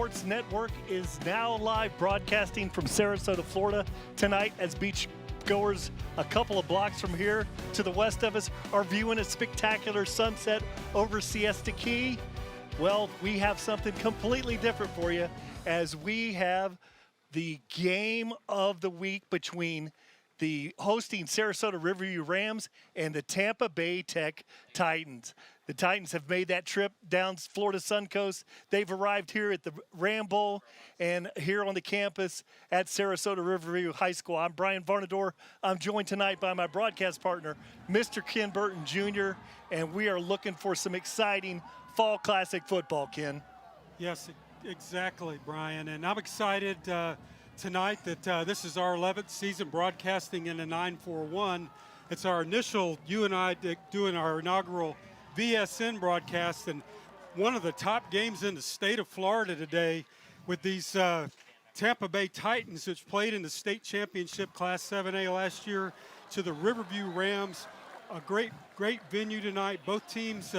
Sports Network is now live broadcasting from Sarasota, Florida tonight as beachgoers a couple of blocks from here to the west of us are viewing a spectacular sunset over Siesta Key. Well, we have something completely different for you as we have the game of the week between the hosting Sarasota Riverview Rams and the Tampa Bay Tech Titans. The Titans have made that trip down Florida Suncoast. They've arrived here at the Ram Bowl and here on the campus at Sarasota Riverview High School. I'm Brian Varnador. I'm joined tonight by my broadcast partner, Mr. Ken Burton Jr., and we are looking for some exciting Fall Classic football, Ken. Yes, exactly, Brian. And I'm excited tonight that this is our 11th season broadcasting in a 941. It's our initial, you and I doing our inaugural VSN broadcast, and one of the top games in the state of Florida today with these Tampa Bay Titans, which played in the state championship Class 7A last year, to the Riverview Rams. A great venue tonight. Both teams,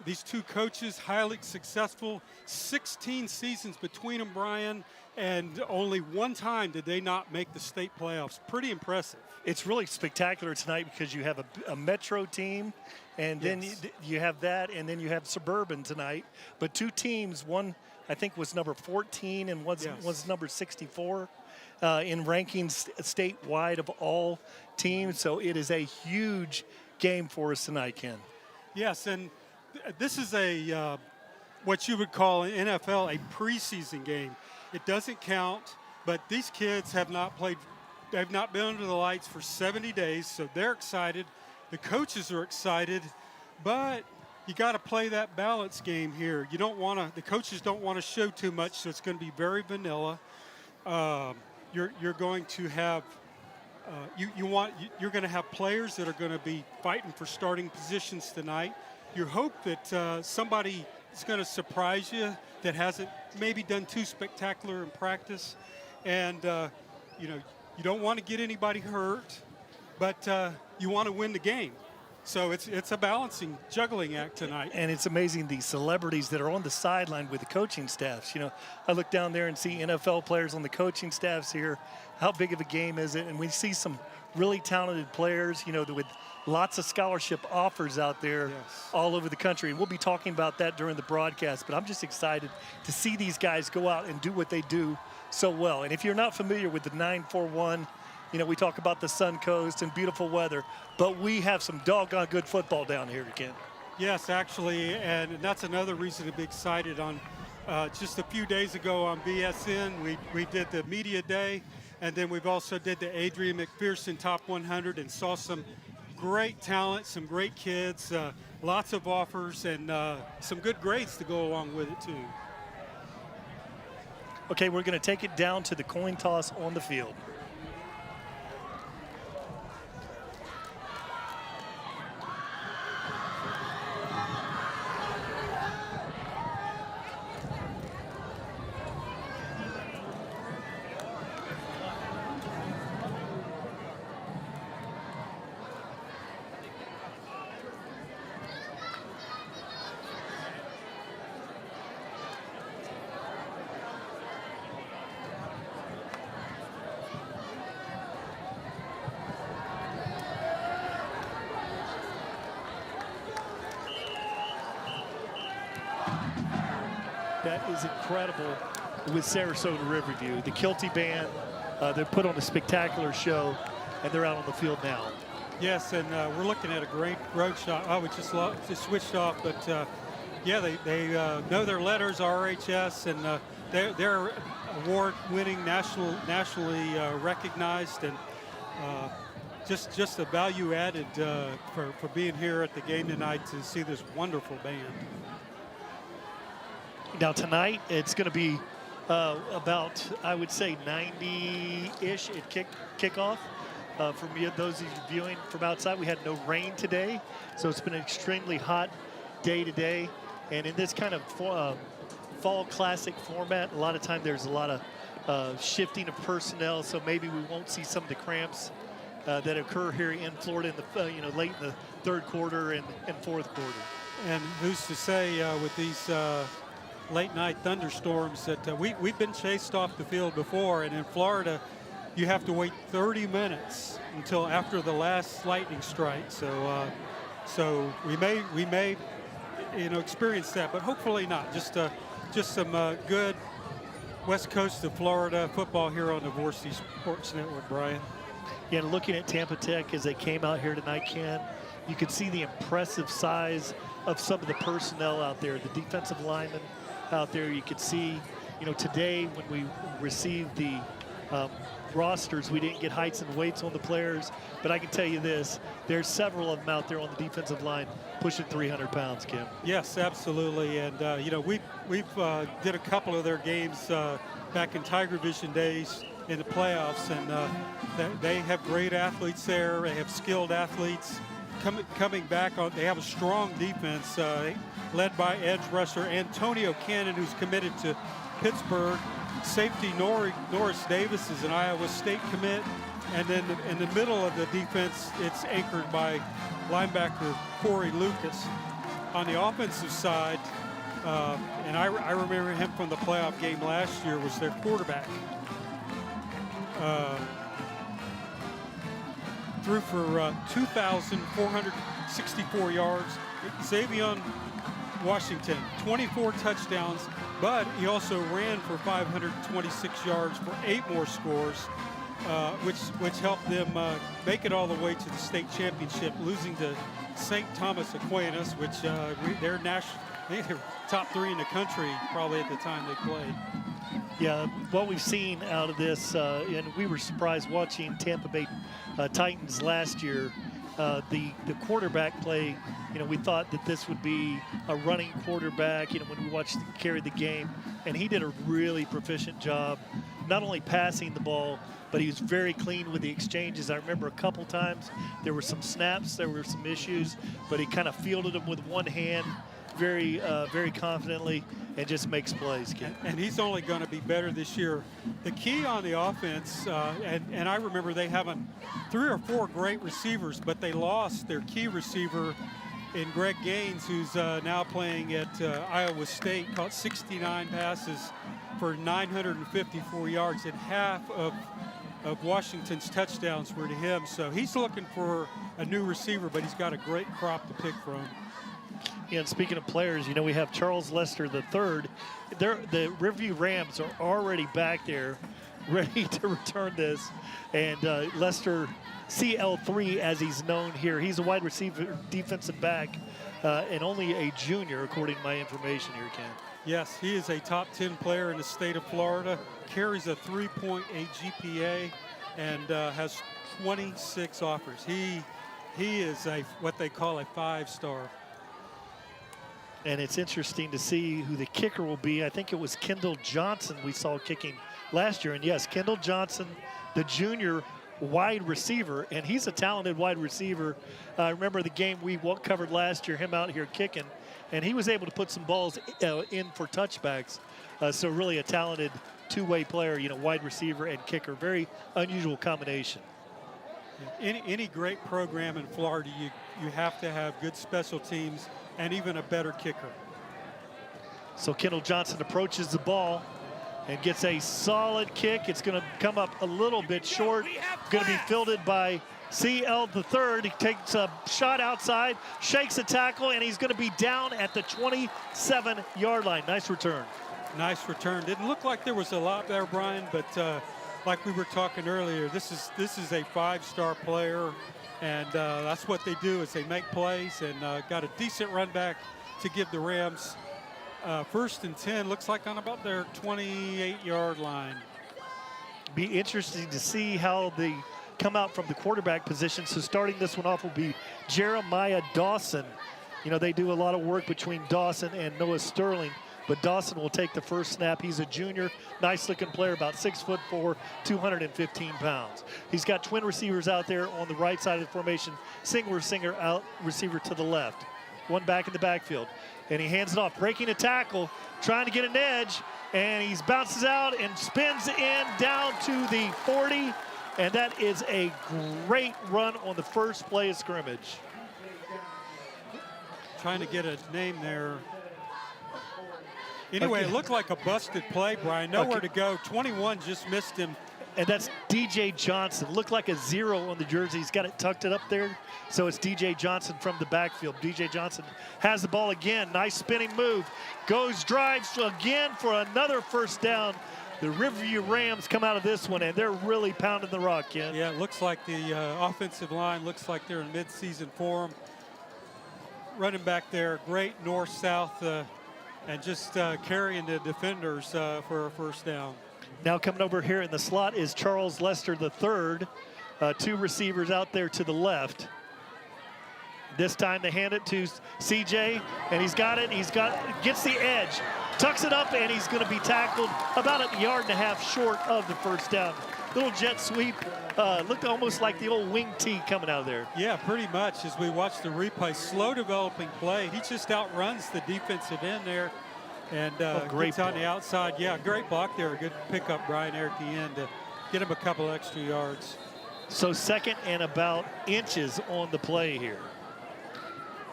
these two coaches, highly successful. 16 seasons between them, Brian, and only one time did they not make the state playoffs. Pretty impressive. It's really spectacular tonight because you have a metro team, and then you have that, and then you have suburban tonight. But two teams, one I think was number 14 and was number 64 in rankings statewide of all teams. So it is a huge game for us tonight, Ken. Yes, and this is a what you would call in NFL a preseason game. It doesn't count, but these kids have not played. They've not been under the lights for 70 days, so they're excited. The coaches are excited, but you got to play that balance game here. You don't want to. The coaches don't want to show too much, so it's going to be very vanilla. You're going to have. You're going to have players that are going to be fighting for starting positions tonight. You hope that somebody is going to surprise you that hasn't maybe done too spectacular in practice, and you don't want to get anybody hurt, but you want to win the game. So it's a balancing, juggling act tonight. And it's amazing the celebrities that are on the sideline with the coaching staffs. You know, I look down there and see NFL players on the coaching staffs here. How big of a game is it? And we see some really talented players, you know, with lots of scholarship offers out there all over the country. And we'll be talking about that during the broadcast. But I'm just excited to see these guys go out and do what they do so well. And if you're not familiar with the 941, you know, we talk about the Suncoast and beautiful weather, but we have some doggone good football down here again. Yes, actually, and that's another reason to be excited. On just a few days ago on VSN, we did the media day, and then we've also did the Adrian McPherson Top 100 and saw some great talent, some great kids, lots of offers, and some good grades to go along with it too. Okay, we're going to take it down to the coin toss on the field. That is incredible with Sarasota Riverview. The Kilty Band, they put on a spectacular show, and they're out on the field now. Yes, and we're looking at a great road shot. I would just switched off, but yeah, they know their letters, RHS, and they're award-winning, nationally recognized, and just a value added for being here at the game tonight to see this wonderful band. Now tonight, it's going to be about, I would say, 90-ish at kickoff. For me, those of you viewing from outside, we had no rain today, so it's been an extremely hot day today. And in this kind of fall classic format, a lot of time there's a lot of shifting of personnel, so maybe we won't see some of the cramps that occur here in Florida in the late in the third quarter and fourth quarter. And who's to say with these late night thunderstorms that we've been chased off the field before, and in Florida, you have to wait 30 minutes until after the last lightning strike. So we may experience that, but hopefully not. Just some good West Coast of Florida football here on the Varsity Sports Network, Brian. Yeah, and looking at Tampa Tech as they came out here tonight, Ken, you could see the impressive size of some of the personnel out there, the defensive linemen out there. You could see, today when we received the rosters, we didn't get heights and weights on the players, but I can tell you this, there's several of them out there on the defensive line pushing 300 pounds, Kim. Yes, absolutely. And, we've did a couple of their games back in Tiger Vision days in the playoffs, and they have great athletes there. They have skilled athletes coming back on. They have a strong defense led by edge rusher Antonio Cannon, who's committed to Pittsburgh. Safety Norris Davis is an Iowa State commit. And then in the middle of the defense, it's anchored by linebacker Corey Lucas. On the offensive side, and I remember him from the playoff game last year, was their quarterback. Threw for 2,464 yards. Xavier Washington, 24 touchdowns, but he also ran for 526 yards for 8 more scores, which helped them make it all the way to the state championship, losing to St. Thomas Aquinas, which they're national. I think they're top 3 in the country probably at the time they played. Yeah, what we've seen out of this, and we were surprised watching Tampa Bay Titans last year. The quarterback play, we thought that this would be a running quarterback, when we watched him carry the game, and he did a really proficient job, not only passing the ball, but he was very clean with the exchanges. I remember a couple times there were some snaps, there were some issues, but he kind of fielded them with one hand very confidently and just makes plays. And he's only going to be better this year. The key on the offense, and I remember they have 3 or 4 great receivers, but they lost their key receiver in Greg Gaines, who's now playing at Iowa State, caught 69 passes for 954 yards, and half of Washington's touchdowns were to him. So he's looking for a new receiver, but he's got a great crop to pick from. And speaking of players, we have Charles Lester III. The Riverview Rams are already back there ready to return this. And Lester, CL3 as he's known here, he's a wide receiver, defensive back, and only a junior according to my information here, Ken. Yes, he is a top 10 player in the state of Florida, carries a 3.8 GPA, and has 26 offers. He is what they call a 5-star. And it's interesting to see who the kicker will be. I think it was Kendall Johnson we saw kicking last year. And yes, Kendall Johnson, the junior wide receiver, and he's a talented wide receiver. I remember the game we covered last year, him out here kicking, and he was able to put some balls in for touchbacks. So really a talented two-way player, wide receiver and kicker. Very unusual combination. Any great program in Florida, you have to have good special teams and even a better kicker. So Kendall Johnson approaches the ball and gets a solid kick. It's going to come up a little bit short. Going to be fielded by CL the third. He takes a shot outside, shakes a tackle, and he's going to be down at the 27-yard line. Nice return. Nice return. Didn't look like there was a lot there, Brian, but like we were talking earlier, this is a 5-star player. And that's what they do, is they make plays, and got a decent run back to give the Rams 1st and 10. Looks like on about their 28-yard line. Be interesting to see how they come out from the quarterback position. So starting this one off will be Jeremiah Dawson. They do a lot of work between Dawson and Noah Sterling, but Dawson will take the first snap. He's a junior, nice-looking player, about 6'4", 215 pounds. He's got twin receivers out there on the right side of the formation, single receiver to the left, one back in the backfield. And he hands it off, breaking a tackle, trying to get an edge, and he bounces out and spins in down to the 40, and that is a great run on the first play of scrimmage. Trying to get a name there. Anyway, it looked like a busted play, Brian. Nowhere to go. 21 just missed him. And that's DJ Johnson. Looked like a 0 on the jersey. He's got it tucked it up there. So it's DJ Johnson from the backfield. DJ Johnson has the ball again. Nice spinning move. Drives again for another first down. The Riverview Rams come out of this one, and they're really pounding the rock, Ken. Yeah, it looks like the offensive line looks like they're in mid-season form. Running back there, great north-south, and just carrying the defenders for a first down. Now coming over here in the slot is Charles Lester III. 2 receivers out there to the left. This time they hand it to CJ, and he's got it. Gets the edge, tucks it up, and he's going to be tackled about 1.5 yards short of the first down. Little jet sweep. Looked almost like the old wing tee coming out of there. Yeah, pretty much. As we watch the replay, slow developing play. He just outruns the defensive end there. And great gets on the outside. Yeah, great block there. Good pickup, Brian, there at the end to get him a couple extra yards. So 2nd and about inches on the play here.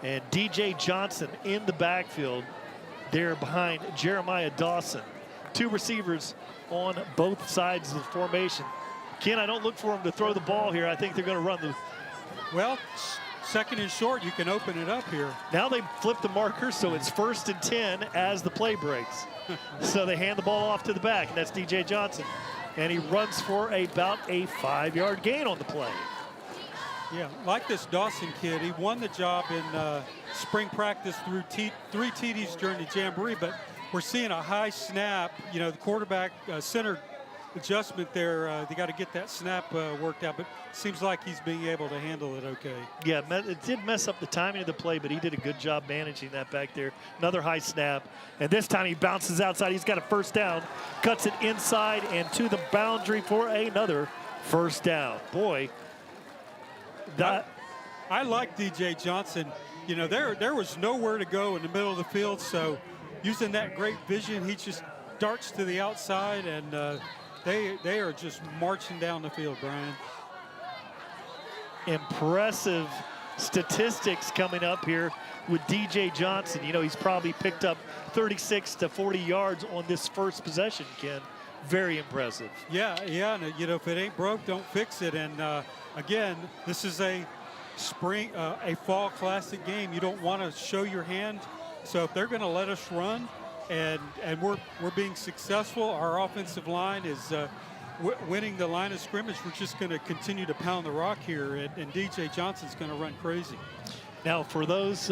And DJ Johnson in the backfield there behind Jeremiah Dawson. 2 receivers on both sides of the formation. Ken, I don't look for him to throw the ball here. I think they're going to run the... Well, 2nd and short, you can open it up here. Now they flip the marker, so it's 1st and 10 as the play breaks. So they hand the ball off to the back, and that's DJ Johnson. And he runs for about a 5-yard gain on the play. Yeah, like this Dawson kid, he won the job in spring practice through 3 TDs during the Jamboree, but we're seeing a high snap. You know, the quarterback center adjustment there, they got to get that snap worked out, but seems like he's being able to handle it okay. Yeah, it did mess up the timing of the play, but he did a good job managing that back there. Another high snap, and this time he bounces outside. He's got a first down, cuts it inside and to the boundary for another first down. Boy, that... I like DJ Johnson. You know, there was nowhere to go in the middle of the field, so using that great vision, he just darts to the outside, and they are just marching down the field, Brian. Impressive statistics coming up here with DJ Johnson. You know, he's probably picked up 36 to 40 yards on this first possession, Ken. Very impressive. Yeah, and you know, if it ain't broke, don't fix it. And again, this is a fall classic game. You don't want to show your hand. So if they're going to let us run, and we're being successful, our offensive line is winning the line of scrimmage, we're just going to continue to pound the rock here, and DJ Johnson's going to run crazy. Now, for those,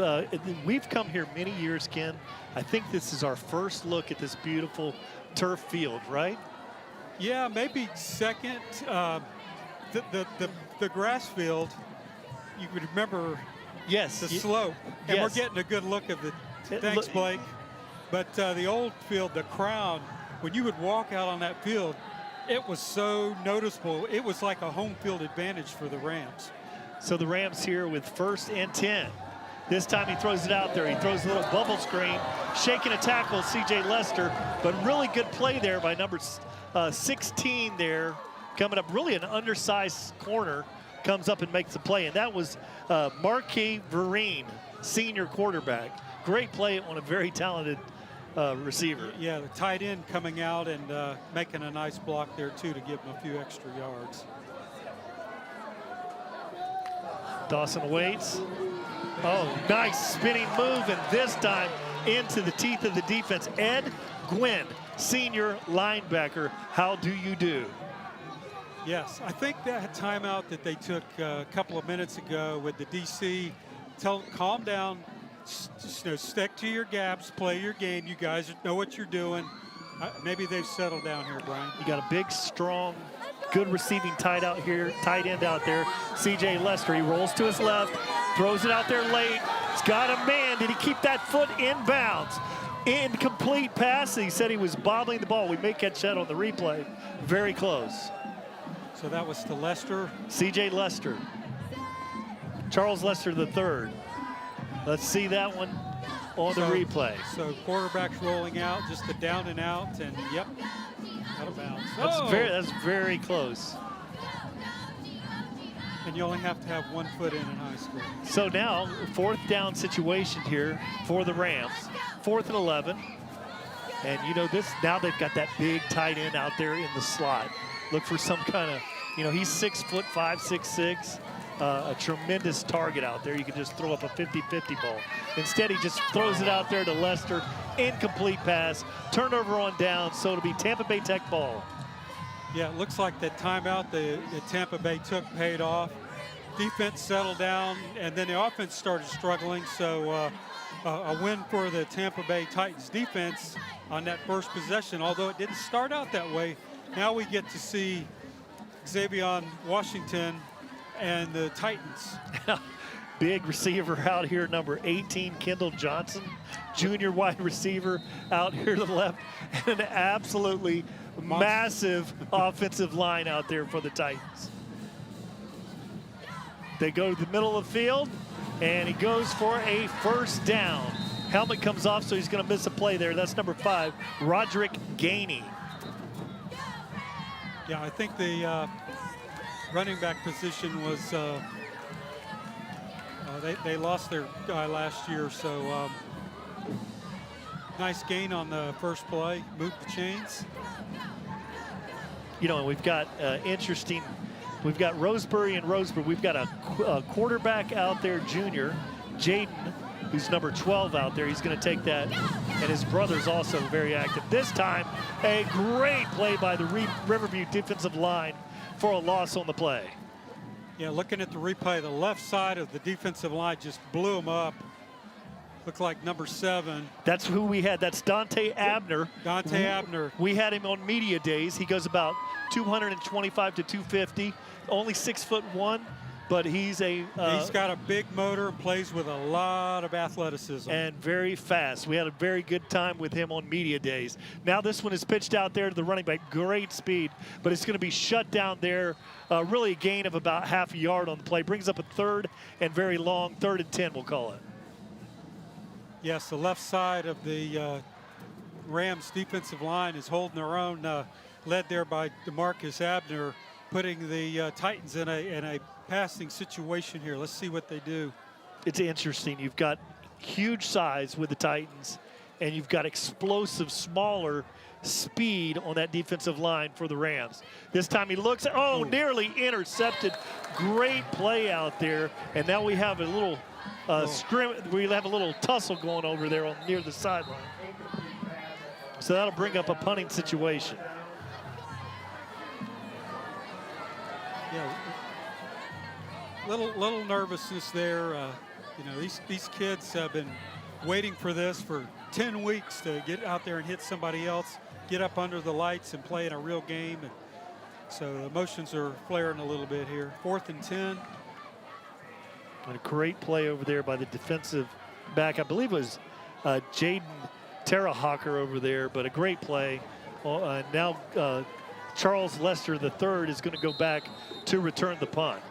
we've come here many years, Ken. I think this is our first look at this beautiful turf field, right? Yeah, maybe second. The grass field, you could remember. Yes. The slope, and yes. We're getting a good look of the. Thanks, Blake. But the old field, the Crown, when you would walk out on that field, it was so noticeable. It was like a home field advantage for the Rams. So the Rams here with 1st and 10. This time he throws it out there. He throws a little bubble screen, shaking a tackle, CJ Lester, but really good play there by number 16 there, coming up, really an undersized corner, comes up and makes the play. And that was Marquis Vereen, senior quarterback. Great play on a very talented receiver. Yeah, the tight end coming out and making a nice block there too to give him a few extra yards. Dawson waits. Oh, nice spinning move, and this time into the teeth of the defense. Ed Gwynn, senior linebacker, how do you do? Yes, I think that timeout that they took a couple of minutes ago with the DC, tell them calm down, just, you know, stick to your gaps, play your game. You guys know what you're doing. Maybe they've settled down here, Brian. You got a big, strong, good receiving tight end out there. CJ Lester, he rolls to his left, throws it out there late. He's got a man. Did he keep that foot in bounds? Incomplete pass. He said he was bobbling the ball. We may catch that on the replay. Very close. So that was to Lester. CJ Lester. Charles Lester III. Let's see that one on the replay. So quarterback's rolling out, just a down and out, and yep, out of bounds. That's very close. And you only have to have 1 foot in high school. So now, 4th down situation here for the Rams. 4th and 11. And you know this, now they've got that big tight end out there in the slot. Look for some kind of, you know, he's 6'5", 6'6", a tremendous target out there. You can just throw up a 50-50 ball. Instead, he just throws it out there to Lester. Incomplete pass, turnover on down, so it'll be Tampa Bay Tech ball. Yeah, it looks like that timeout the Tampa Bay took paid off. Defense settled down, and then the offense started struggling, so a win for the Tampa Bay Titans defense on that first possession, although it didn't start out that way. Now we get to see Xavier Washington and the Titans. Big receiver out here, number 18, Kendall Johnson, junior wide receiver out here to the left, and an absolutely massive offensive line out there for the Titans. They go to the middle of the field, and he goes for a first down. Helmet comes off, so he's going to miss a play there. That's number 5, Roderick Gainey. Yeah, I think the running back position was, they lost their guy last year, so nice gain on the first play, moved the chains. You know, we've got we've got Rosebury and Rosebury. We've got a quarterback out there, junior, Jaden, who's number 12 out there. He's going to take that, and his brother's also very active. This time, a great play by the Riverview defensive line for a loss on the play. Yeah, looking at the replay, the left side of the defensive line just blew him up. Looked like number 7. That's who we had. That's Dante Abner. Dante Abner. We had him on media days. He goes about 225 to 250, only 6'1", but he's a he's got a big motor and plays with a lot of athleticism. And very fast. We had a very good time with him on media days. Now this one is pitched out there to the running back. Great speed, but it's going to be shut down there. Really a gain of about half a yard on the play. Brings up a third and very long, 3rd and 10 we'll call it. Yes, the left side of the Rams defensive line is holding their own, led there by DeMarcus Abner, putting the Titans in a passing situation here. Let's see what they do. It's interesting. You've got huge size with the Titans, and you've got explosive, smaller speed on that defensive line for the Rams. This time he looks, nearly intercepted. Great play out there, and now we have a little we have a little tussle going over there near the sideline. So that'll bring up a punting situation. Yeah, little nervousness there. You know, these kids have been waiting for this for 10 weeks to get out there and hit somebody else, get up under the lights and play in a real game. And so emotions are flaring a little bit here. 4th and 10. And a great play over there by the defensive back. I believe it was Jaden Terrahawker over there, but a great play. Now Charles Lester III is going to go back to return the punt.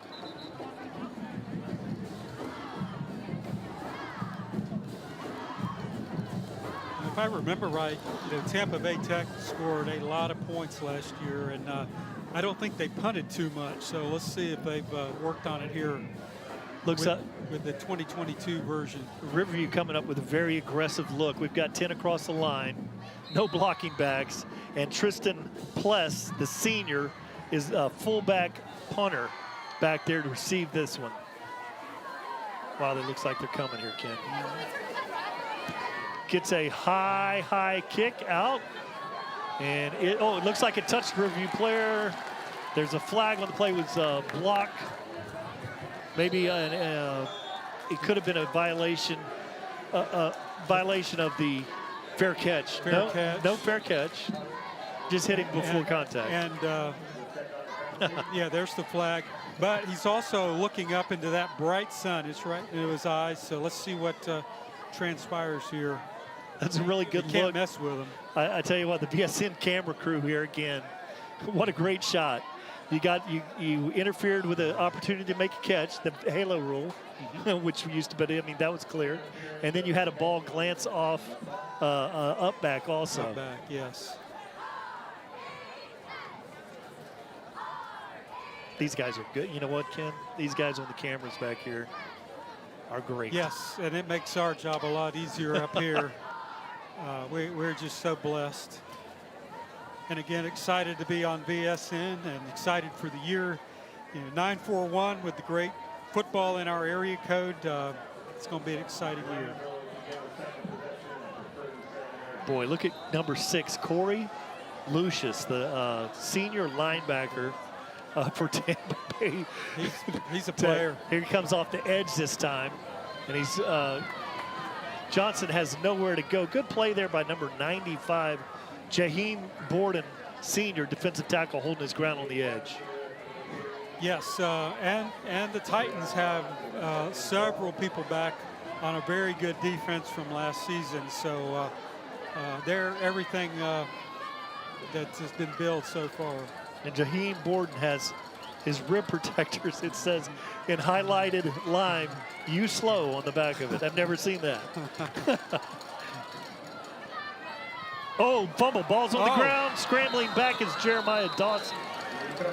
If I remember right, you know, Tampa Bay Tech scored a lot of points last year, and I don't think they punted too much. So let's see if they've worked on it here. Looks up with the 2022 version. Riverview coming up with a very aggressive look. We've got 10 across the line, no blocking backs, and Tristan Pless, the senior, is a fullback punter back there to receive this one. Wow, it looks like they're coming here, Ken. Gets a high kick out, and it looks like it touched Riverview player. There's a flag on the play with block. Maybe it could have been a violation of the fair catch. No fair catch. Just hitting before contact. And yeah, there's the flag. But he's also looking up into that bright sun. It's right into his eyes. So let's see what transpires here. That's a really good look. You can't look. mess with him. I tell you what, the VSN camera crew here again. What a great shot. You interfered with the opportunity to make a catch, the halo rule, which we used to, but I mean, that was clear. And then you had a ball glance off up back also. Up back, yes. These guys are good. You know what, Ken? These guys on the cameras back here are great. Yes, and it makes our job a lot easier up here. We're just so blessed. And again, excited to be on VSN and excited for the year. 941 with the great football in our area code. It's going to be an exciting year. Boy, look at number 6, Corey Lucius, the senior linebacker for Tampa Bay. He's a player. Here he comes off the edge this time, and he's Johnson has nowhere to go. Good play there by number 95, Jaheim Borden, senior defensive tackle, holding his ground on the edge. Yes, and the Titans have several people back on a very good defense from last season. So they're everything that's been built so far. And Jaheim Borden has his rib protectors, it says in highlighted lime, "You slow" on the back of it. I've never seen that. Oh, fumble, ball's on the ground. Scrambling back is Jeremiah Dawson.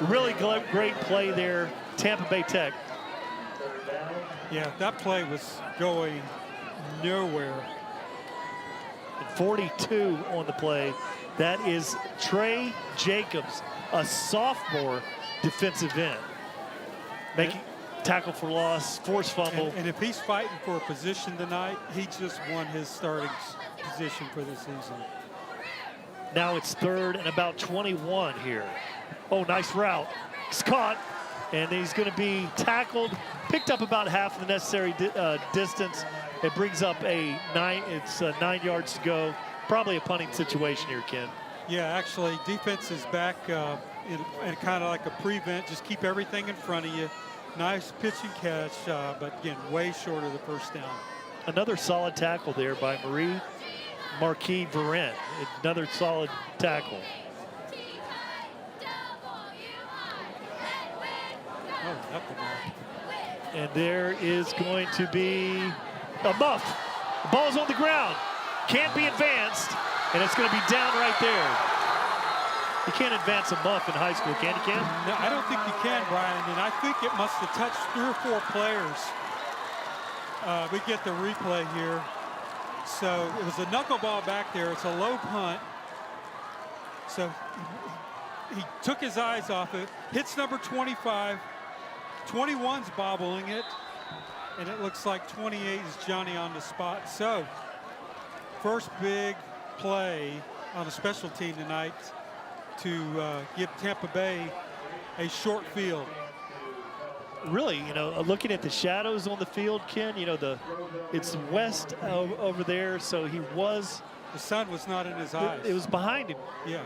Really great play there, Tampa Bay Tech. Yeah, that play was going nowhere. And 42 on the play. That is Trey Jacobs, a sophomore defensive end. Making tackle for loss, forced fumble. And if he's fighting for a position tonight, he just won his starting position for the season. Now it's 3rd and about 21 here. Oh, nice route. He's caught, and he's going to be tackled. Picked up about half of the necessary distance. It brings up it's 9 yards to go. Probably a punting situation here, Ken. Yeah, actually, defense is back in kind of like a prevent. Just keep everything in front of you. Nice pitch and catch, but again, way short of the first down. Another solid tackle there by Marquis Varent. Another solid tackle. And there is going to be a muff. The ball's on the ground. Can't be advanced, and it's going to be down right there. You can't advance a muff in high school, can you, Ken? No, I don't think you can, Brian, and I think it must have touched 3 or 4 players. We get the replay here. So it was a knuckleball back there. It's a low punt. So he took his eyes off it, hits number 25. 21's bobbling it, and it looks like 28 is Johnny on the spot. So first big play on a special team tonight to give Tampa Bay a short field. Really, looking at the shadows on the field, Ken, it's west over there, so the sun was not in his eyes. It was behind him. Yeah,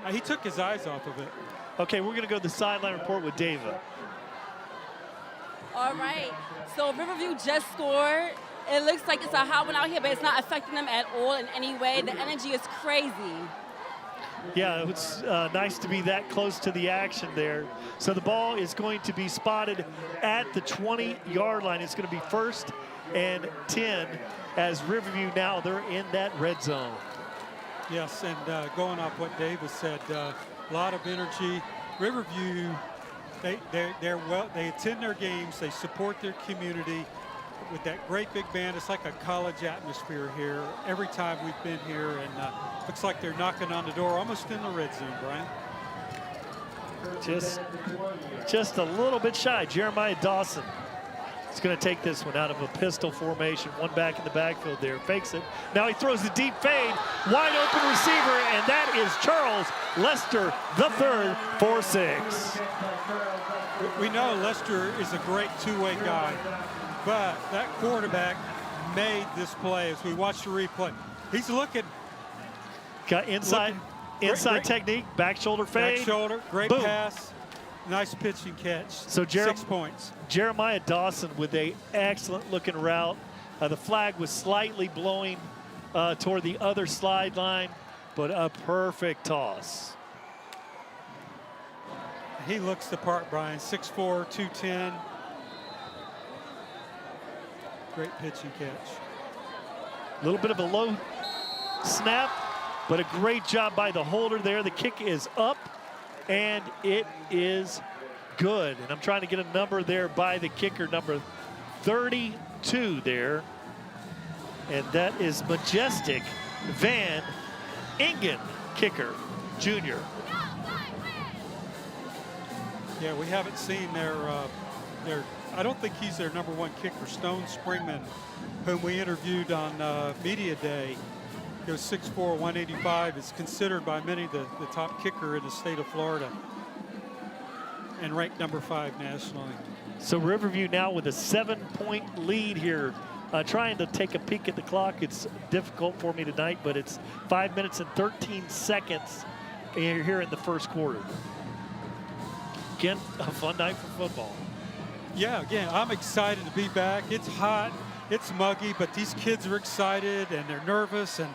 he took his eyes off of it. Okay, we're going to go to the sideline report with Dava. All right, so Riverview just scored. It looks like it's a hot one out here, but it's not affecting them at all in any way. The energy is crazy. Yeah, it's nice to be that close to the action there. So the ball is going to be spotted at the 20-yard line. It's going to be 1st and 10 as Riverview now, they're in that red zone. Yes, and going off what Davis said, a lot of energy. Riverview, they attend their games, they support their community with that great big band. It's like a college atmosphere here every time we've been here, and looks like they're knocking on the door almost in the red zone, Brian. Just a little bit shy. Jeremiah Dawson is going to take this one out of a pistol formation. One back in the backfield there, fakes it. Now he throws the deep fade, wide open receiver, and that is Charles Lester III for 6. We know Lester is a great two-way guy, but that quarterback made this play as we watch the replay. He's looking. Got inside great technique, back shoulder fade. Back shoulder, great boom. Pass, nice pitch and catch. So 6 points. Jeremiah Dawson with a excellent looking route. The flag was slightly blowing toward the other slide line, but a perfect toss. He looks the part, Brian. 6'4", 210. Great pitch and catch. A little bit of a low snap, but a great job by the holder there. The kick is up, and it is good. And I'm trying to get a number there by the kicker, number 32 there. And that is Majestic Van Ingen, kicker, junior. Yeah, we haven't seen their I don't think he's their number one kicker. Stone Springman, whom we interviewed on Media Day, he was 6'4", 185, is considered by many the top kicker in the state of Florida and ranked number 5 nationally. So Riverview now with a 7-point lead here. Trying to take a peek at the clock. It's difficult for me tonight, but it's 5 minutes and 13 seconds here in the first quarter. Again, a fun night for football. Yeah, again, I'm excited to be back. It's hot, it's muggy, but these kids are excited and they're nervous and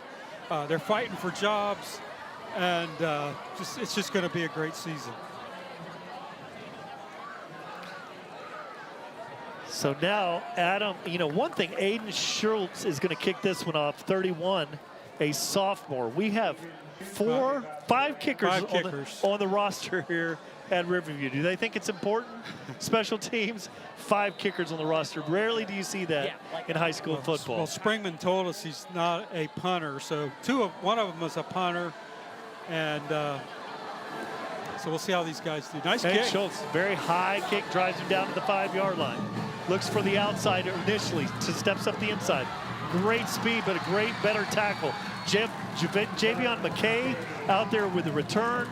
they're fighting for jobs, and it's just going to be a great season. So now, Adam, you know, one thing, Aiden Schultz is going to kick this one off, 31, a sophomore. We have five kickers on the roster here at Riverview. Do they think it's important? Special teams, 5 kickers on the roster. Rarely do you see that in high school football. Well, Springman told us he's not a punter, so one of them was a punter, and so we'll see how these guys do. Nice kick. Schultz, very high kick, drives him down to the 5-yard line. Looks for the outside initially, steps up the inside. Great speed, but a better tackle. Javion McKay out there with the return,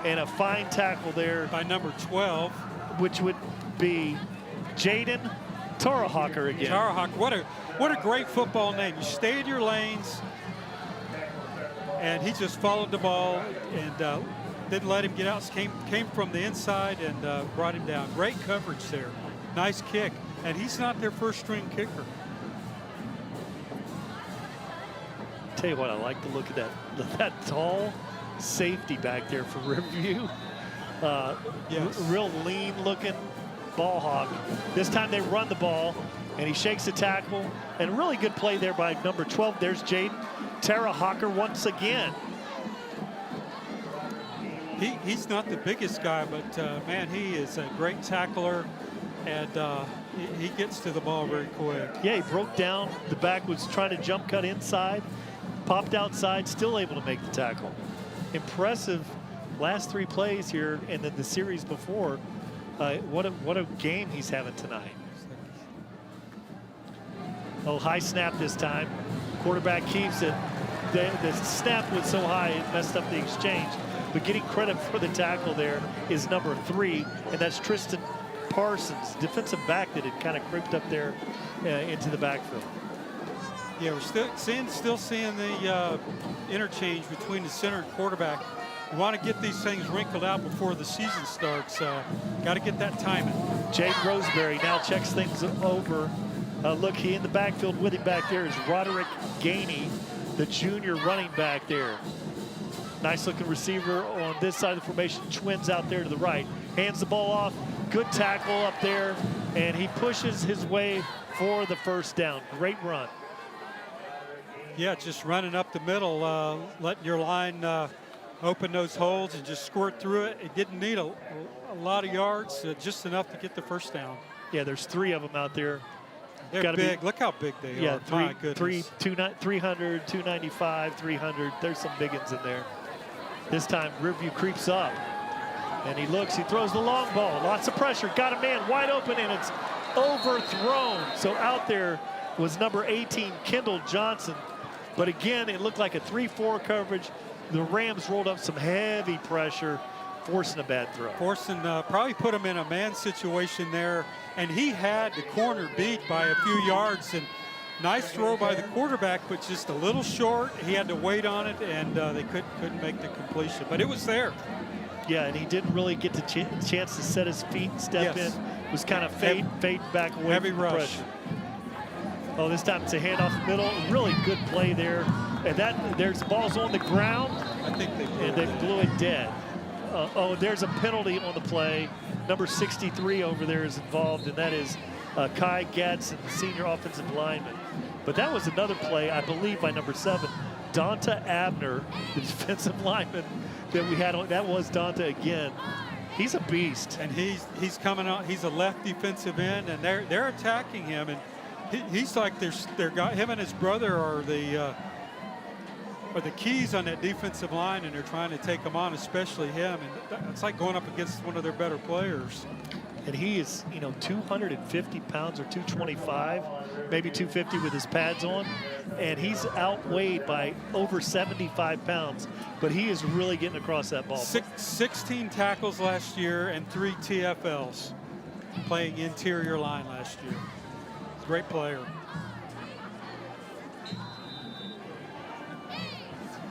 and a fine tackle there by number 12, which would be Jaden Tarahawker again. Tarahawker, what a great football name. You stay in your lanes, and he just followed the ball and didn't let him get out. Came from the inside and brought him down. Great coverage there. Nice kick, and he's not their first-string kicker. Tell you what, I like to look at that tall safety back there for Riverview. Yes. Real lean-looking ball hawk. This time they run the ball, and he shakes the tackle. And really good play there by number 12. There's Jaden Tarahawker once again. He's not the biggest guy, but man, he is a great tackler, and he gets to the ball very quick. Yeah, he broke down. The back was trying to jump cut inside, popped outside, still able to make the tackle. Impressive last 3 plays here, and then the series before. What a game he's having tonight. Oh, high snap this time. Quarterback keeps it. The snap was so high it messed up the exchange. But getting credit for the tackle there is number 3, and that's Tristan Parsons, defensive back that had kind of crept up there into the backfield. Yeah, we're still seeing the interchange between the center and quarterback. We want to get these things wrinkled out before the season starts. Got to get that timing. Jade Roseberry now checks things over. Look, he in the backfield with him back there is Roderick Gainey, the junior running back there. Nice looking receiver on this side of the formation. Twins out there to the right. Hands the ball off. Good tackle up there. And he pushes his way for the first down. Great run. Yeah, just running up the middle, letting your line open those holes and just squirt through it. It didn't need a lot of yards, just enough to get the first down. Yeah, there's 3 of them out there. They're big. Look how big they are. My goodness. 300, 295, 300. There's some big ones in there. This time, Riverview creeps up. And he looks, he throws the long ball. Lots of pressure. Got a man wide open, and it's overthrown. So out there was number 18, Kendall Johnson. But again, it looked like a 3-4 coverage. The Rams rolled up some heavy pressure, forcing a bad throw. Probably put him in a man situation there, and he had the corner beat by a few yards. And nice throw by the quarterback, but just a little short. He had to wait on it, and they couldn't make the completion. But it was there. Yeah, and he didn't really get the chance to set his feet and step in. It was kind of fade back away heavy from the rush. pressure. Oh, this time it's a handoff the middle. Really good play there. And there's the ball's on the ground. I think they blew it dead. There's a penalty on the play. Number 63 over there is involved, and that is Kai Gadsden, the senior offensive lineman. But that was another play, I believe, by number 7, Donta Abner, the defensive lineman that we had on. That was Donta again. He's a beast. And he's coming out. He's a left defensive end, and they're attacking him. And he's like him and his brother are the keys on that defensive line, and they're trying to take him on, especially him. And it's like going up against one of their better players. And he is, 250 pounds or 225, maybe 250 with his pads on. And he's outweighed by over 75 pounds, but he is really getting across that ball. 16 tackles last year and 3 TFLs, playing interior line last year. Great player.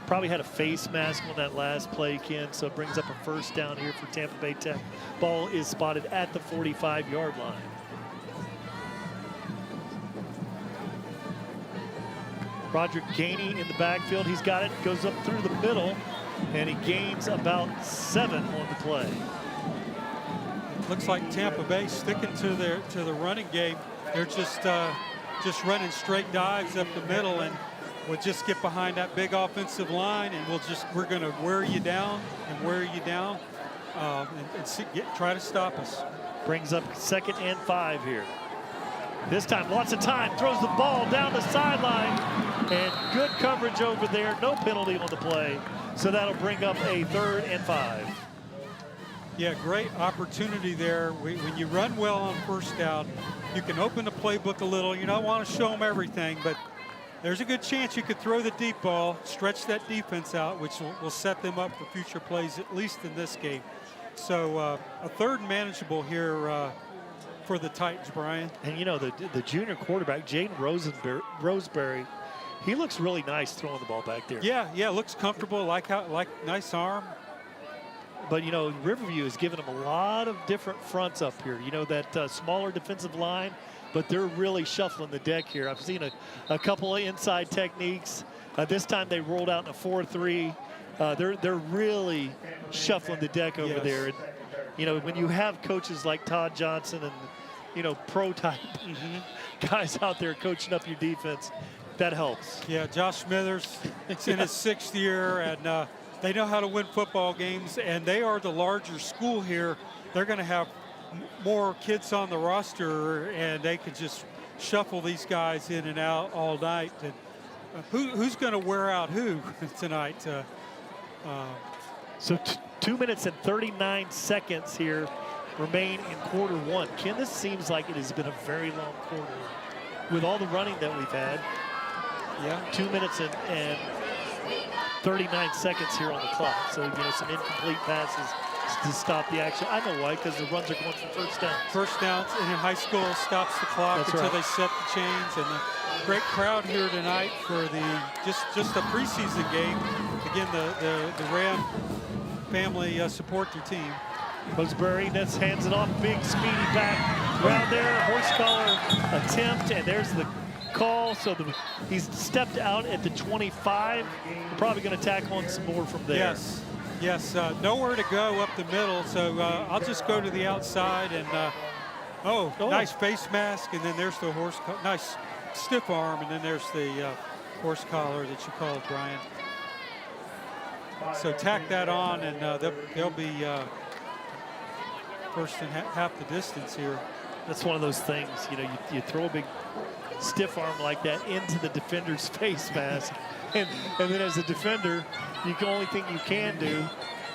Probably had a face mask on that last play, Ken, so it brings up a first down here for Tampa Bay Tech. Ball is spotted at the 45-yard line. Roderick Gainey in the backfield. He's got it, goes up through the middle, and he gains about 7 on the play. Looks like Tampa Bay sticking to the running game. They're just running straight dives up the middle, and we'll just get behind that big offensive line, and we're going to wear you down and try to stop us. Brings up 2nd and 5 here. This time, lots of time, throws the ball down the sideline, and good coverage over there. No penalty on the play, so that'll bring up a 3rd and 5. Yeah, great opportunity there. When you run well on first down, you can open the playbook a little. You don't want to show them everything, but there's a good chance you could throw the deep ball, stretch that defense out, which will set them up for future plays, at least in this game. So a 3rd manageable here for the Titans, Brian. And the junior quarterback, Jaden Roseberry, he looks really nice throwing the ball back there. Yeah, looks comfortable, like nice arm. But Riverview has given him a lot of different fronts up here. That smaller defensive line, but they're really shuffling the deck here. I've seen a couple of inside techniques. This time they rolled out in a 4-3. They're really shuffling the deck over there. And, when you have coaches like Todd Johnson and pro type guys out there coaching up your defense, that helps. Yeah, Josh Smithers, it's in his 6th year, and they know how to win football games, and they are the larger school here. They're going to have more kids on the roster, and they could just shuffle these guys in and out all night. And who's going to wear out who tonight? So 2 minutes and 39 seconds here remain in quarter 1. Ken, this seems like it has been a very long quarter with all the running that we've had. Yeah. 2 minutes and 39 seconds here on the clock. So, some incomplete passes to stop the action. I know why, because the runs are going for first downs. First downs, and in high school, stops the clock until they set the chains. And a great crowd here tonight for the just a preseason game. Again, the Ram family support their team. Roseberry hands it off, big speedy back around there, horse collar attempt, and there's the call. So he's stepped out at the 25. We're probably going to tack on some more from there. Yes, nowhere to go up the middle, so I'll just go to the outside, and nice face mask, and then there's the nice stiff arm, and then there's the horse collar that you called, Brian. So tack that on, and they'll be first and half the distance here. That's one of those things, you throw a big stiff arm like that into the defender's face mask, and then as a defender, the only thing you can do,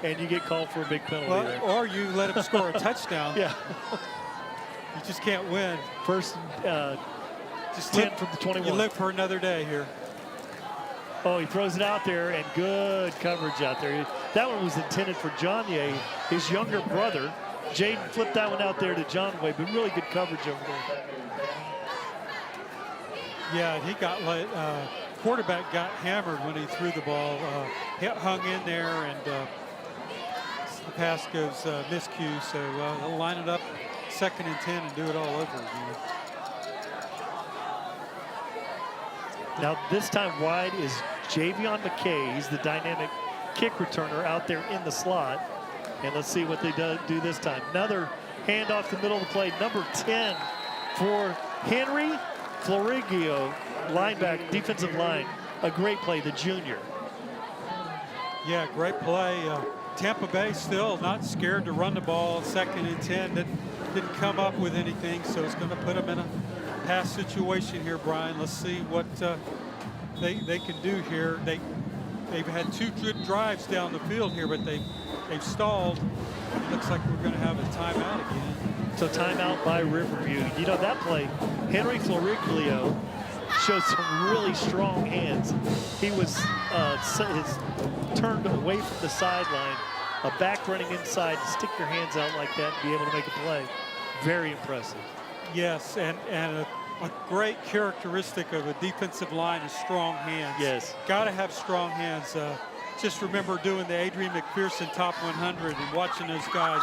and you get called for a big penalty there. Or you let him score a touchdown. Yeah. You just can't win. First, just 10 from the 21. You live for another day here. Oh, he throws it out there, and good coverage out there. That one was intended for John Ye, his younger brother. Jaden flipped that one out there to John Way, but really good coverage over there. Yeah, he got quarterback got hammered when he threw the ball. Hung in there, and the pass goes miscue. So they'll line it up 2nd and 10 and do it all over again. Now this time wide is Javion McKay. He's the dynamic kick returner out there in the slot. And let's see what they do this time. Another handoff to the middle of the play. Number 10 for Henry Florigio, linebacker, defensive line. A great play, the junior. Yeah, great play. Tampa Bay still not scared to run the ball. 2nd and 10. Didn't come up with anything, so it's going to put them in a pass situation here, Brian. Let's see what they can do here. they've had 2 good drives down the field here, but they've stalled. It looks like we're going to have a timeout again. So timeout by Riverview. You know, that play, Henry Floriglio showed some really strong hands. He was turned away from the sideline, a back running inside, to stick your hands out like that and be able to make a play. Very impressive. Yes, and a great characteristic of a defensive line is strong hands. Yes. Got to have strong hands. Just remember doing the Adrian McPherson Top 100 and watching those guys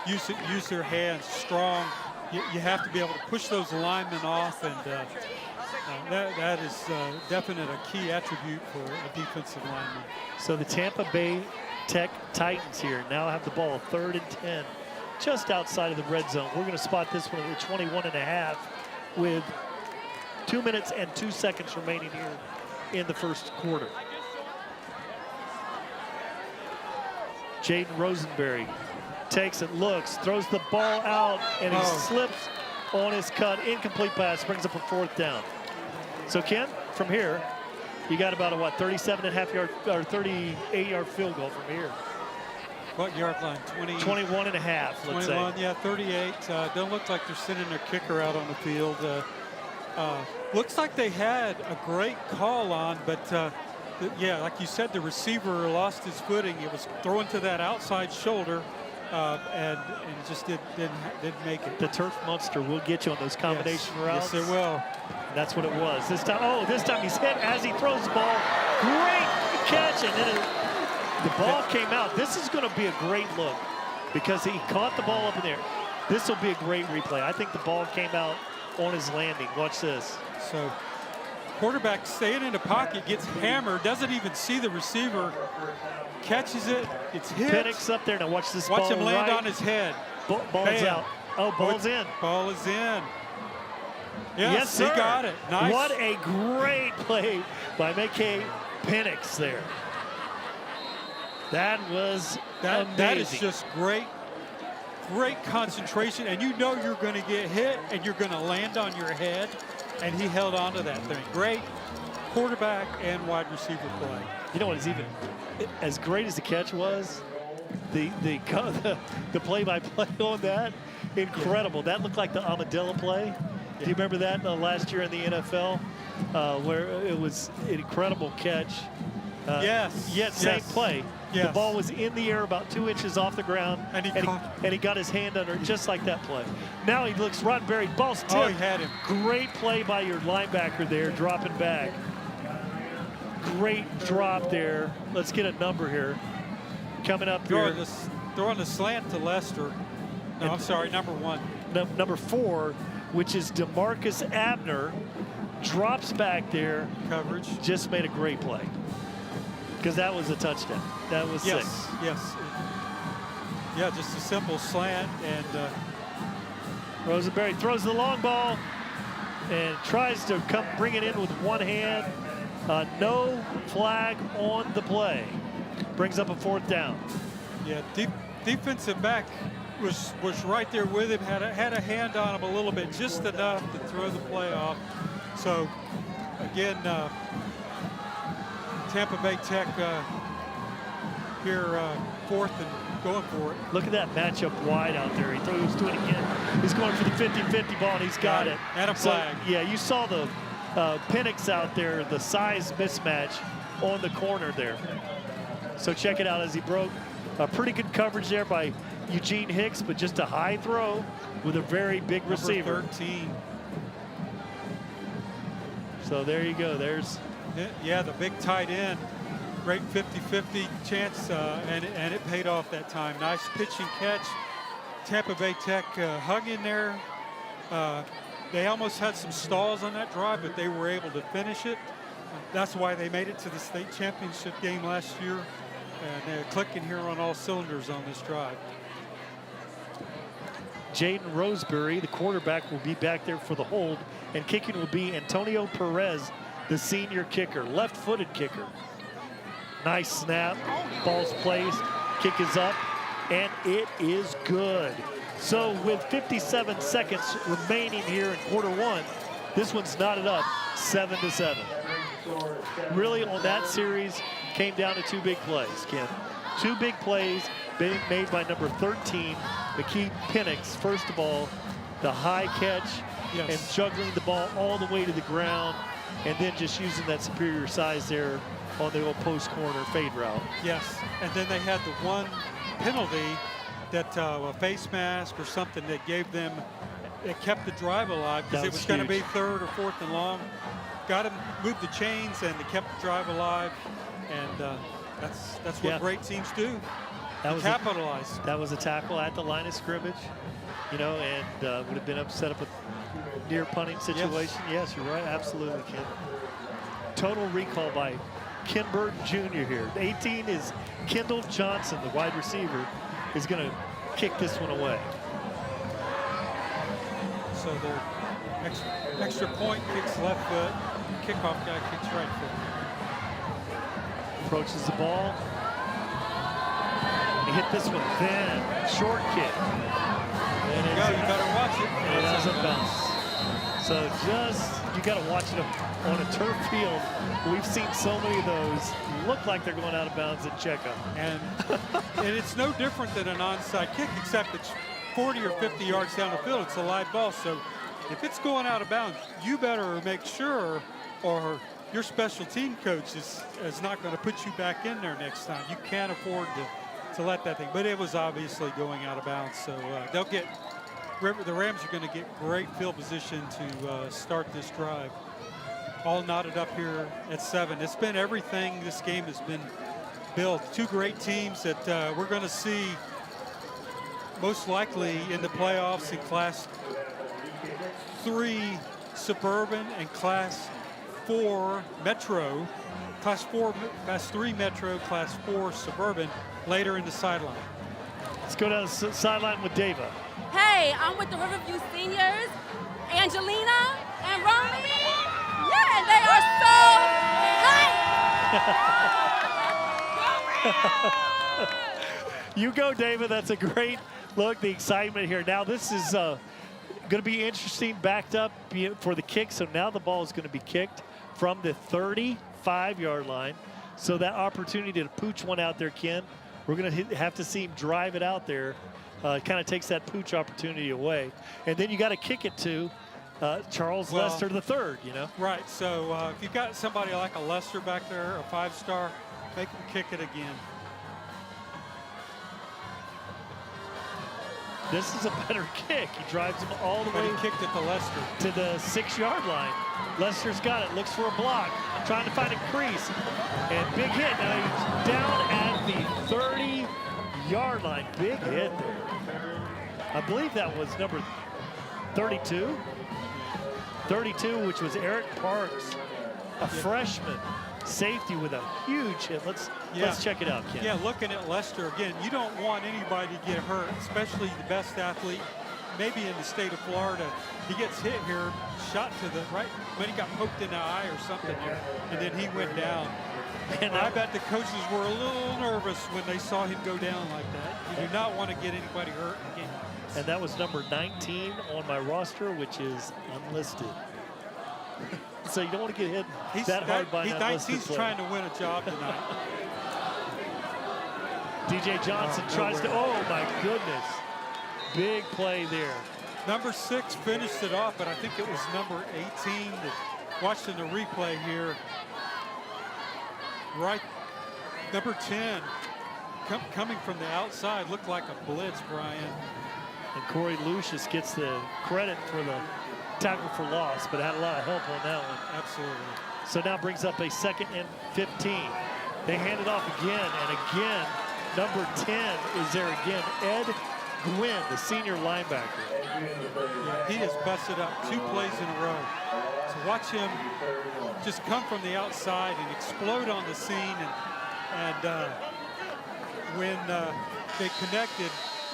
use their hands strong. You have to be able to push those linemen off, and that is definitely a key attribute for a defensive lineman. So the Tampa Bay Tech Titans here now have the ball 3rd and 10, just outside of the red zone. We're going to spot this one at 21.5 with 2 minutes and 2 seconds remaining here in the first quarter. Jaden Rosenberry takes it, looks, throws the ball out, and he slips on his cut. Incomplete pass, brings up a 4th down. So Ken, from here, you got about a 37.5 yard or 38-yard field goal from here. What yard line? 21.5, let's 21, say. yeah, 38. Don't look like they're sending their kicker out on the field. Looks like they had a great call on, but yeah, like you said, the receiver lost his footing. It was thrown to that outside shoulder, and just didn't make it. The turf monster will get you on those combination routes. Yes, it will. And that's what it was. This time he's hit as he throws the ball. Great catch, and then the ball came out. This is going to be a great look because he caught the ball up in there. This will be a great replay. I think the ball came out on his landing. Watch this. So quarterback staying in the pocket, gets hammered, doesn't even see the receiver, catches it, gets hit. Penix up there. Now watch this ball. Watch him land on his head. Ball's out. Oh, ball's in. Ball is in. Yes, sir. He got it. Nice. What a great play by Mackay Penix there. That was amazing. That is just great concentration, and you know you're going to get hit and you're going to land on your head, and he held on to that thing. Great quarterback and wide receiver play. You know what is even as great as the catch was? The play-by-play on that, incredible. That looked like the Amadilla play. Do you remember that last year in the NFL, where it was an incredible catch? Yes. Yet same play. Yes. The ball was in the air about 2 inches off the ground, and he got his hand under it just like that play. Now he looks Roddenberry, ball's tipped. Oh, he had him. Great play by your linebacker there, dropping back. Great drop there. Let's get a number here. Coming up here. Throwing the slant to Lester. No, I'm sorry, number 1. Number 4, which is DeMarcus Abner, drops back there. Coverage. Just made a great play. Because that was a touchdown. That was 6. Yes. Yeah, just a simple slant, and Rosenberry throws the long ball and tries to bring it in with one hand. No flag on the play. Brings up a 4th down. Yeah, defensive back was right there with him, had a hand on him a little bit, just enough to throw the play off. So again, Tampa Bay Tech here 4th and going for it. Look at that matchup wide out there. He's doing it again. He's going for the 50-50 ball, and he's got it. And a flag. So, yeah, you saw the Penix out there, the size mismatch on the corner there. So check it out as he broke. Pretty good coverage there by Eugene Hicks, but just a high throw with a very big receiver. Number 13. So there you go. There's. Yeah, the big tight end. Great 50-50 chance, and it paid off that time. Nice pitch and catch. Tampa Bay Tech hung in there. They almost had some stalls on that drive, but they were able to finish it. That's why they made it to the state championship game last year. And they're clicking here on all cylinders on this drive. Jaden Roseberry, the quarterback, will be back there for the hold, and kicking will be Antonio Perez, the senior kicker, left-footed kicker. Nice snap, ball's placed, kick is up, and it is good. So with 57 seconds remaining here in quarter 1, this one's knotted up 7-7. Really on that series, came down to 2 big plays, Ken. 2 big plays being made by number 13, McKee Penix. First of all, the high catch and juggling the ball all the way to the ground, and then just using that superior size there on the old post corner fade route. Yes, and then they had the one penalty that a face mask or something that gave them, it kept the drive alive because it was going to be 3rd or 4th and long. Got him, moved the chains, and they kept the drive alive, and that's what great teams do. Capitalize. That was a tackle at the line of scrimmage, you know, and would have been set up a near punting situation. Yes, you're right, absolutely, Ken. Total recall by Ken Burton Jr. here. 18 is Kendall Johnson, the wide receiver, is going to kick this one away. So the extra point kicks left foot, kickoff guy kicks right foot. Approaches the ball. He hit this one, then short kick. And you better watch it. It has a bounce. So you got to watch it on a turf field. We've seen so many of those look like they're going out of bounds and check them. And it's no different than an onside kick, except it's 40 or 50 yards down the field. It's a live ball. So if it's going out of bounds, you better make sure, or your special team coach is not going to put you back in there next time. You can't afford to let that thing. But it was obviously going out of bounds. So they'll get. The Rams are going to get great field position to start this drive. All knotted up here at 7. It's been everything this game has been built. 2 great teams that we're going to see most likely in the playoffs in Class 3 Suburban and Class 4 Metro. Class 3 Metro, Class 4 Suburban later in the sideline. Let's go down the sideline with Dava. Hey, I'm with the Riverview Seniors, Angelina and Romy. Yeah, and they are so hyped. You go, David. That's a great look, the excitement here. Now this is going to be interesting, backed up for the kick. So now the ball is going to be kicked from the 35-yard line. So that opportunity to pooch one out there, Ken, we're going to have to see him drive it out there. It kind of takes that pooch opportunity away. And then you got to kick it to Charles Lester III, you know? Right, so if you've got somebody like a Lester back there, a 5-star, make him kick it again. This is a better kick. He drives him all the way. He kicked it to Lester. To the 6-yard line. Lester's got it, looks for a block, trying to find a crease. And big hit. Now he's down at the 30-yard line. Big hit there. I believe that was number 32. 32, which was Eric Parks, a freshman safety with a huge hit. Let's check it out, Ken. Yeah, looking at Lester again, you don't want anybody to get hurt, especially the best athlete, maybe in the state of Florida. He gets hit here, shot to the right, but he got poked in the eye or something there, and then he went down. And I bet the coaches were a little nervous when they saw him go down like that. You do not want to get anybody hurt again. And that was number 19 on my roster, which is unlisted. So you don't want to get hit that hard by an unlisted He's player. trying to win a job tonight. DJ Johnson tries to, oh my goodness. Big play there. Number 6 finished it off, but I think it was number 18 that, watching the replay here. Right, number 10 coming from the outside, looked like a blitz, Brian. And Corey Lucius gets the credit for the tackle for loss, but had a lot of help on that one. Absolutely. So now brings up a 2nd and 15. They hand it off again, and again, number 10 is there again. Ed Gwynn, the senior linebacker. Yeah, he has busted up 2 plays in a row. So watch him just come from the outside and explode on the scene. And when they connected,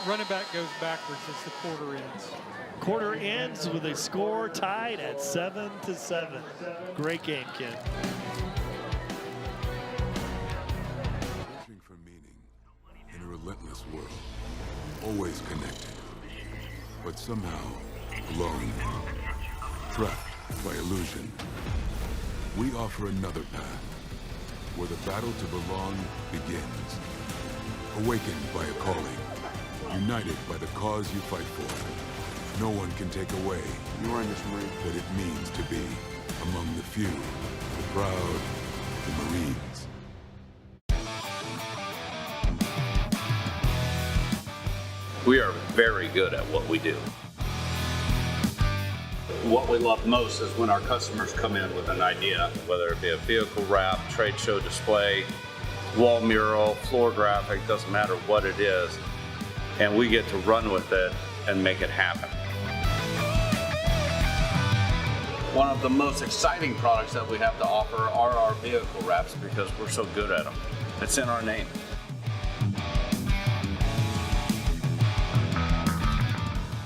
running back goes backwards as the quarter ends. Quarter ends with a score tied at 7-7. Great game, Ken. Searching for meaning in a relentless world. Always connected, but somehow alone. Trapped by illusion. We offer another path. where the battle to belong begins. Awakened by a calling, united by the cause you fight for, no one can take away what it means to be among the few, the proud, the Marines. We are very good at what we do. What we love most is when our customers come in with an idea, whether it be a vehicle wrap, trade show display, wall mural, floor graphic, doesn't matter what it is, and we get to run with it and make it happen. One of the most exciting products that we have to offer are our vehicle wraps because we're so good at them. It's in our name.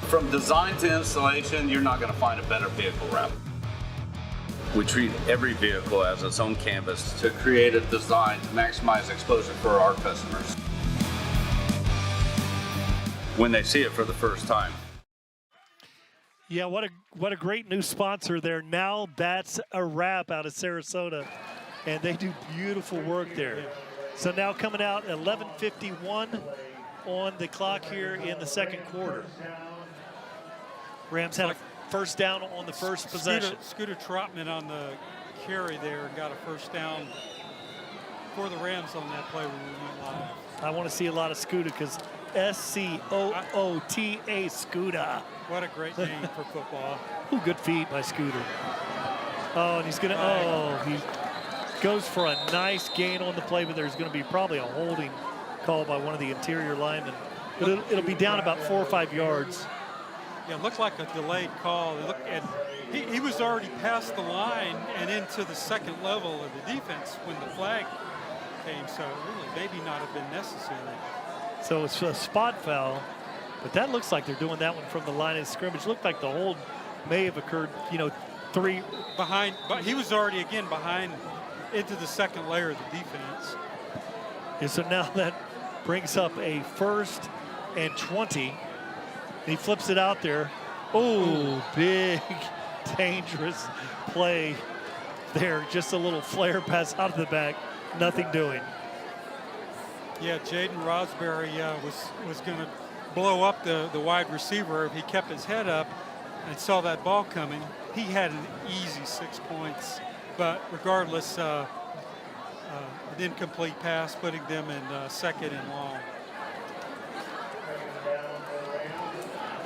From design to installation, you're not going to find a better vehicle wrap. We treat every vehicle as its own canvas to create a design to maximize exposure for our customers when they see it for the first time. Yeah, what a great new sponsor there. Now That's a Wrap out of Sarasota, and they do beautiful work there. So now coming out 11:51 on the clock here in the second quarter. Rams had a first down on the first possession. Scooter Trotman on the carry there and got a first down for the Rams on that play when we went live. I want to see a lot of Scooter because S-C-O-O-T-A, Scooter. What a great name for football. Ooh, good feet by Scooter. Oh, and he's going to, he goes for a nice gain on the play, but there's going to be probably a holding call by one of the interior linemen. But it'll be down about 4 or 5 yards. Yeah, it looked like a delayed call. And he was already past the line and into the second level of the defense when the flag came, so it really maybe not have been necessary. So it's a spot foul, but that looks like they're doing that one from the line of scrimmage. Looked like the hold may have occurred, three. Behind, but he was already, again, behind into the second layer of the defense. And so now that brings up a 1st and 20. He flips it out there. Oh, big, dangerous play there. Just a little flare pass out of the back. Nothing doing. Yeah, Jaden Rosberry was going to blow up the wide receiver if he kept his head up and saw that ball coming. He had an easy 6 points, but regardless, an incomplete pass, putting them in second and long.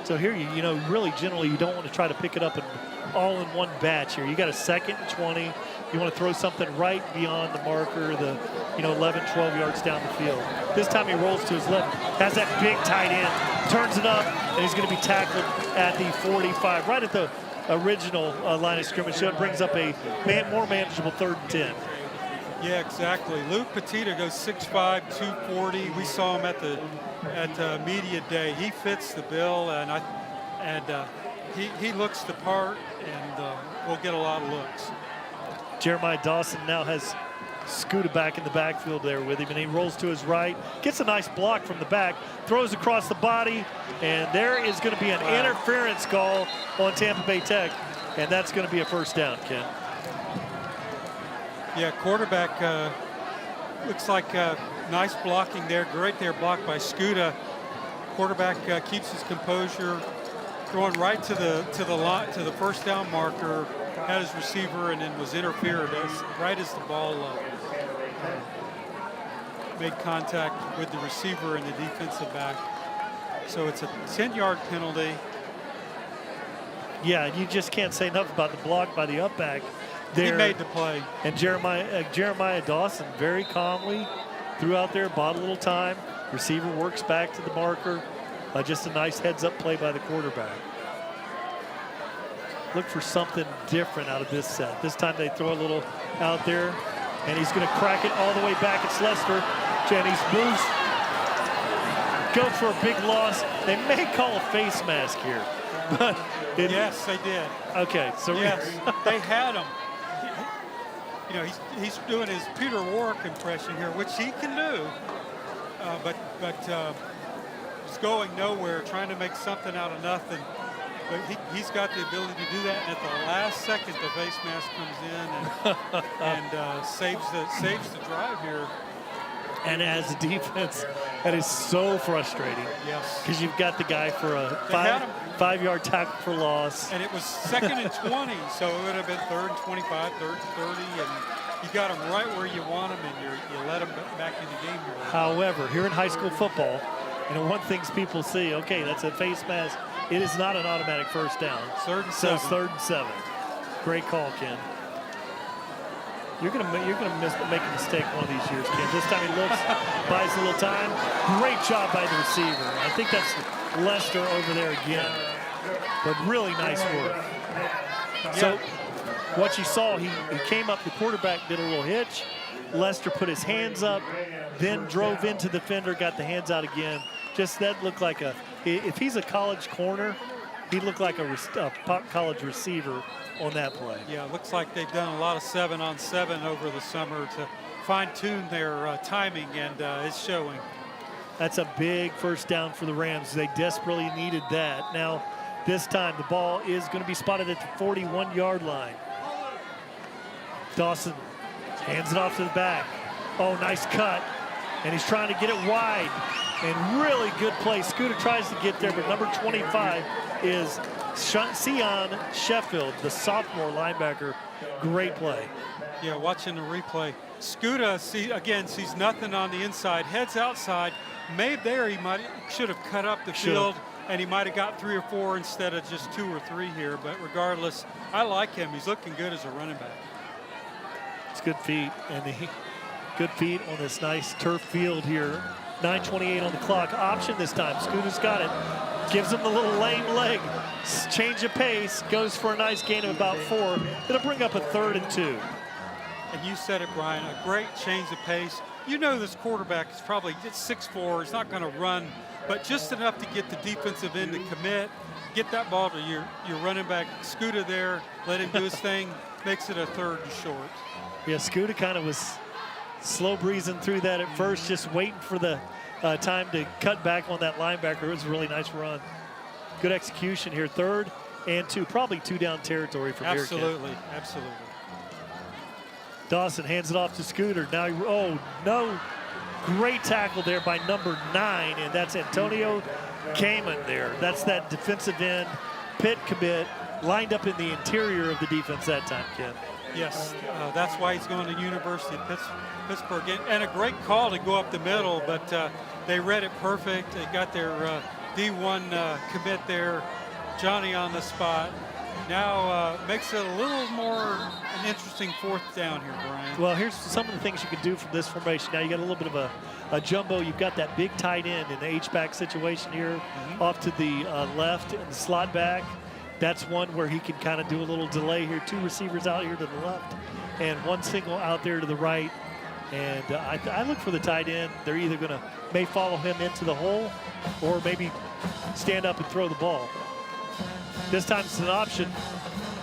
So here, really generally you don't want to try to pick it up all in one batch here. You got a 2nd and 20. You want to throw something right beyond the marker, the 11, 12 yards down the field. This time he rolls to his left, has that big tight end, turns it up, and he's going to be tackled at the 45, right at the original line of scrimmage. So it brings up a more manageable 3rd and 10. Yeah, exactly. Luke Petita goes 6'5", 240. We saw him at media day. He fits the bill, and he looks the part, and we'll get a lot of looks. Jeremiah Dawson now has Scooter back in the backfield there with him, and he rolls to his right, gets a nice block from the back, throws across the body, and there is going to be an interference call on Tampa Bay Tech, and that's going to be a first down, Ken. Yeah, quarterback looks like nice blocking there, great there, blocked by Scooter. Quarterback keeps his composure, throwing right to the first down marker, had his receiver, and then was interfered right as the ball made contact with the receiver and the defensive back. So it's a 10-yard penalty. Yeah, you just can't say enough about the block by the up back there. He made the play. And Jeremiah Dawson very calmly threw out there, bought a little time. Receiver works back to the marker. Just a nice heads-up play by the quarterback. Look for something different out of this set. This time they throw a little out there, and he's going to crack it all the way back. It's Lester. Jennings moves, goes for a big loss. They may call a face mask here. But yes, they did. Okay, so yes, they had him. He's doing his Peter Warwick impression here, which he can do, but it's going nowhere, trying to make something out of nothing. But he's got the ability to do that. And at the last second, the face mask comes in and saves the drive here. And as a defense, that is so frustrating. Yes. Because you've got the guy for a 5-yard tackle for loss. And it was 2nd and 20, so it would have been 3rd and 25, 3rd and 30, and you got him right where you want him, and you let him back in the game here. However, here in high school football, one things people see, okay, that's a face mask. It is not an automatic first down. 3rd and so 7. It's 3rd and 7. Great call, Ken. You're gonna make a mistake one of these years, Ken. This time he looks, buys a little time. Great job by the receiver. I think that's Lester over there again. But really nice work. So what you saw, he came up, the quarterback did a little hitch. Lester put his hands up, then drove into the defender, got the hands out again. Just that looked like if he's a college corner, he looked like a college receiver on that play. Yeah, it looks like they've done a lot of 7-on-7 over the summer to fine-tune their timing, and it's showing. That's a big first down for the Rams. They desperately needed that. Now, this time the ball is going to be spotted at the 41-yard line. Dawson hands it off to the back. Oh, nice cut. And he's trying to get it wide. And really good play. Scooter tries to get there, but number 25 is Sion Sheffield, the sophomore linebacker. Great play. Yeah, watching the replay. Scooter, sees nothing on the inside, heads outside. Maybe there he should have cut up the field, and he might have got 3 or 4 instead of just 2 or 3 here. But regardless, I like him. He's looking good as a running back. It's good feet, and good feet on this nice turf field here. 9:28 on the clock. Option this time. Scooter's got it. Gives him the little lame leg. Change of pace. Goes for a nice gain of about 4. It'll bring up a 3rd and 2. And you said it, Brian, a great change of pace. You know this quarterback is probably 6'4". He's not going to run, but just enough to get the defensive end to commit, get that ball to your running back. Scooter there, let him do his thing, makes it a 3rd and short. Yeah, Scooter kind of was slow breezing through that at first, just waiting for the time to cut back on that linebacker. It was a really nice run. Good execution here. 3rd and 2, probably 2 down territory from here. Absolutely. Dawson hands it off to Scooter. Now, oh no, great tackle there by number 9, and that's Antonio Kamen there. That's that defensive end, Pitt commit, lined up in the interior of the defense that time, Ken. Yes, that's why he's going to University of Pittsburgh. And a great call to go up the middle, but they read it perfect. They got their D1 commit there, Johnny on the spot. Now makes it a little more an interesting 4th down here, Brian. Well, here's some of the things you can do from this formation. Now you got a little bit of a jumbo. You've got that big tight end in the H-back situation here, off to the left in the slot back. That's one where he can kind of do a little delay here. 2 receivers out here to the left and 1 single out there to the right. And I look for the tight end. They're either may follow him into the hole or maybe stand up and throw the ball. This time it's an option.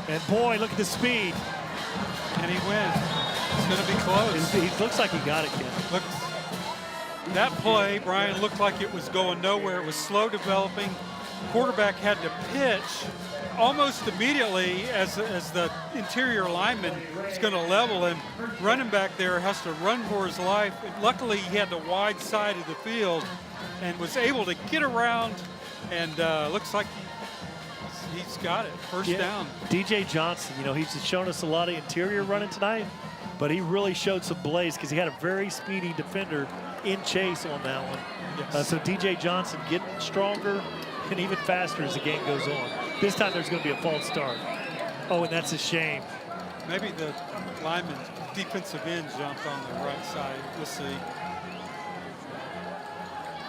And boy, look at the speed. Can he win? It's going to be close. He looks like he got it, Ken. That play, Brian, looked like it was going nowhere. It was slow developing. Quarterback had to pitch almost immediately as the interior lineman is going to level him. Running back there has to run for his life. And luckily, he had the wide side of the field and was able to get around, and looks like he's got it. First down. DJ Johnson, he's shown us a lot of interior running tonight, but he really showed some blaze because he had a very speedy defender in chase on that one. Yes. So DJ Johnson getting stronger and even faster as the game goes on. This time there's going to be a false start. Oh, and that's a shame. Maybe the lineman, defensive end jumped on the right side. We'll see.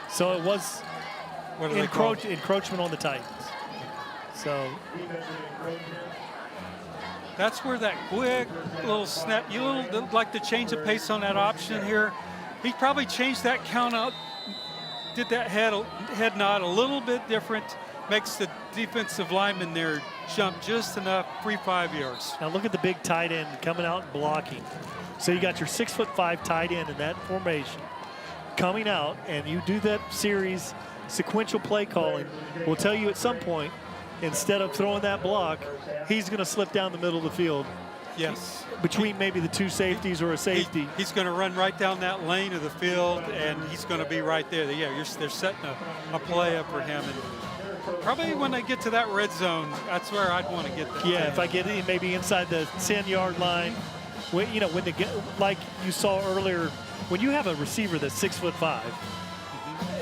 So it was encroachment on the Titans. So that's where that quick little snap, like the change of pace on that option here. He probably changed that count out, did that head nod a little bit different, makes the defensive lineman there jump just enough, 5 yards. Now look at the big tight end coming out and blocking. So you got your 6'5" tight end in that formation coming out, and you do that series sequential play calling. We'll tell you at some point instead of throwing that block, he's going to slip down the middle of the field. Yes. Between maybe the two safeties or a safety. He's going to run right down that lane of the field, and he's going to be right there. Yeah, they're setting a play up for him. And probably when they get to that red zone, that's where I'd want to get that. Yeah, if I get in maybe inside the 10-yard line, when like you saw earlier, when you have a receiver that's 6'5",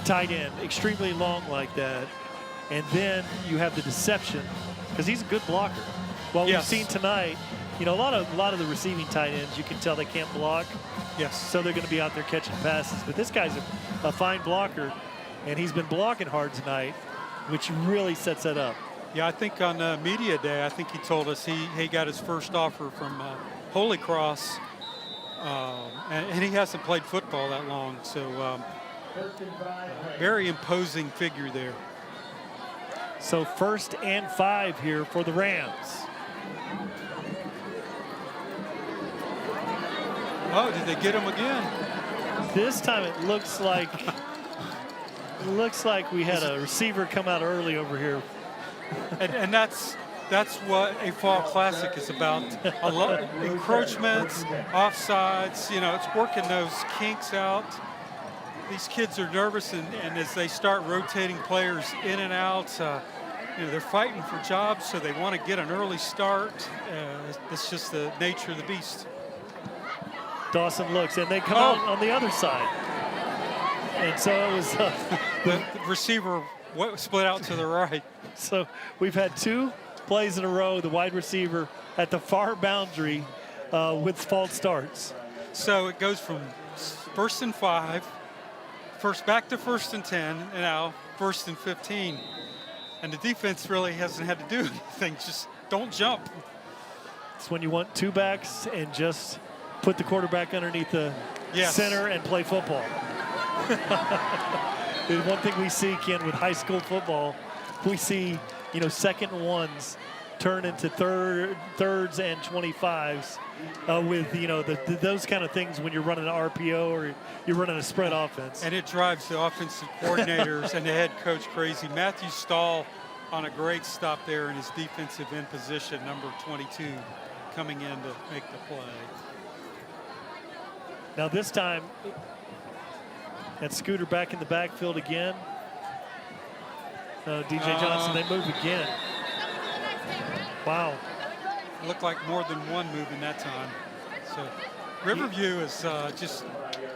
tight end, extremely long like that, and then you have the deception, because he's a good blocker. Well, yes. We've seen tonight, a lot of the receiving tight ends, you can tell they can't block. Yes. So they're going to be out there catching passes. But this guy's a fine blocker, and he's been blocking hard tonight, which really sets that up. Yeah, I think on media day, I think he told us he got his first offer from Holy Cross, and he hasn't played football that long. So very imposing figure there. So 1st and 5 here for the Rams. Oh, did they get him again? This time it looks like we had a receiver come out early over here. And that's what a fall classic is about. A lot encroachments, offsides, it's working those kinks out. These kids are nervous, and as they start rotating players in and out, they're fighting for jobs, so they want to get an early start. It's just the nature of the beast. Dawson looks, and they come out on the other side. And so it was the receiver split out to the right. So we've had 2 plays in a row, the wide receiver at the far boundary with false starts. So it goes from 1st and 5, back to 1st and 10, and now 1st and 15. And the defense really hasn't had to do anything, just don't jump. It's when you want 2 backs and just put the quarterback underneath the center and play football. The one thing we see, Ken, with high school football, we see, 2nd and 1s turn into thirds and 25s with, those kind of things when you're running an RPO or you're running a spread offense. And it drives the offensive coordinators and the head coach crazy. Matthew Stahl on a great stop there in his defensive end position, number 22, coming in to make the play. Now this time, that Scooter back in the backfield again. DJ Johnson, they move again. Wow. It looked like more than one move in that time. So Riverview is just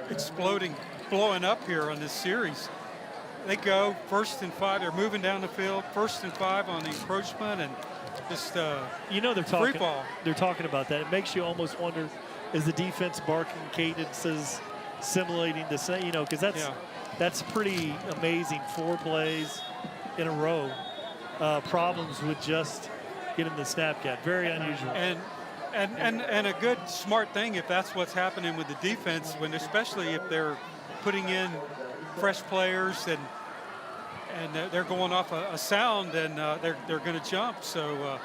exploding, blowing up here on this series. They go 1st and 5. They're moving down the field, 1st and 5 on the encroachment, and just they're talking. free ball. They're talking about that. It makes you almost wonder: is the defense barking cadences, simulating the same? Because that's pretty amazing. 4 plays in a row. Problems with just getting the snap count. Very unusual. And a good smart thing if that's what's happening with the defense, especially if they're putting in fresh players and they're going off a sound and they're going to jump. So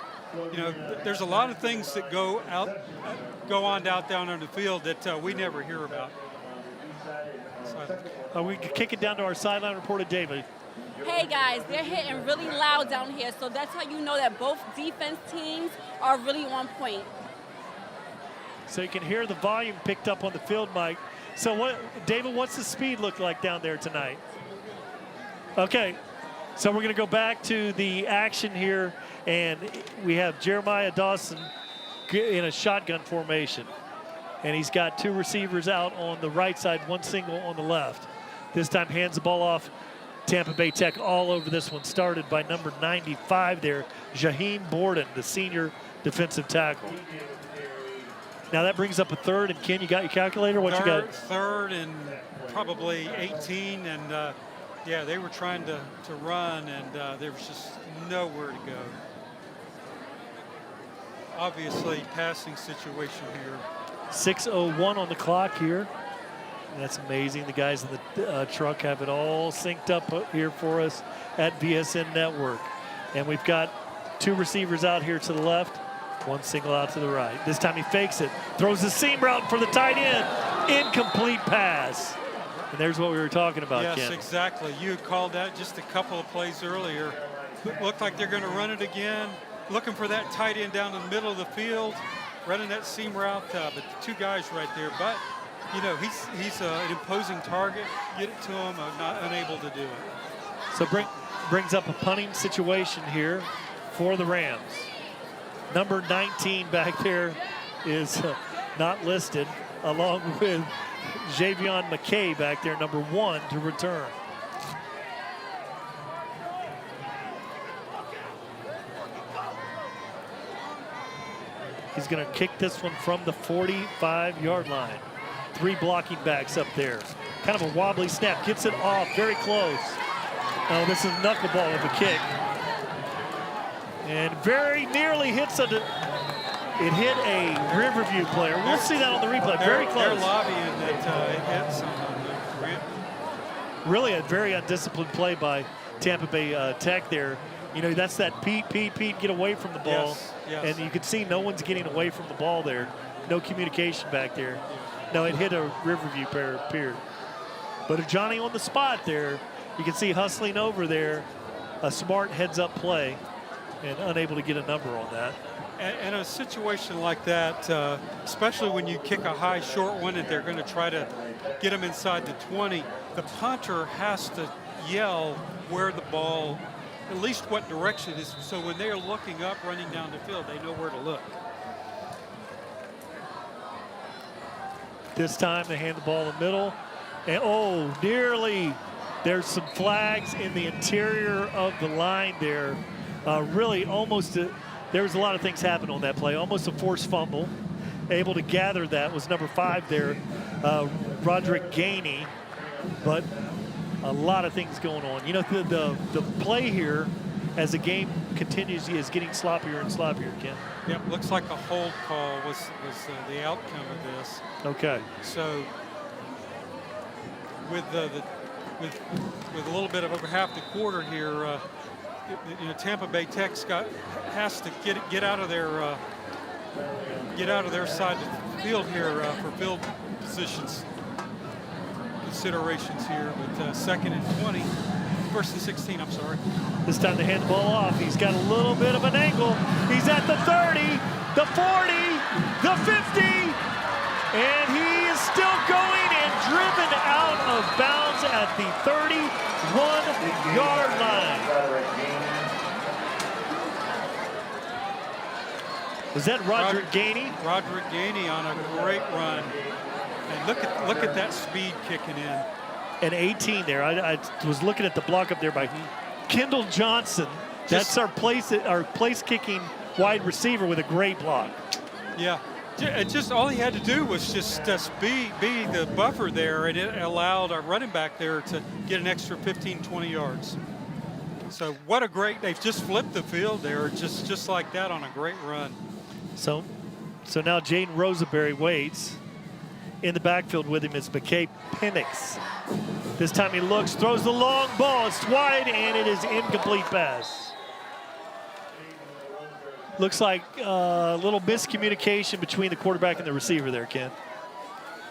there's a lot of things that go on down on the field that we never hear about. So, we can kick it down to our sideline reporter, David. Hey guys, they're hitting really loud down here, so that's how you know that both defense teams are really on point. So you can hear the volume picked up on the field mic. So David, what's the speed look like down there tonight? Okay, so we're going to go back to the action here, and we have Jeremiah Dawson in a shotgun formation. And he's got 2 receivers out on the right side, 1 single on the left. This time hands the ball off. Tampa Bay Tech all over this one, started by number 95 there, Jaheim Borden, the senior defensive tackle. Now that brings up a 3rd, and Ken, you got your calculator? What you got? 3rd and probably 18, and they were trying to run, and there was just nowhere to go. Obviously, passing situation here. 6:01 on the clock here. That's amazing. The guys in the truck have it all synced up here for us at VSN Network. And we've got 2 receivers out here to the left, 1 single out to the right. This time he fakes it, throws the seam route for the tight end. Incomplete pass. And there's what we were talking about, yes, Ken. Exactly. You had called that just a couple of plays earlier. Looked like they're going to run it again. Looking for that tight end down the middle of the field, running that seam route. But the two guys right there. But, you know, he's an imposing target. Get it to him, not unable to do it. So brings up a punting situation here for the Rams. Number 19 back there is not listed, along with Javion McKay back there, number 1 to return. He's going to kick this one from the 45-yard line. 3 blocking backs up there. Kind of a wobbly snap. Gets it off very close. Oh, this is knuckleball of a kick. And very nearly hits it hit a Riverview player. We'll see that on the replay. Very close. They're lobbying that it hit someone. Really a very undisciplined play by Tampa Bay Tech there. You know, that's that Pete, get away from the ball. Yes. And you can see no one's getting away from the ball there. No communication back there. No, it hit a Riverview player. But a Johnny on the spot there. You can see hustling over there. A smart heads-up play and unable to get a number on that. And a situation like that, especially when you kick a high short one and they're going to try to get them inside the 20, the punter has to yell where the ball, at least what direction is, so when they're looking up, running down the field, they know where to look. This time they hand the ball in the middle. And oh, nearly. There's some flags in the interior of the line there. Really almost, there was a lot of things happening on that play. Almost a forced fumble. Able to gather that was number 5 there, Roderick Gainey. But a lot of things going on. You know, the play here as the game continues is getting sloppier and sloppier, Ken. Yep, looks like a hold call was the outcome of this. Okay. So with a little bit of over half the quarter here, you know, Tampa Bay Tech's has to get out of their side of the field here for field positions considerations here. But 2nd and 20, 1st and 16. I'm sorry. This time to hand the ball off. He's got a little bit of an angle. He's at the 30, the 40, the 50, and he is still going and driven out of bounds at the 31-yard line. Was that Roderick Gainey? Roderick Gainey on a great run. And look at that speed kicking in. And 18 there. I was looking at the block up there by Kendall Johnson. That's our place kicking wide receiver with a great block. Yeah. Just all he had to do was just be the buffer there, and it allowed our running back there to get an extra 15, 20 yards. So what a great, they've just flipped the field there, just like that on a great run. So now Jaden Rosenberry waits. In the backfield with him is McKay Penix. This time he looks, throws the long ball. It's wide, and it is incomplete pass. Looks like a little miscommunication between the quarterback and the receiver there, Ken.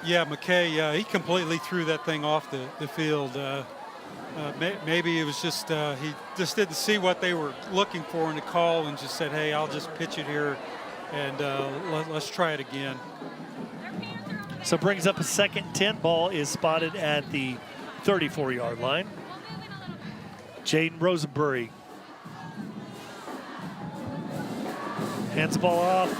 Yeah, McKay, he completely threw that thing off the field. Maybe it was just he just didn't see what they were looking for in the call and just said, hey, I'll just pitch it here, and let's try it again. So brings up a 2nd and 10. Ball is spotted at the 34-yard line. Jaden Rosenberry hands the ball off,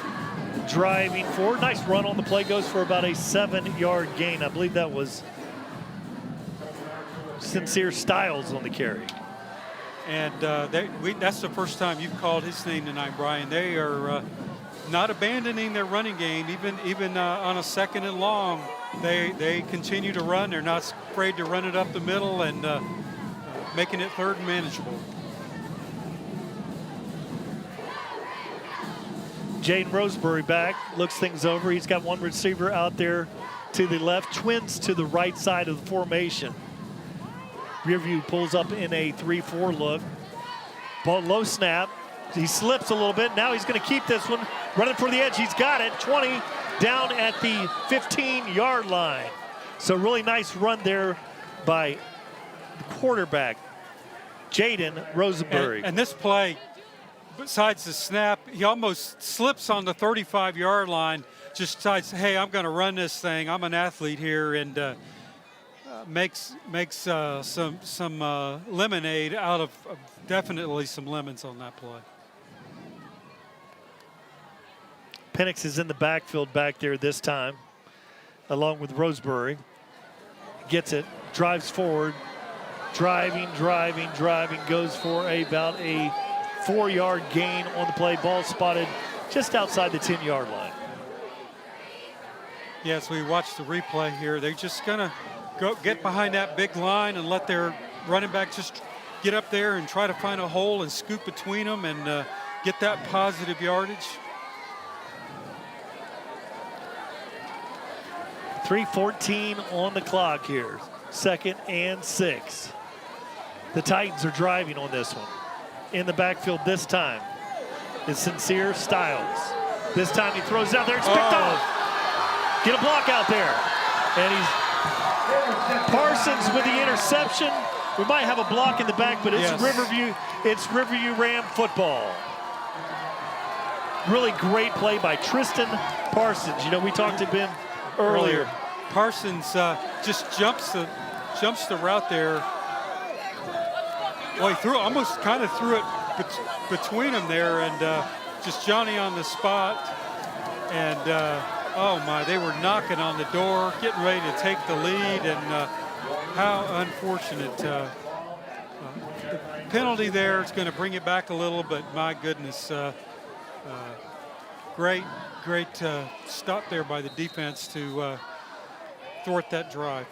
driving forward. Nice run on the play, goes for about a 7-yard gain. I believe that was Sincere Styles on the carry. And that's the first time you've called his name tonight, Brian. They are not abandoning their running game, even on a 2nd and long. They continue to run. They're not afraid to run it up the middle and making it 3rd and manageable. Jaden Roseberry back, looks things over. He's got one receiver out there to the left, twins to the right side of the formation. Riverview pulls up in a 3-4 look. Ball low snap. He slips a little bit. Now he's going to keep this one. Running for the edge. He's got it. 20 down at the 15-yard line. So really nice run there by the quarterback. Jaden Rosenberry. And this play, besides the snap, he almost slips on the 35-yard line, just decides, hey, I'm going to run this thing. I'm an athlete here, and makes some lemonade out of definitely some lemons on that play. Penix is in the backfield back there this time, along with Roseberry. Gets it, drives forward, driving, goes for about a 4-yard gain on the play. Ball spotted just outside the 10-yard line. Yes, we watch the replay here. They're just gonna go get behind that big line and let their running back just get up there and try to find a hole and scoop between them and get that positive yardage. 3:14 on the clock here. 2nd and 6. The Titans are driving on this one. In the backfield this time is Sincere Styles. This time he throws out there. It's picked off. Get a block out there. And he's Parsons with the interception. We might have a block in the back, but it's Yes. Riverview. It's Riverview Ram football. Really great play by Tristan Parsons. You know, we talked to Ben earlier. Parsons just jumps the route there. Well, he almost kind of threw it between them there, and just Johnny on the spot. And oh my, they were knocking on the door, getting ready to take the lead, and how unfortunate. The penalty there is going to bring it back a little, but my goodness, great stop there by the defense to thwart that drive.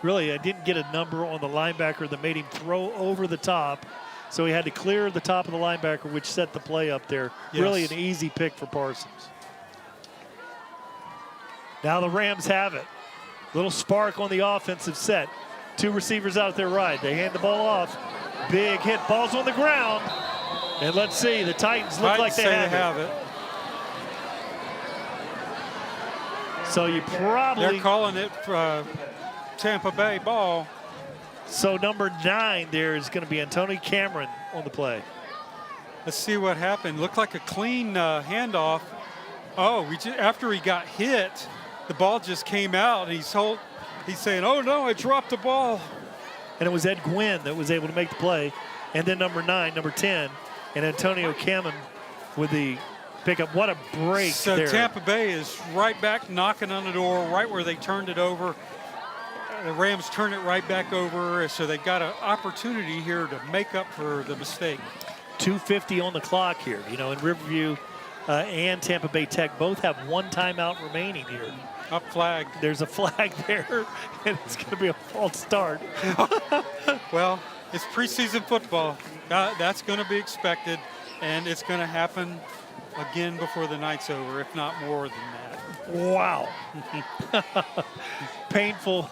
Really, I didn't get a number on the linebacker that made him throw over the top, so he had to clear the top of the linebacker, which set the play up there. Yes. Really an easy pick for Parsons. Now the Rams have it. Little spark on the offensive set. 2 receivers out at their right. They hand the ball off. Big hit. Ball's on the ground. And let's see, the Titans look like they have it. So you probably... They're calling it Tampa Bay ball. So number 9 there is going to be Antonio Cameron on the play. Let's see what happened. Looked like a clean handoff. Oh, after he got hit, the ball just came out, and he's saying, oh no, I dropped the ball. And it was Ed Gwynn that was able to make the play. And then number 10, and Antonio Cameron with the pickup. What a break there. So Tampa Bay is right back knocking on the door, right where they turned it over. The Rams turn it right back over, so they got an opportunity here to make up for the mistake. 2:50 on the clock here. You know, in Riverview and Tampa Bay Tech both have 1 timeout remaining here. Up flag. There's a flag there, and it's going to be a false start. Well, it's preseason football. That's going to be expected, and it's going to happen again before the night's over, if not more than that. Wow. Painful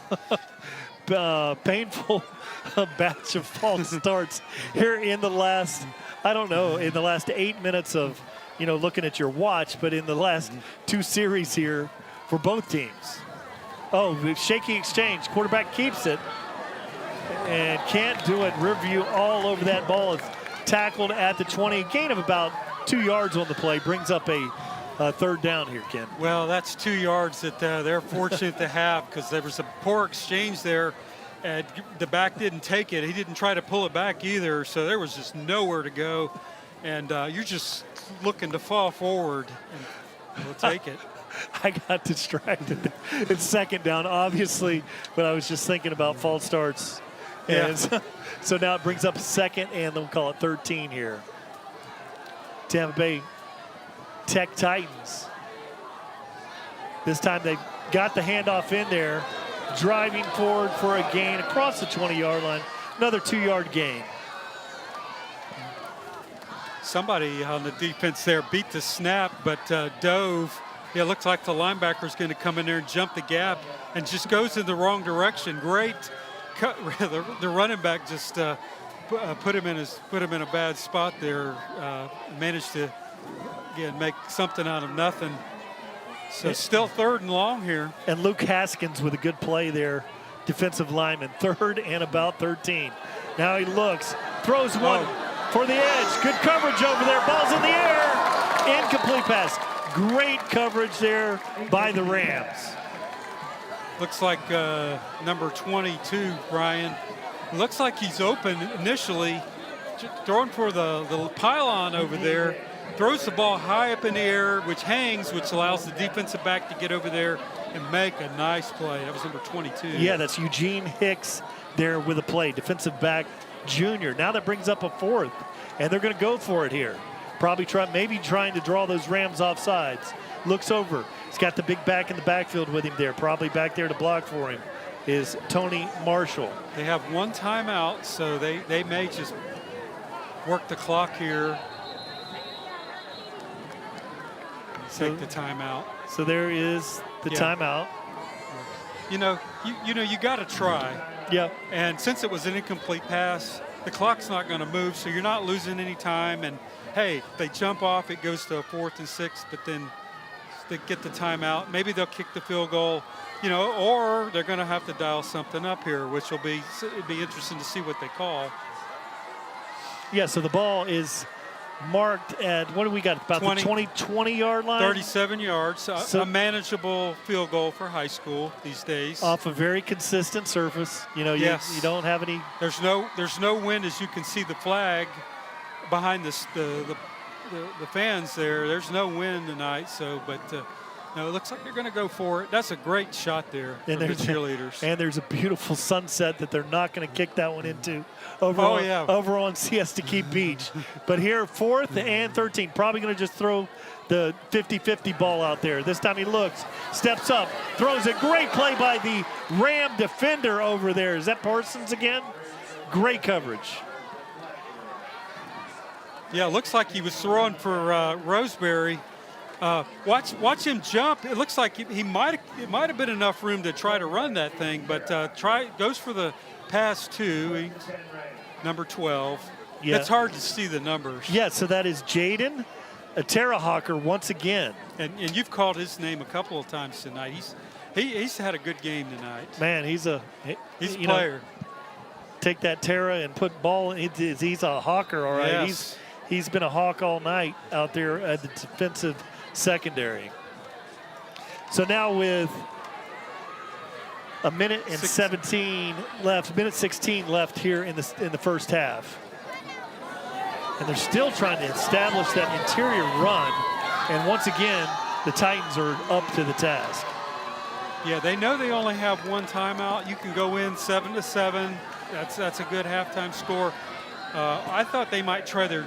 batch of false starts here in the last, in the last 8 minutes of, looking at your watch, but in the last 2 series here for both teams. Oh, shaky exchange. Quarterback keeps it and can't do it. Riverview all over that ball. Is tackled at the 20. Gain of about 2 yards on the play. Brings up a 3rd down here, Ken. Well, that's 2 yards that they're fortunate to have, because there was a poor exchange there. And the back didn't take it. He didn't try to pull it back either, so there was just nowhere to go. And you're just looking to fall forward, and we'll take it. I got distracted. It's 2nd down, obviously, but I was just thinking about false starts. Yeah. And so now it brings up 2nd, and we'll call it 13 here. Tampa Bay Tech Titans. This time they got the handoff in there, driving forward for a gain across the 20-yard line. Another 2-yard gain. Somebody on the defense there beat the snap, but dove. Yeah, it looks like the linebacker is going to come in there and jump the gap, and just goes in the wrong direction. Great cut. The running back just put him in a bad spot there. Managed to make something out of nothing. So still 3rd and long here. And Luke Haskins with a good play there, defensive lineman. 3rd and about 13. Now he looks, throws one for the edge. Good coverage over there. Ball's in the air. Incomplete pass. Great coverage there by the Rams. Looks like number 22, Brian. Looks like he's open initially, throwing for the pylon over there. Throws the ball high up in the air, which hangs, which allows the defensive back to get over there and make a nice play. That was number 22. Yeah, that's Eugene Hicks there with a play. Defensive back junior. Now that brings up a fourth, and they're going to go for it here. Probably maybe trying to draw those Rams off sides. Looks over. He's got the big back in the backfield with him there. Probably back there to block for him is Tony Marshall. They have one timeout, so they may just work the clock here. Take the timeout. So there is the timeout. You know, you got to try. Yeah. And since it was an incomplete pass, the clock's not going to move, so you're not losing any time. And hey, if they jump off, it goes to a 4th and 6, but then they get the timeout. Maybe they'll kick the field goal, you know, or they're going to have to dial something up here, which will be interesting to see what they call. Yeah. So the ball is marked at, what do we got, about 20, the 20-yard line? 37 yards, so a manageable field goal for high school these days. Off a very consistent surface. You know, you don't have any. There's no wind, as you can see the flag behind the fans there. There's no wind tonight, so, but no, it looks like they're going to go for it. That's a great shot there from the cheerleaders. And there's a beautiful sunset that they're not going to kick that one into over on Siesta Key Beach. But here, 4th and 13. Probably going to just throw the 50-50 ball out there. This time he looks, steps up, throws a great play by the Ram defender over there. Is that Parsons again? Great coverage. Yeah, it looks like he was throwing for Roseberry. Watch him jump. It looks like it might have been enough room to try to run that thing, but goes for the pass to number 12. Yeah. It's hard to see the numbers. Yeah, so that is Jaden Terrahawker once again. And you've called his name a couple of times tonight. He's had a good game tonight. Man, he's a player. Take that Terra and put ball. He's a hawker, all right. Yes. He's been a hawk all night out there at the defensive secondary. So now with a minute and 16 left here in the first half. And they're still trying to establish that interior run. And once again, the Titans are up to the task. Yeah, they know they only have one timeout. You can go in 7-7. That's a good halftime score. I thought they might try their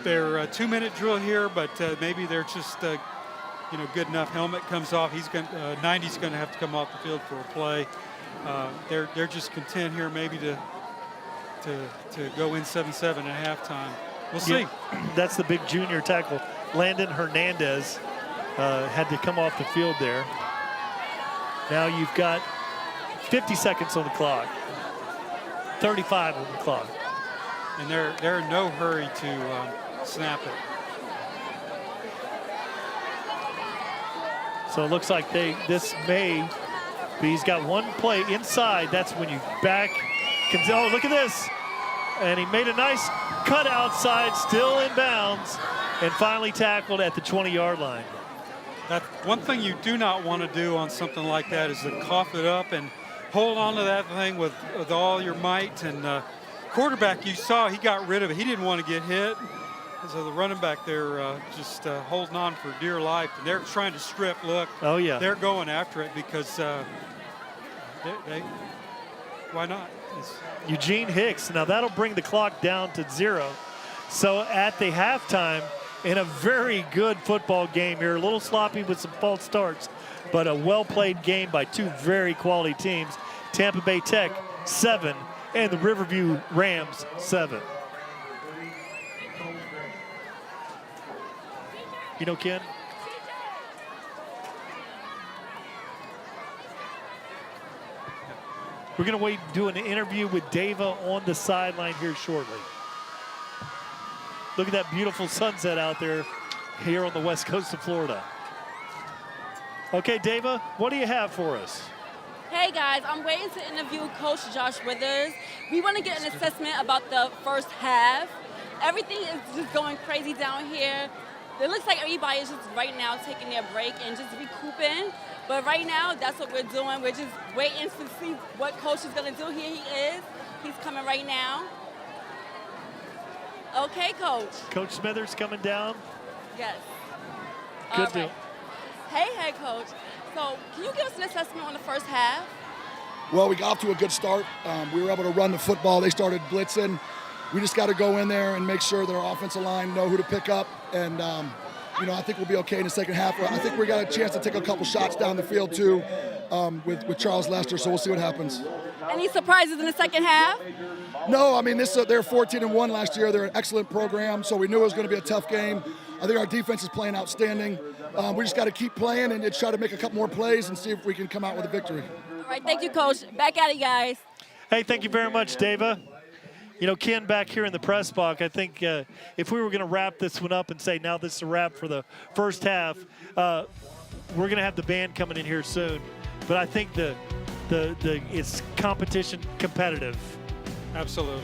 2-minute drill here, but maybe they're just good enough. Helmet comes off. 90's going to have to come off the field for a play. They're just content here maybe to go in 7-7 at halftime. We'll see. Yeah, that's the big junior tackle. Landon Hernandez had to come off the field there. Now you've got 50 seconds on the clock, 35 on the clock. And they're in no hurry to snap it. So it looks like he's got one play inside. That's when you back. Oh, look at this. And he made a nice cut outside, still in bounds, and finally tackled at the 20-yard line. That one thing you do not want to do on something like that is to cough it up and hold on to that thing with all your might. And quarterback, you saw he got rid of it. He didn't want to get hit. So the running back there just holding on for dear life. And they're trying to strip. Look, oh yeah, they're going after it because why not? Eugene Hicks. Now that'll bring the clock down to 0. So at the halftime, in a very good football game here, a little sloppy with some false starts, but a well-played game by two very quality teams. Tampa Bay Tech 7 and the Riverview Rams 7. You know, Ken? We're going to do an interview with Dava on the sideline here shortly. Look at that beautiful sunset out there here on the west coast of Florida. Okay, Dava, what do you have for us? Hey guys, I'm waiting to interview Coach Josh Withers. We want to get an assessment about the first half. Everything is just going crazy down here. It looks like everybody is just right now taking their break and just recouping. But right now, that's what we're doing. We're just waiting to see what Coach is going to do. Here he is. He's coming right now. Okay, Coach. Coach Smithers coming down. Yes. Good All deal. right. Hey, Coach. So, can you give us an assessment on the first half? Well, we got off to a good start. We were able to run the football. They started blitzing. We just got to go in there and make sure that our offensive line know who to pick up. And, I think we'll be okay in the second half. I think we got a chance to take a couple shots down the field, too, with Charles Lester, so we'll see what happens. Any surprises in the second half? No, I mean, they're 14-1 last year. They're an excellent program, so we knew it was going to be a tough game. I think our defense is playing outstanding. We just got to keep playing and try to make a couple more plays and see if we can come out with a victory. All right, thank you, Coach. Back at it, guys. Hey, thank you very much, Dava. Ken, back here in the press box, I think if we were going to wrap this one up and say now this is a wrap for the first half, we're going to have the band coming in here soon. But I think it's competition competitive. Absolutely.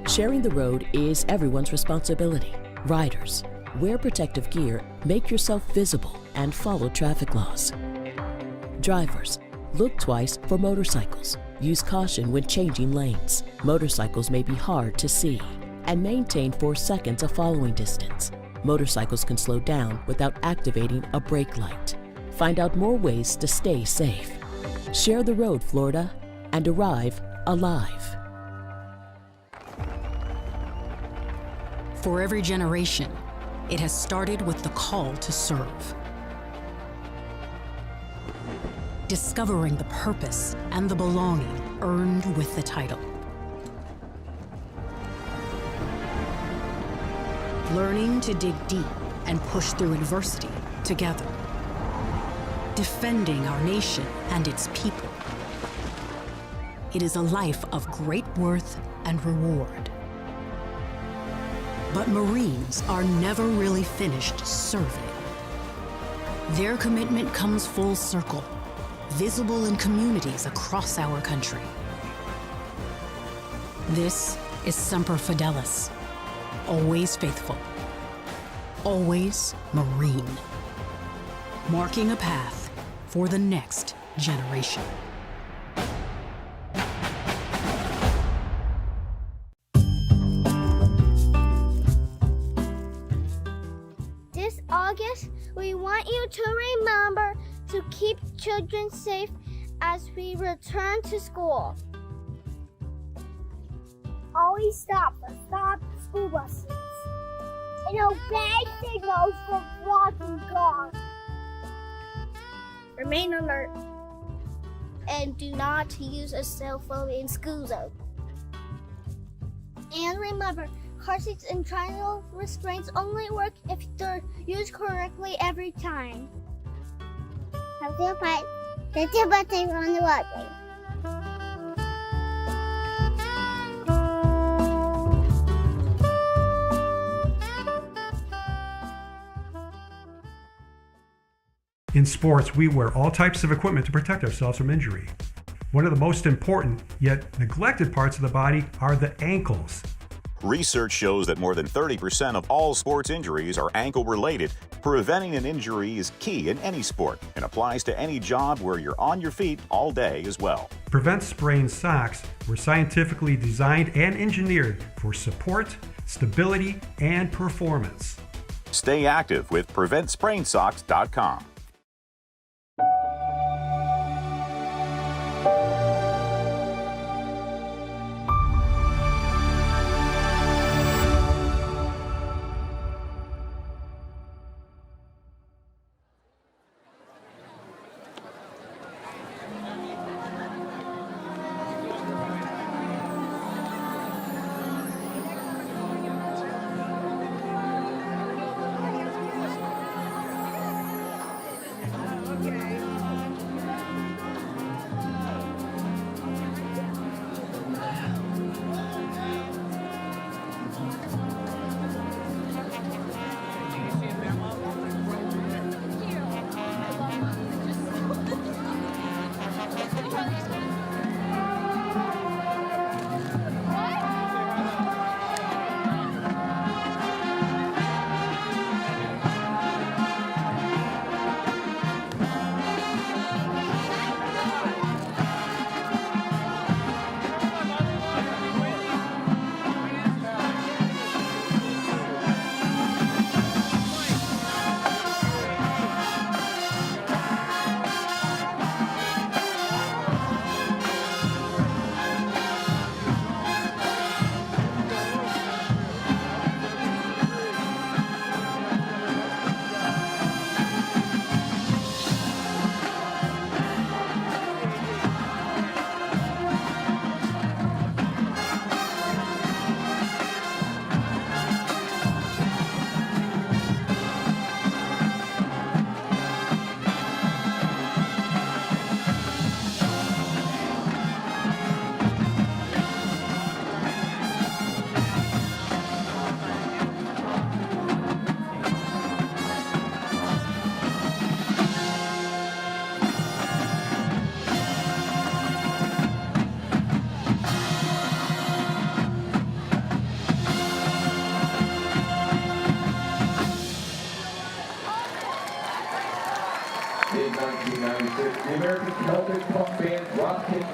Sharing the road is everyone's responsibility. Riders, wear protective gear, make yourself visible, and follow traffic laws. Drivers, look twice for motorcycles. Use caution when changing lanes. Motorcycles may be hard to see. And maintain 4 seconds of following distance. Motorcycles can slow down without activating a brake light. Find out more ways to stay safe. Share the road, Florida, and arrive alive. For every generation, it has started with the call to serve. Discovering the purpose and the belonging earned with the title. Learning to dig deep and push through adversity together. Defending our nation and its people. It is a life of great worth and reward. But Marines are never really finished serving. Their commitment comes full circle, visible in communities across our country. This is Semper Fidelis, always faithful, always Marine, marking a path for the next generation. This August, we want you to remember to keep children safe as we return to school. Always stop for stop school buses and obey signals for walking dogs. Remain alert and do not use a cell phone in school zone. And remember, car seats and triangle restraints only work if they're used correctly every time. Have your pipe. Set your button on the walkway. In sports, we wear all types of equipment to protect ourselves from injury. One of the most important, yet neglected parts of the body are the ankles. Research shows that more than 30% of all sports injuries are ankle-related. Preventing an injury is key in any sport and applies to any job where you're on your feet all day as well. Prevent Sprained socks were scientifically designed and engineered for support, stability, and performance. Stay active with PreventSprainedSocks.com.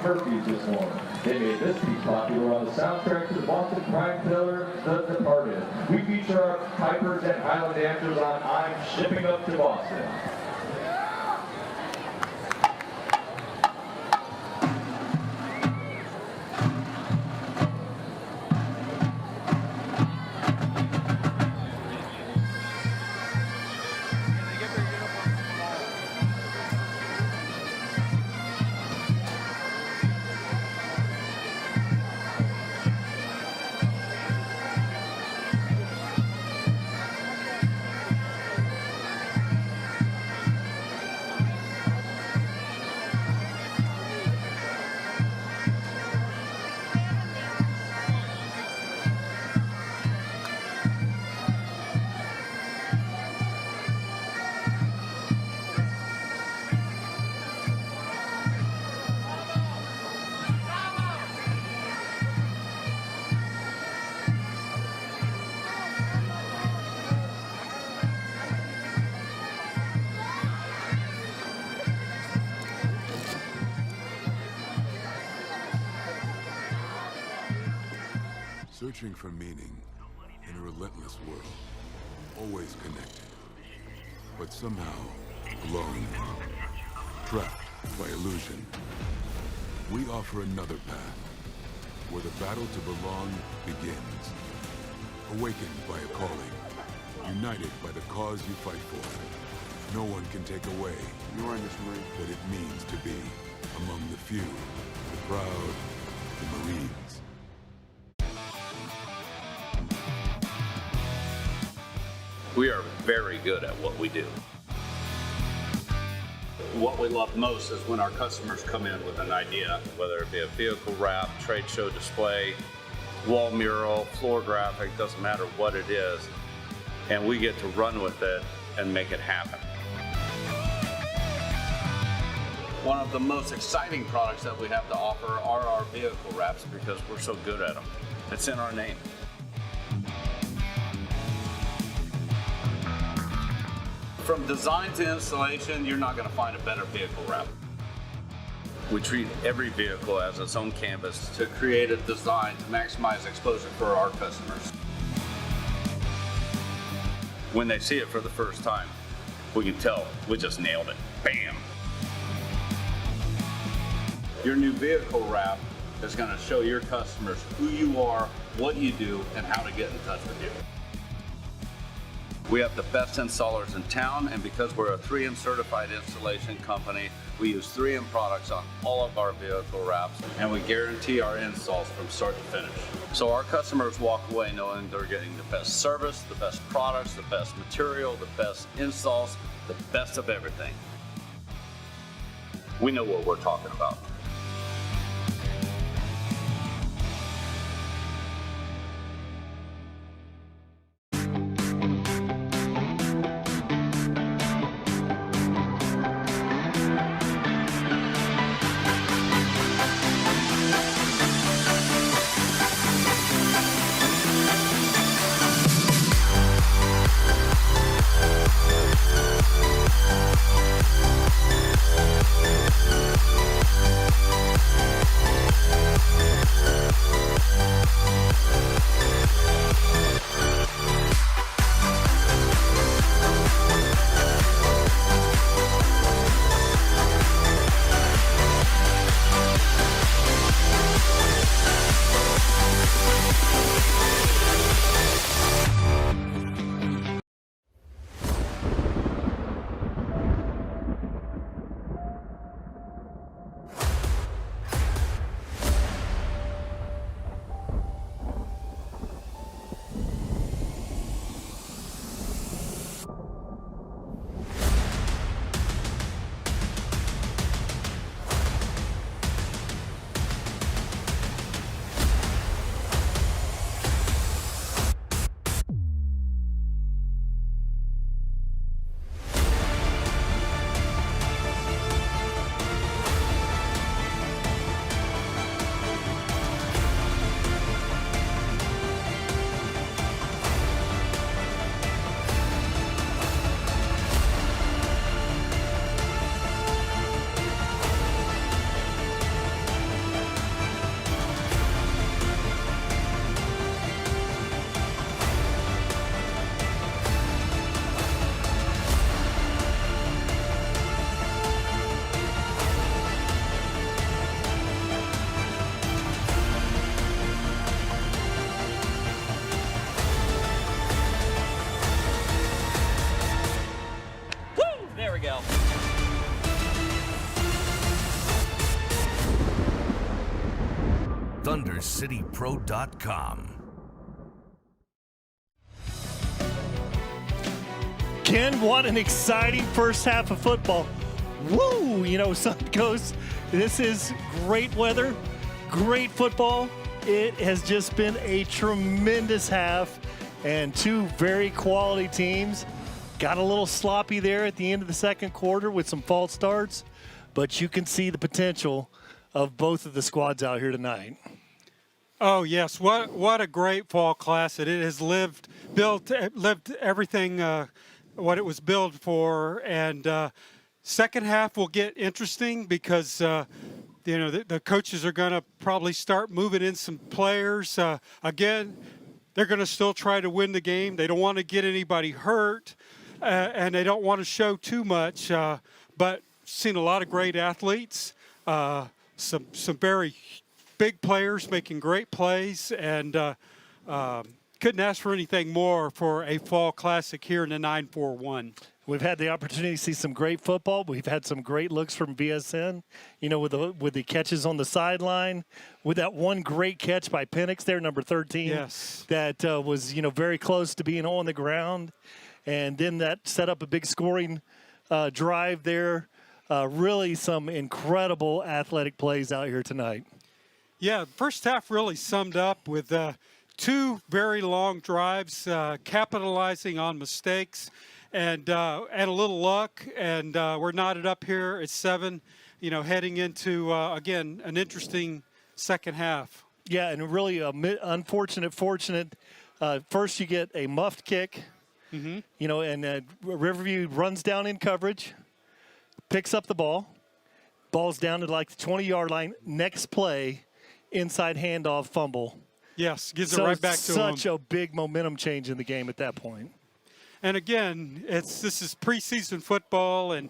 Murphy's this morning. They made this piece popular on the soundtrack to the Boston crime thriller, The Departed. We feature our pipers and Highland dancers on I'm Shipping Up to Boston. Searching for meaning in a relentless world, always connected, but somehow alone, trapped by illusion. We offer another path, where the battle to belong begins. Awakened by a calling, united by the cause you fight for. No one can take away what it means to be among the few, the proud, the Marines. We are very good at what we do. What we love most is when our customers come in with an idea, whether it be a vehicle wrap, trade show display, wall mural, floor graphic, doesn't matter what it is, and we get to run with it and make it happen. One of the most exciting products that we have to offer are our vehicle wraps because we're so good at them. It's in our name. From design to installation, you're not going to find a better vehicle wrap. We treat every vehicle as its own canvas to create a design to maximize exposure for our customers. When they see it for the first time, we can tell we just nailed it. Bam! Your new vehicle wrap is going to show your customers who you are, what you do, and how to get in touch with you. We have the best installers in town, and because we're a 3M certified installation company, we use 3M products on all of our vehicle wraps, and we guarantee our installs from start to finish. So our customers walk away knowing they're getting the best service, the best products, the best material, the best installs, the best of everything. We know what we're talking about. ThunderCityPro.com. Ken, what an exciting first half of football. Woo! Suncoast, this is great weather, great football. It has just been a tremendous half, and two very quality teams. Got a little sloppy there at the end of the second quarter with some false starts, but you can see the potential of both of the squads out here tonight. Oh yes, what a great fall class! It has lived everything what it was built for, and second half will get interesting because the coaches are going to probably start moving in some players. Again, they're going to still try to win the game. They don't want to get anybody hurt, and they don't want to show too much. But seen a lot of great athletes, some very big players making great plays, and couldn't ask for anything more for a fall classic here in the 941. We've had the opportunity to see some great football. We've had some great looks from VSN, with the catches on the sideline, with that one great catch by Penix there, number 13. Yes. That was, very close to being on the ground. And then that set up a big scoring drive there. Really some incredible athletic plays out here tonight. Yeah, first half really summed up with two very long drives, capitalizing on mistakes and a little luck. And we're knotted up here at 7, heading into, again, an interesting second half. Yeah, and really fortunate. First you get a muffed kick, and Riverview runs down in coverage, picks up the ball. Ball's down to like the 20-yard line. Next play, inside handoff fumble. Yes, gives it right back to him. Such a big momentum change in the game at that point. And again, this is preseason football, and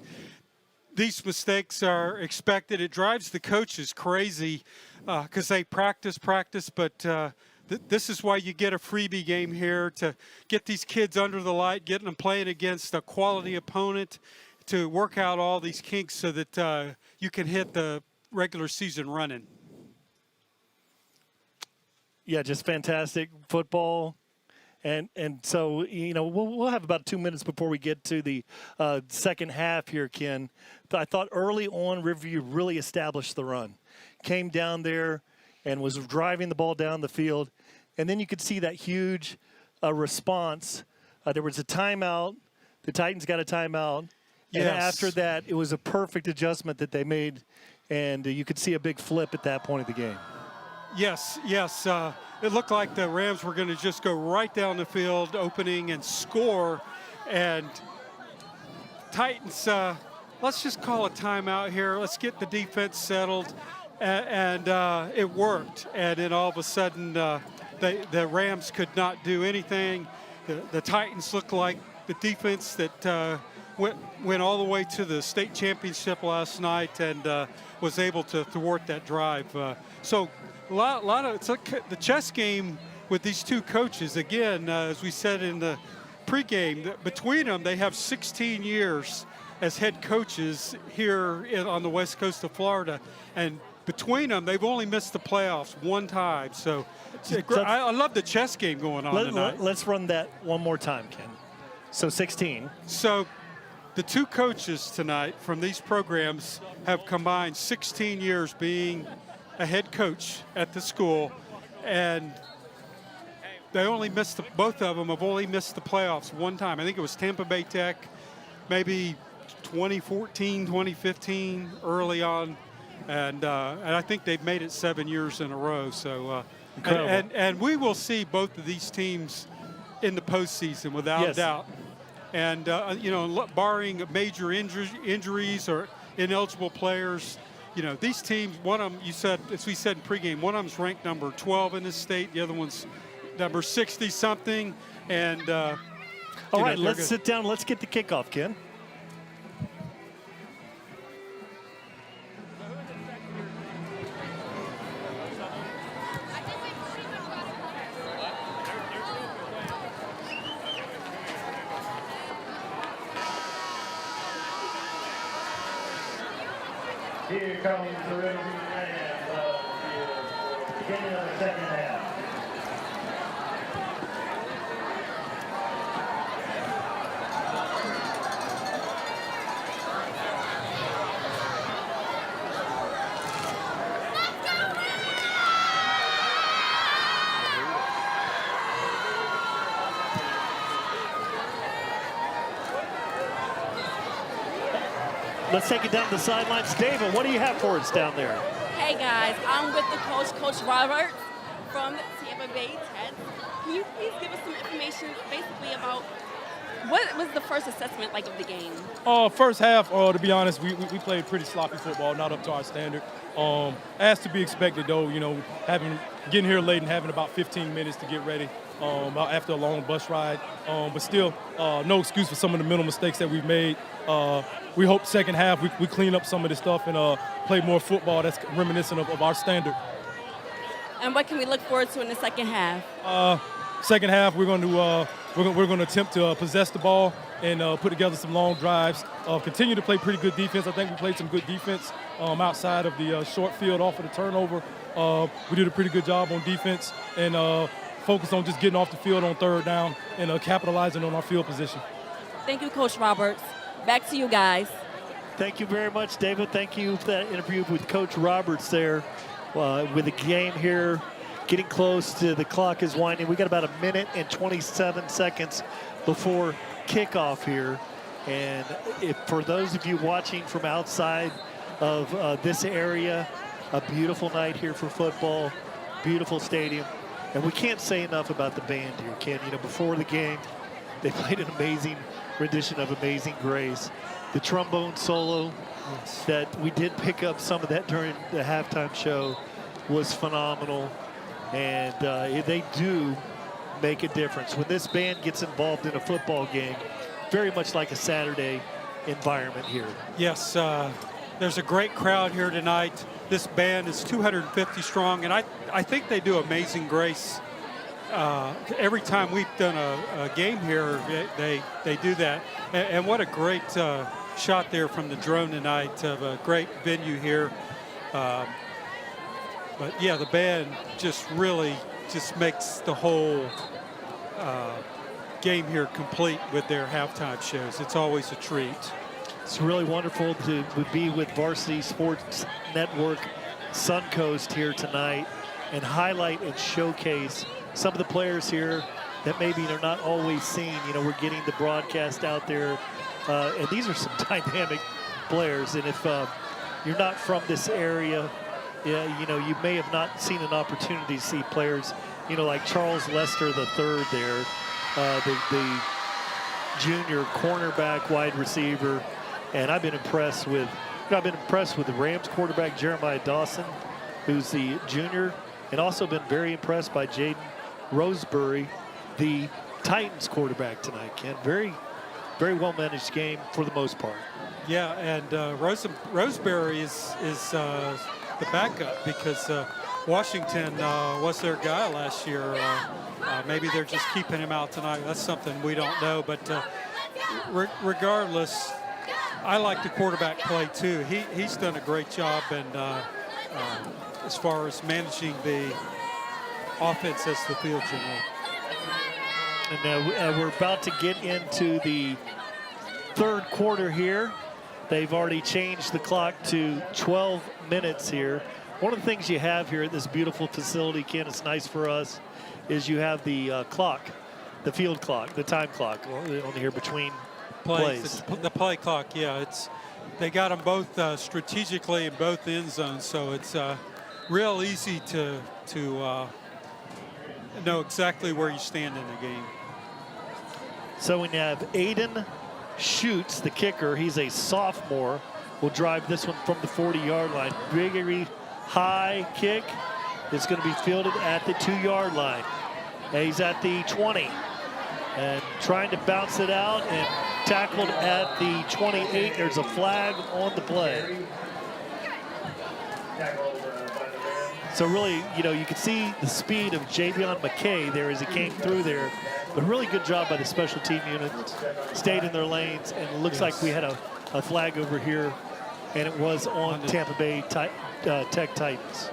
these mistakes are expected. It drives the coaches crazy because they practice, but this is why you get a freebie game here, to get these kids under the light, getting them playing against a quality opponent, to work out all these kinks so that you can hit the regular season running. Yeah, just fantastic football. And so, we'll have about 2 minutes before we get to the second half here, Ken. I thought early on Riverview really established the run. Came down there and was driving the ball down the field. And then you could see that huge response. There was a timeout. The Titans got a timeout. Yes. And after that, it was a perfect adjustment that they made. And you could see a big flip at that point of the game. Yes. It looked like the Rams were going to just go right down the field, opening and score. And Titans, let's just call a timeout here. Let's get the defense settled. And it worked. And then all of a sudden, the Rams could not do anything. The Titans looked like the defense that went all the way to the state championship last night and was able to thwart that drive. So a lot of it's like the chess game with these two coaches. Again, as we said in the pregame, between them they have 16 years as head coaches here on the west coast of Florida, and between them they've only missed the playoffs one time. So I love the chess game going on tonight. Let's run that one more time, Ken. So 16. So the two coaches tonight from these programs have combined 16 years being a head coach at the school, and they only missed both of them have only missed the playoffs one time. I think it was Tampa Bay Tech, maybe 2014, 2015, early on, and I think they've made it 7 years in a row. So, and we will see both of these teams in the postseason without doubt. And barring major injuries or ineligible players. These teams, one of them, as we said in pregame, one of them's ranked number 12 in this state. The other one's number 60-something. And all right, let's sit down. Let's get the kickoff, Ken. Here comes the Riverview Rams. beginning of the second half. Let's take it down to the sidelines. David, what do you have for us down there? Hey guys, I'm with the coach, Coach Robert from Tampa Bay Tech. Can you please give us some information basically about what was the first assessment like of the game? First half, to be honest, we played pretty sloppy football, not up to our standard. As to be expected, though, you know, getting here late and having about 15 minutes to get ready after a long bus ride. But still, no excuse for some of the mental mistakes that we've made. We hope second half we clean up some of this stuff and play more football that's reminiscent of our standard. And what can we look forward to in the second half? Second half, we're going to attempt to possess the ball and put together some long drives. Continue to play pretty good defense. I think we played some good defense outside of the short field off of the turnover. We did a pretty good job on defense and focused on just getting off the field on third down and capitalizing on our field position. Thank you, Coach Roberts. Back to you guys. Thank you very much, David. Thank you for that interview with Coach Roberts there. With the game here getting close to the clock is winding. We got about 1 minute and 27 seconds before kickoff here. And for those of you watching from outside of this area, a beautiful night here for football, beautiful stadium. And we can't say enough about the band here, Ken. You know, before the game, they played an amazing rendition of Amazing Grace. The trombone solo that we did pick up some of that during the halftime show was phenomenal. And they do make a difference. When this band gets involved in a football game, very much like a Saturday environment here. Yes, there's a great crowd here tonight. This band is 250 strong, and I think they do Amazing Grace. Every time we've done a game here, they do that. And what a great shot there from the drone tonight of a great venue here. But yeah, the band just really makes the whole game here complete with their halftime shows. It's always a treat. It's really wonderful to be with Varsity Sports Network Suncoast here tonight and highlight and showcase some of the players here that maybe are not always seen. You know, we're getting the broadcast out there, and these are some dynamic players. And if you're not from this area, you know, you may have not seen an opportunity to see players, you know, like Charles Lester III there, the junior cornerback, wide receiver. And I've been impressed with the Rams quarterback Jeremiah Dawson, who's the junior, and also been very impressed by Jaden Roseberry, the Titans quarterback tonight, Ken. Very, very well managed game for the most part. Yeah, and Roseberry is the backup because Washington was their guy last year. Maybe they're just keeping him out tonight. That's something we don't know. But regardless, I like the quarterback play too. He's done a great job, and as far as managing the offense as the field general. And we're about to get into the third quarter here. They've already changed the clock to 12 minutes here. One of the things you have here at this beautiful facility, Ken, it's nice for us, is you have the clock, the field clock, the time clock on here between plays. The play clock, yeah. They got them both strategically in both end zones, so it's real easy to know exactly where you stand in the game. So we have Aiden Schutz, the kicker. He's a sophomore. Will drive this one from the 40-yard line. Very high kick. It's going to be fielded at the 2-yard line. And he's at the 20 and trying to bounce it out and tackled at the 28. There's a flag on the play. So really, you know, you can see the speed of Javion McKay there as he came through there. But really good job by the special team unit. Stayed in their lanes, and it looks like we had a flag over here, and it was on Tampa Bay Tech Titans.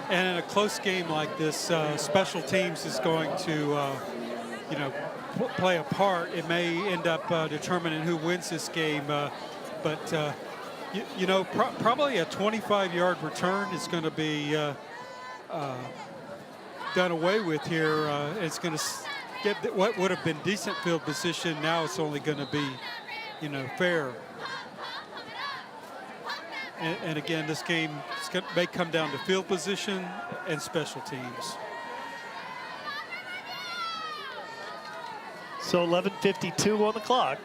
And in a close game like this, special teams is going to, play a part. It may end up determining who wins this game, but probably a 25-yard return is going to be done away with here. It's going to get what would have been decent field position. Now it's only going to be, fair. And again, this game may come down to field position and special teams. So 11:52 on the clock,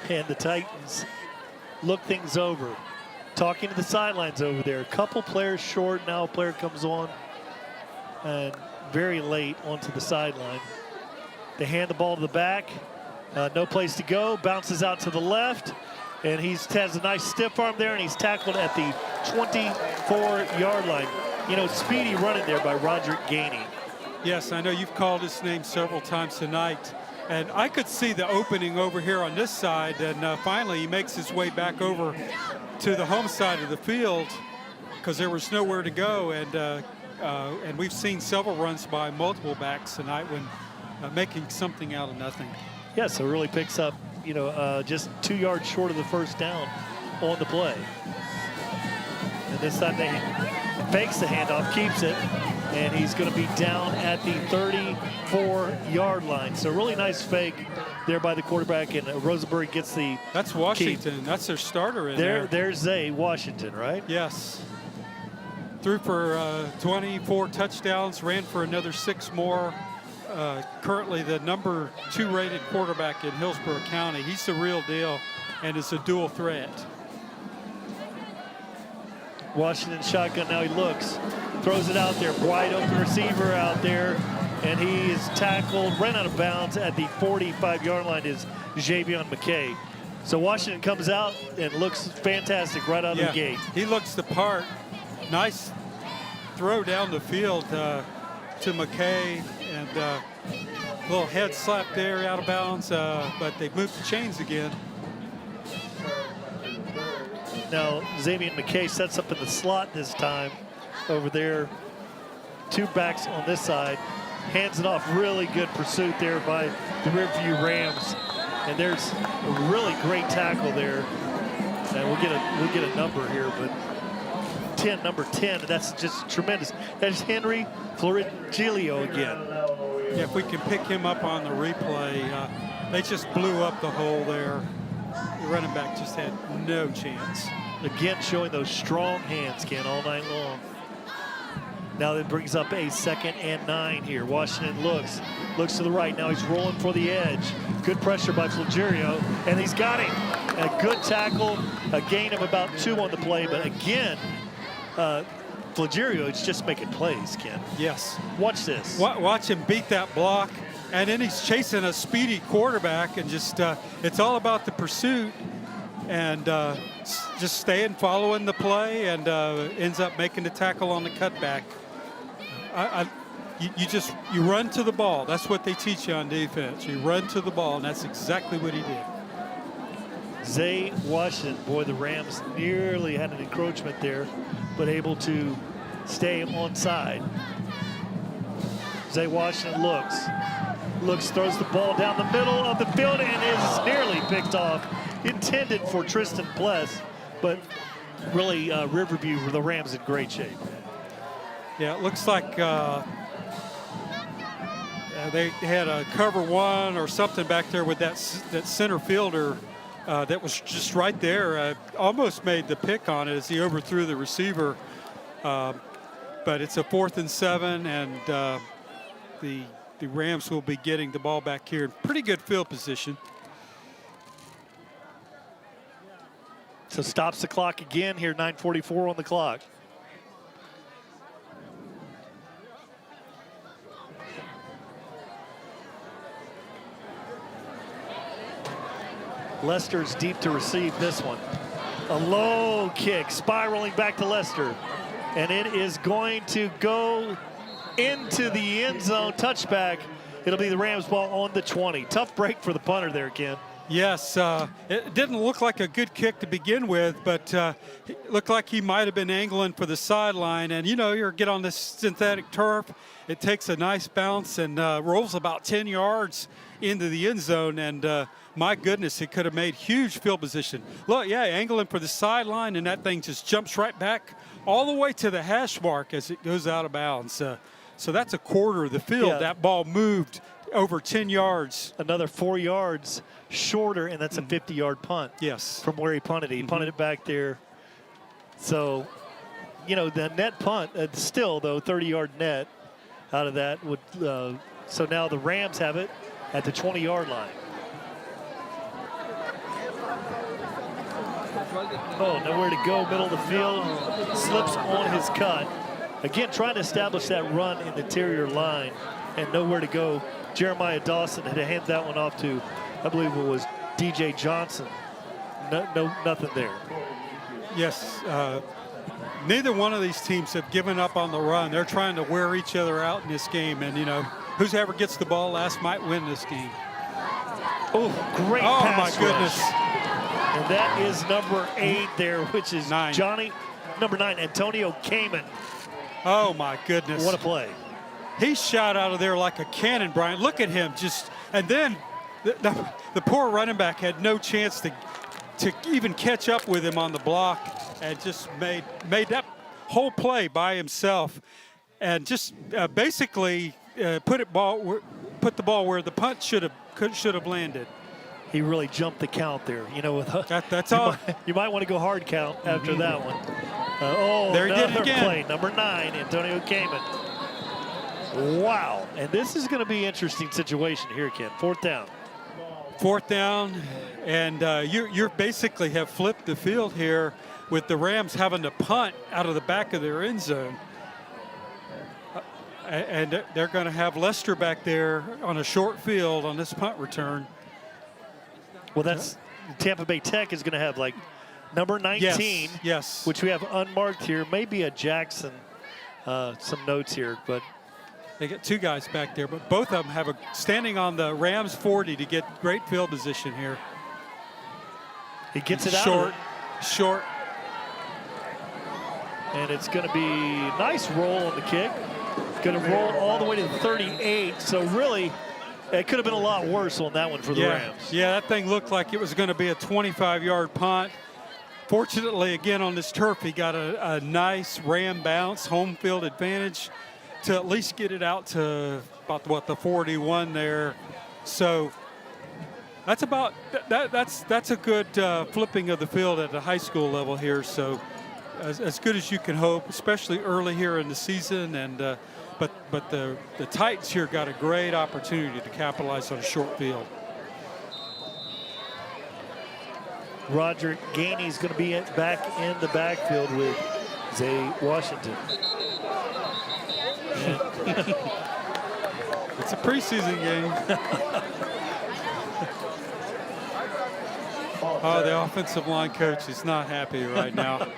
and the Titans look things over. Talking to the sidelines over there. A couple players short. Now a player comes on and very late onto the sideline. They hand the ball to the back. No place to go. Bounces out to the left. And he has a nice stiff arm there, and he's tackled at the 24-yard line. Speedy running there by Roderick Gainey. Yes, I know you've called his name several times tonight. And I could see the opening over here on this side, and finally he makes his way back over to the home side of the field because there was nowhere to go. And we've seen several runs by multiple backs tonight when making something out of nothing. Yeah, so it really picks up, just 2 yards short of the first down on the play. And this time they fakes the handoff, keeps it, and he's going to be down at the 34-yard line. So really nice fake there by the quarterback, and Rosenberg gets the That's Washington. Keep. That's their starter in there. There's Zay Washington, right? Yes. Threw for 24 touchdowns, ran for another 6 more. Currently the number 2 rated quarterback in Hillsborough County. He's the real deal and is a dual threat. Washington shotgun, now he looks, throws it out there, wide open receiver out there, and he is tackled, ran out of bounds at the 45-yard line is Javion McKay. So Washington comes out and looks fantastic right out of the gate. He looks the part. Nice throw down the field to McKay, and a little head slap there out of bounds, but they moved the chains again. Now, Xavier McKay sets up in the slot this time over there. 2 backs on this side. Hands it off. Really good pursuit there by the Riverview Rams. And there's a really great tackle there. And we'll get a number here, but number 10, that's just tremendous. That's Henry Florigilio again. Yeah, if we can pick him up on the replay, they just blew up the hole there. The running back just had no chance. Again, showing those strong hands, Ken, all night long. Now that brings up a 2nd and 9 here. Washington looks to the right. Now he's rolling for the edge. Good pressure by Florigerio, and he's got him. A good tackle, a gain of about 2 on the play, but again, Florigerio is just making plays, Ken. Yes. Watch this. Watch him beat that block, and then he's chasing a speedy quarterback, and just it's all about the pursuit and just staying, following the play, and ends up making the tackle on the cutback. You run to the ball. That's what they teach you on defense. You run to the ball, and that's exactly what he did. Zay Washington, boy, the Rams nearly had an encroachment there, but able to stay onside. Zay Washington looks, throws the ball down the middle of the field and is nearly picked off. Intended for Tristan Pless, but really Riverview, the Rams in great shape. Yeah, it looks like they had a cover 1 or something back there with that center fielder that was just right there. Almost made the pick on it as he overthrew the receiver. But it's a 4th and 7, and the Rams will be getting the ball back here in pretty good field position. So stops the clock again here, 9:44 on the clock. Lester's deep to receive this one. A low kick, spiraling back to Lester. And it is going to go into the end zone, touchback. It'll be the Rams ball on the 20. Tough break for the punter there, Ken. Yes, it didn't look like a good kick to begin with, but it looked like he might have been angling for the sideline. And, you know, you get on this synthetic turf, it takes a nice bounce and rolls about 10 yards into the end zone. And, my goodness, it could have made huge field position. Look, yeah, angling for the sideline, and that thing just jumps right back all the way to the hash mark as it goes out of bounds. So that's a quarter of the field. Yeah. That ball moved over 10 yards. Another 4 yards shorter, and that's a 50-yard punt. Yes. From where he punted it. He punted it back there. So, you know, the net punt, still, though, 30-yard net out of that. Would so now the Rams have it at the 20-yard line. Oh, nowhere to go, middle of the field. Slips on his cut. Again, trying to establish that run in the interior line and nowhere to go. Jeremiah Dawson had to hand that one off to, I believe it was DJ Johnson. Nothing there. Yes, neither one of these teams have given up on the run. They're trying to wear each other out in this game, and, you know, whoever gets the ball last might win this game. Oh, great pass my goodness. rush. And that is number 8 there, which is number 9, Antonio Kamen. Oh, my goodness. What a play. He shot out of there like a cannon, Brian. Look at him just, and then the poor running back had no chance to even catch up with him on the block, and just made that whole play by himself, and just basically put the ball where the punt should have landed. He really jumped the count there. You know, with that's all. You might want to go hard count after that one. There he did it again. Play, number 9, Antonio Kamen. Wow, and this is going to be an interesting situation here, Ken. 4th down. 4th down, and you basically have flipped the field here with the Rams having to punt out of the back of their end zone. And they're going to have Lester back there on a short field on this punt return. Well, that's Tampa Bay Tech is going to have like number 19, yes, which we have unmarked here. Maybe a Jackson, some notes here, but they got 2 guys back there, but both of them have standing on the Rams 40 to get great field position here. He gets it out. Short. And it's going to be a nice roll on the kick. Going to roll all the way to the 38. So really, it could have been a lot worse on that one for the Rams. Yeah, that thing looked like it was going to be a 25-yard punt. Fortunately, again, on this turf, he got a nice Ram bounce, home field advantage to at least get it out to about the 41 there. So that's that's a good flipping of the field at the high school level here. So as good as you can hope, especially early here in the season. And but the Titans here got a great opportunity to capitalize on a short field. Roger Gainey's going to be back in the backfield with Zay Washington. It's a preseason game. Oh, the offensive line coach is not happy right now.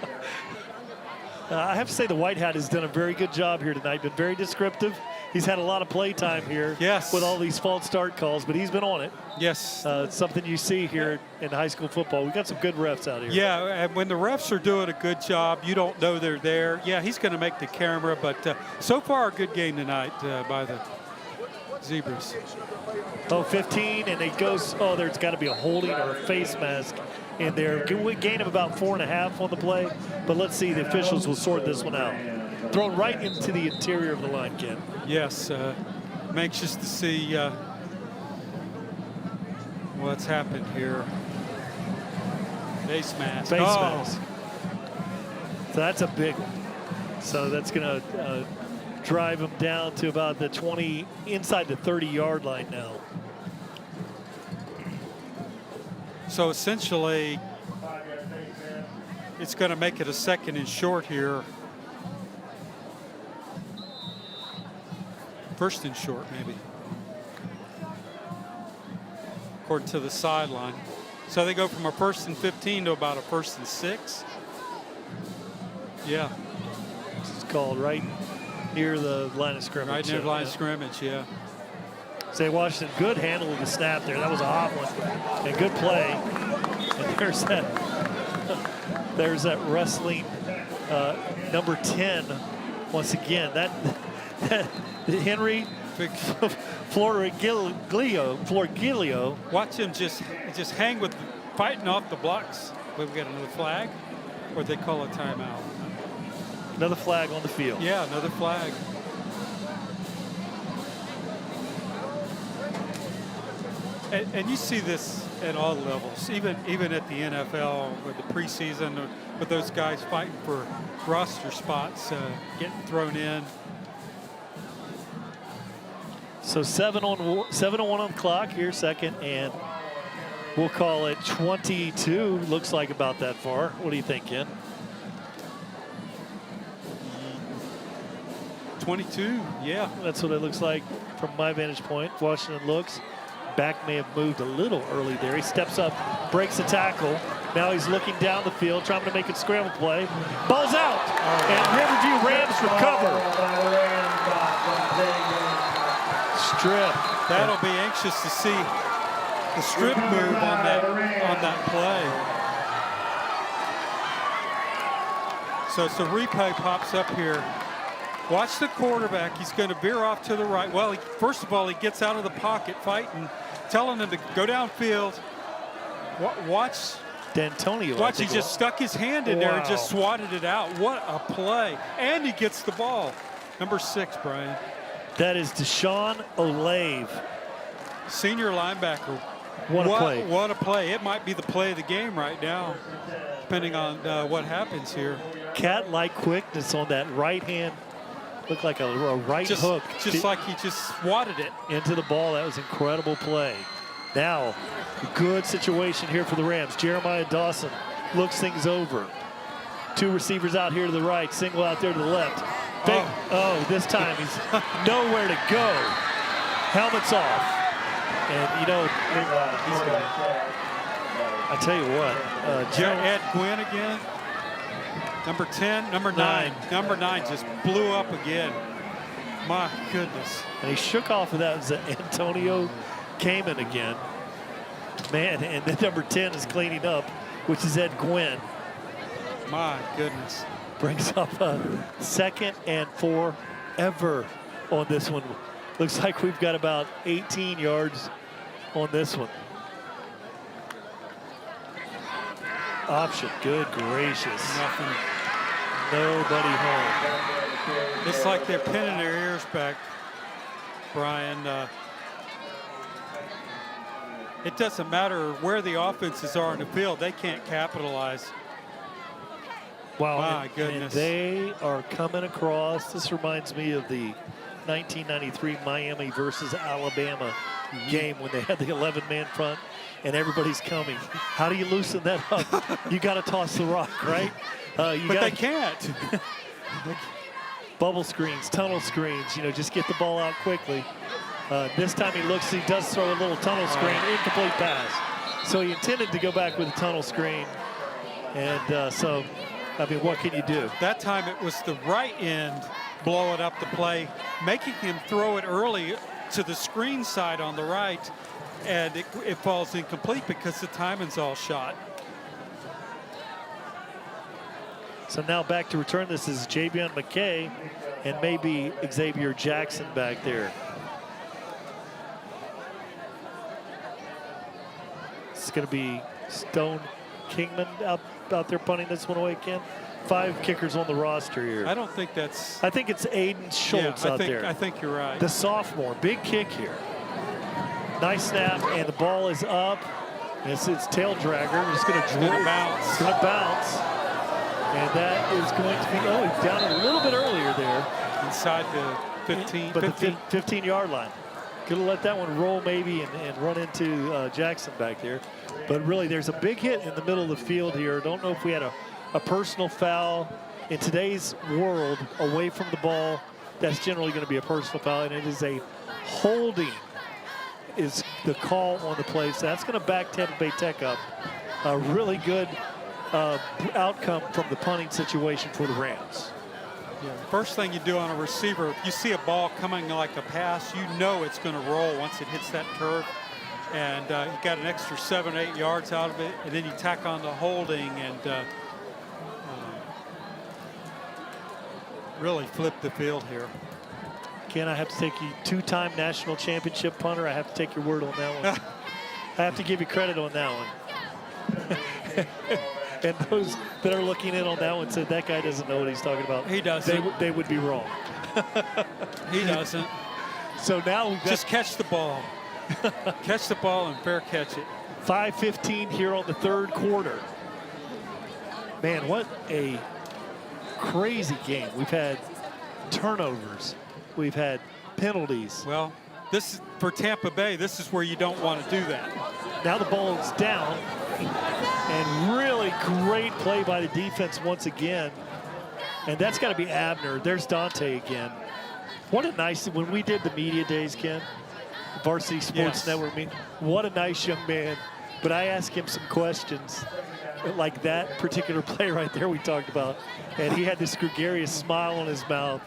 I have to say the White Hat has done a very good job here tonight. Been very descriptive. He's had a lot of play time here. Yes. With all these false start calls, but he's been on it. Yes. It's something you see here in high school football. We've got some good refs out here. Yeah, and when the refs are doing a good job, you don't know they're there. Yeah, he's going to make the camera, but so far a good game tonight by the Zebras. Oh, 15, and it goes, there's got to be a holding or a face mask in there. Gain of about 4.5 on the play, but let's see, the officials will sort this one out. Thrown right into the interior of the line, Ken. Yes, I'm anxious to see what's happened here. Face mask. Face mask. So that's a big one. So that's going to drive him down to about the 20, inside the 30-yard line now. So essentially, it's going to make it a 2nd and short here. 1st and short, maybe, according to the sideline. So they go from a 1st and 15 to about a 1st and 6. Yeah. This is called right near the line of scrimmage. Right near the line of scrimmage, yeah. Say Washington, good handle of the snap there. That was a hot one and good play. And there's that wrestling number 10 once again. That Henry Florgilio. Watch him just hang with fighting off the blocks. We've got another flag, or they call a timeout. Another flag on the field. Yeah, another flag. And you see this at all levels, even at the NFL with the preseason, with those guys fighting for roster spots, getting thrown in. So 7:01 on the clock here, second, and we'll call it 22. Looks like about that far. What do you think, Ken? 22, yeah. That's what it looks like from my vantage point. Washington looks. Back may have moved a little early there. He steps up, breaks the tackle. Now he's looking down the field, trying to make it scramble play. Ball's out, and Riverview Rams recover. Strip. That'll be anxious to see the strip move on that play. So replay pops up here. Watch the quarterback. He's going to veer off to the right. Well, first of all, he gets out of the pocket fighting, telling him to go downfield. Watch D'Antonio. Watch, he just stuck his hand in there and just swatted it out. What a play. And he gets the ball. Number 6, Brian. That is Deshaun Olave. Senior linebacker. What a play. What a play. It might be the play of the game right now, depending on what happens here. Cat-like quickness on that right hand. Looked like a right hook. Just like he just swatted it. Into the ball. That was incredible play. Now, good situation here for the Rams. Jeremiah Dawson looks things over. 2 receivers out here to the right, single out there to the left. This time he's nowhere to go. Helmet's off. And, you know, I tell you what. Ed Gwynn again. Number 10, number 9. Number 9 just blew up again. My goodness. And he shook off of that. It was Antonio Kamen again. Man, and then number 10 is cleaning up, which is Ed Gwynn. My goodness. Brings up a 2nd and 4 ever on this one. Looks like we've got about 18 yards on this one. Option, good gracious. Nothing. Nobody home. It's like they're pinning their ears back, Brian. It doesn't matter where the offenses are in the field, they can't capitalize. Wow, my goodness. And they are coming across. This reminds me of the 1993 Miami versus Alabama game when they had the 11-man front and everybody's coming. How do you loosen that up? You got to toss the rock, right? They can't. Bubble screens, tunnel screens, you know, just get the ball out quickly. This time he does throw a little tunnel screen, incomplete pass. So he intended to go back with a tunnel screen. And so, I mean, what can you do? That time it was the right end blowing up the play, making him throw it early to the screen side on the right. And it falls incomplete because the timing's all shot. So now back to return. This is Javion McKay and maybe Xavier Jackson back there. It's going to be Stone Kingman out there punting this one away, Ken. 5 kickers on the roster here. I don't think that's... I think it's Aiden Schultz out there. I think you're right. The sophomore. Big kick here. Nice snap, and the ball is up. It's tail dragger. It's going to bounce. It's going to bounce. And that is going to be, he's down a little bit earlier there. Inside the 15. But 15. The 15-yard line. Could have let that one roll maybe and run into Jackson back there. But really, there's a big hit in the middle of the field here. Don't know if we had a personal foul. In today's world, away from the ball, that's generally going to be a personal foul, and it is a holding is the call on the play. So that's going to back Tampa Bay Tech up. A really good outcome from the punting situation for the Rams. Yeah, first thing you do on a receiver, if you see a ball coming like a pass, you know it's going to roll once it hits that curve. And you got an extra 7 or 8 yards out of it, and then you tack on the holding and really flip the field here. Ken, I have to take you, 2-time national championship punter. I have to take your word on that one. I have to give you credit on that one. And those that are looking in on that one said that guy doesn't know what he's talking about. He doesn't. They would be wrong. He doesn't. So now we've got just catch the ball. Catch the ball and fair catch it. 5:15 here on the third quarter. Man, what a crazy game. We've had turnovers. We've had penalties. Well, this is, for Tampa Bay, this is where you don't want to do that. Now the ball is down. And really great play by the defense once again. And that's got to be Abner. There's Dante again. What a nice, when we did the media days, Ken, Varsity Sports Network meeting, what a nice young man. But I asked him some questions like that particular play right there we talked about. And he had this gregarious smile on his mouth.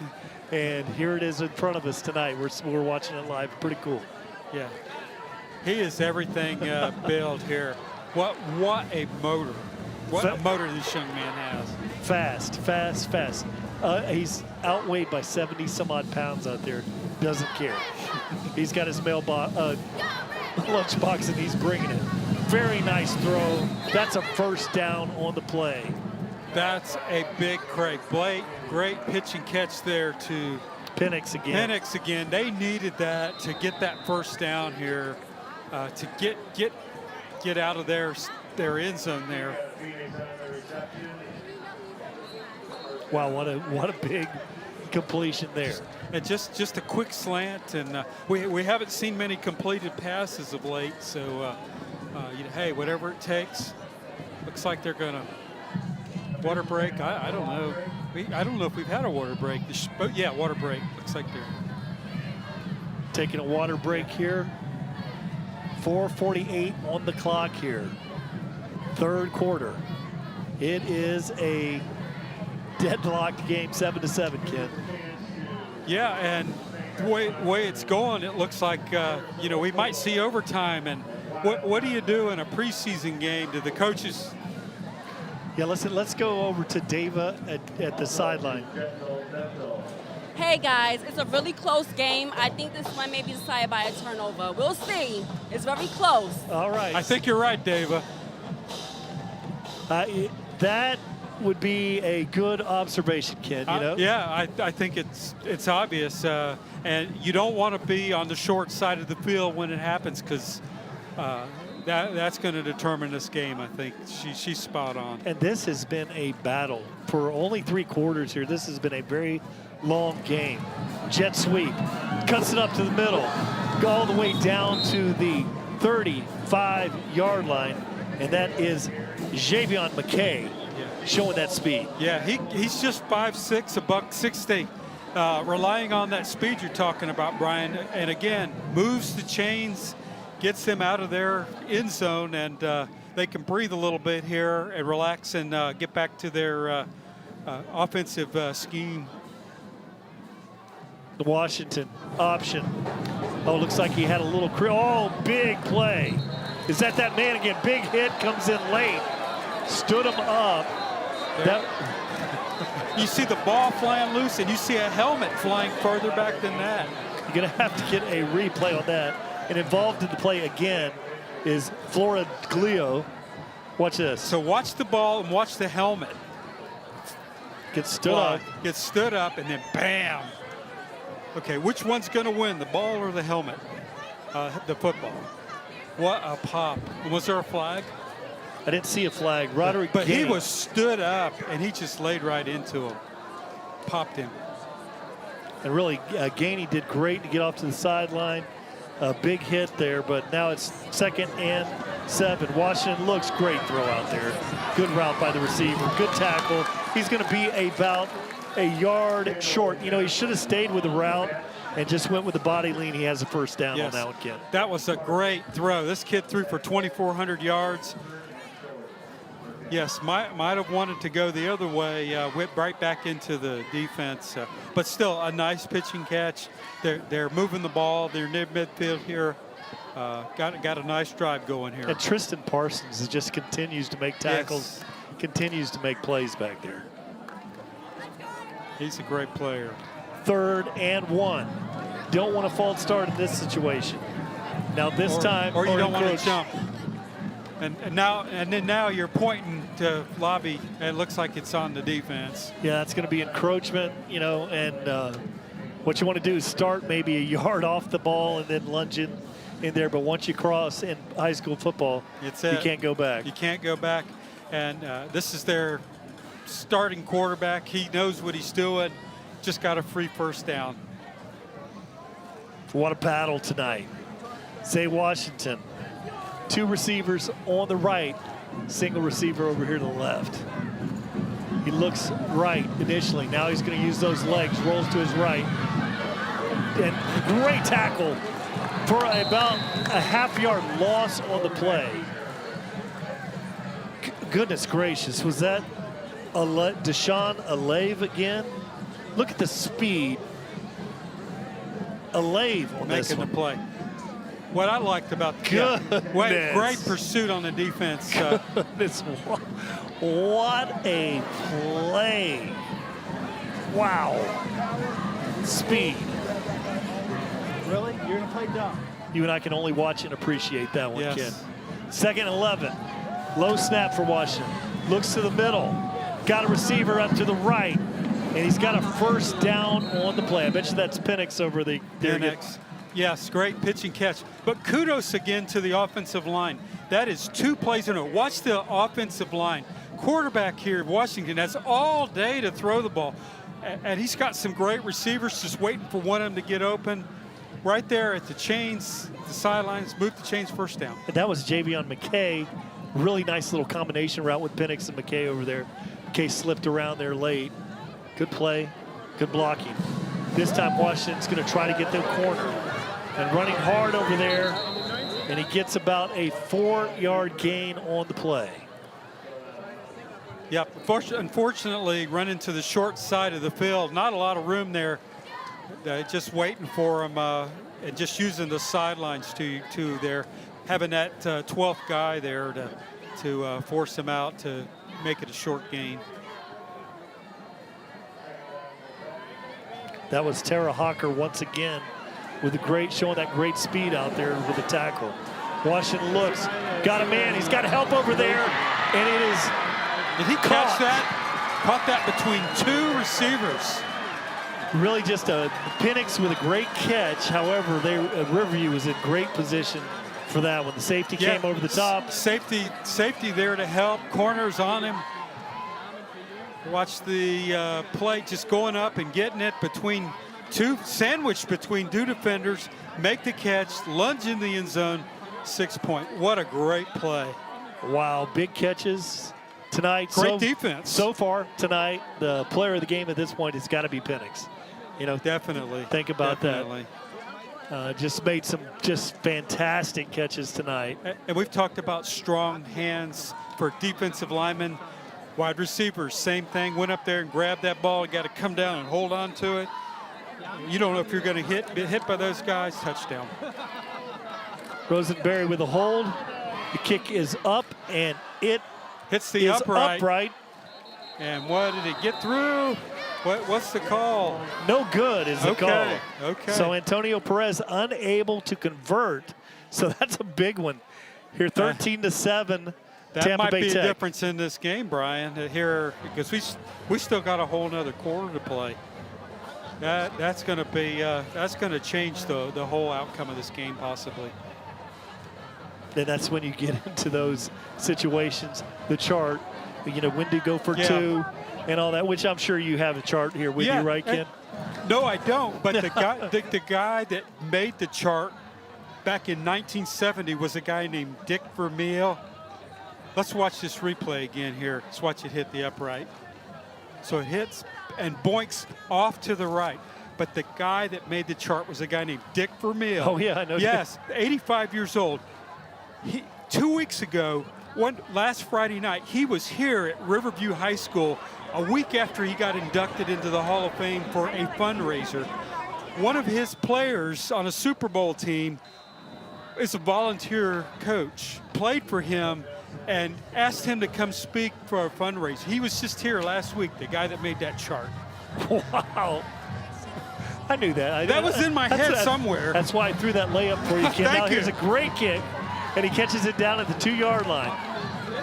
And here it is in front of us tonight. We're watching it live. Pretty cool. Yeah. He is everything built here. What a motor. What a motor this young man has. Fast. He's outweighed by 70 some odd pounds out there. Doesn't care. He's got his lunchbox and he's bringing it. Very nice throw. That's a first down on the play. That's a big Craig Blake. Great pitch and catch there to Penix again. They needed that to get that first down here, to get out of their end zone there. Wow, what a big completion there. And just a quick slant, and we haven't seen many completed passes of late. So, hey, whatever it takes. Looks like they're gonna water break. I don't know. I don't know if we've had a water break. Yeah, water break. Looks like they're taking a water break here. 4:48 on the clock here. Third quarter. It is a deadlocked game, 7-7, Ken. Yeah, and the way it's going, it looks like we might see overtime. And what do you do in a preseason game? Do the coaches? Yeah, let's go over to Dava at the sideline. Hey guys, it's a really close game. I think this one may be decided by a turnover. We'll see. It's very close. All right. I think you're right, Dava. That would be a good observation, Ken. Yeah, I think it's obvious, and you don't want to be on the short side of the field when it happens, because that's going to determine this game. I think she's spot on. And this has been a battle for only 3 quarters here. This has been a very long game. Jet sweep, cuts it up to the middle, go all the way down to the 35-yard line, and that is Javion McKay showing that speed. Yeah, he's just 5'6", $160. Relying on that speed you're talking about, Brian, and again, moves the chains, gets them out of their end zone, and they can breathe a little bit here and relax and get back to their offensive scheme. The Washington option. Oh, looks like he had a little big play. Is that man again? Big hit, comes in late. Stood him up. You see the ball flying loose, and you see a helmet flying further back than that. You're going to have to get a replay on that. And involved in the play again is Flora Glio. Watch this. So watch the ball and watch the helmet. Gets stood up. Gets stood up, and then bam. Okay, which one's going to win, the ball or the helmet? The football. What a pop. Was there a flag? I didn't see a flag. Roderick But Gainey. he was stood up, and he just laid right into him. Popped him. And really, Gainey did great to get off to the sideline. A big hit there, but now it's 2nd and 7. Washington looks great throw out there. Good route by the receiver. Good tackle. He's going to be about a yard short. He should have stayed with the route and just went with the body lean. He has a first down on that one, Ken. That was a great throw. This kid threw for 2,400 yards. Yes, might have wanted to go the other way, went right back into the defense, but still a nice pitching catch. They're moving the ball. They're near midfield here. Got a nice drive going here. And Tristan Parsons just continues to make tackles, continues to make plays back there. He's a great player. 3rd and 1. Don't want a false start in this situation. Now this time, or you don't want to jump. And then now you're pointing to lobby. It looks like it's on the defense. Yeah, that's going to be encroachment, you know, and what you want to do is start maybe a yard off the ball and then lunge in there. But once you cross in high school football, you can't go back. You can't go back. And this is their starting quarterback. He knows what he's doing. Just got a free first down. What a battle tonight. Zay Washington. 2 receivers on the right, single receiver over here to the left. He looks right initially. Now he's going to use those legs, rolls to his right. And great tackle for about a half-yard loss on the play. Goodness gracious, was that Deshaun Alave again? Look at the speed. Alave on this one. Making the play. What I liked about great pursuit on the defense. What a play. Wow. Speed. Really? You're going to play dumb. You and I can only watch and appreciate that one, yes. Ken. 2nd and 11. Low snap for Washington. Looks to the middle. Got a receiver up to the right. And he's got a first down on the play. I bet you that's Penix over the Penix. Yes, great pitching catch. But kudos again to the offensive line. That is 2 plays in a row. Watch the offensive line. Quarterback here, Washington, has all day to throw the ball. And he's got some great receivers just waiting for one of them to get open. Right there at the chains, the sidelines, move the chains, first down. And that was Javion McKay. Really nice little combination route with Penix and McKay over there. McKay slipped around there late. Good play, good blocking. This time Washington's going to try to get the corner. And running hard over there, and he gets about a 4-yard gain on the play. Yep, unfortunately, running to the short side of the field. Not a lot of room there. Just waiting for him and just using the sidelines to there. Having that 12th guy there to force him out to make it a short gain. That was Tara Hawker once again with showing that great speed out there with the tackle. Washington looks, got a man, he's got help over there, and it is Did he catch that? Caught that between 2 receivers. Really just a Penix with a great catch. However, Riverview was in great position for that one. The safety came over the top. Safety there to help. Corners on him. Watch the play just going up and getting it sandwiched between 2 defenders, make the catch, lunge in the end zone, 6 point. What a great play. Wow, big catches tonight. Great defense. So far tonight, the player of the game at this point has got to be Penix. You know, definitely. Think about that. Just made some fantastic catches tonight. And we've talked about strong hands for defensive linemen. Wide receivers, same thing. Went up there and grabbed that ball. Got to come down and hold on to it. You don't know if you're going to get hit by those guys. Touchdown. Rosenberry with a hold. The kick is up, and it hits the upright. And what did it get through? What's the call? No good is the call. Okay. So Antonio Perez unable to convert. So that's a big one. Here, 13-7. That Tampa might Bay be Tech. a difference in this game, Brian. Here, because we still got a whole nother quarter to play. That's going to change the whole outcome of this game possibly. And that's when you get into those situations. The chart, when to go for 2 and all that, which I'm sure you have a chart here with you, right, Ken? No, I don't. But the guy that made the chart back in 1970 was a guy named Dick Vermeil. Let's watch this replay again here. Let's watch it hit the upright. So it hits and boinks off to the right. But the guy that made the chart was a guy named Dick Vermeil. Oh, yeah, I know. Yes, 85 years old. 2 weeks ago, Last Friday night, he was here at Riverview High School a week after he got inducted into the Hall of Fame for a fundraiser. One of his players on a Super Bowl team is a volunteer coach, played for him, and asked him to come speak for a fundraiser. He was just here last week, the guy that made that chart. Wow. I knew that. That was in my head somewhere. That's why I threw that layup for you, Ken. Thank Now you. here's a great kick, and he catches it down at the 2-yard line.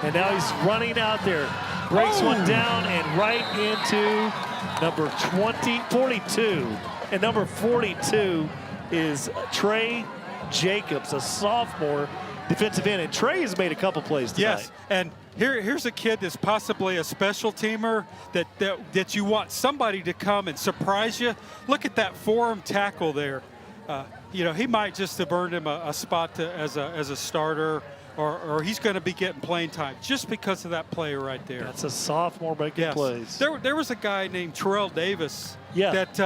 And now he's running out there. Breaks one down and right into number 42. And number 42 is Trey Jacobs, a sophomore defensive end. And Trey has made a couple plays tonight. Yes, and here's a kid that's possibly a special teamer that you want somebody to come and surprise you. Look at that forearm tackle there. You know, he might just have earned him a spot as a starter, or he's going to be getting playing time just because of that play right there. That's a sophomore making plays. There was a guy named Terrell Davis that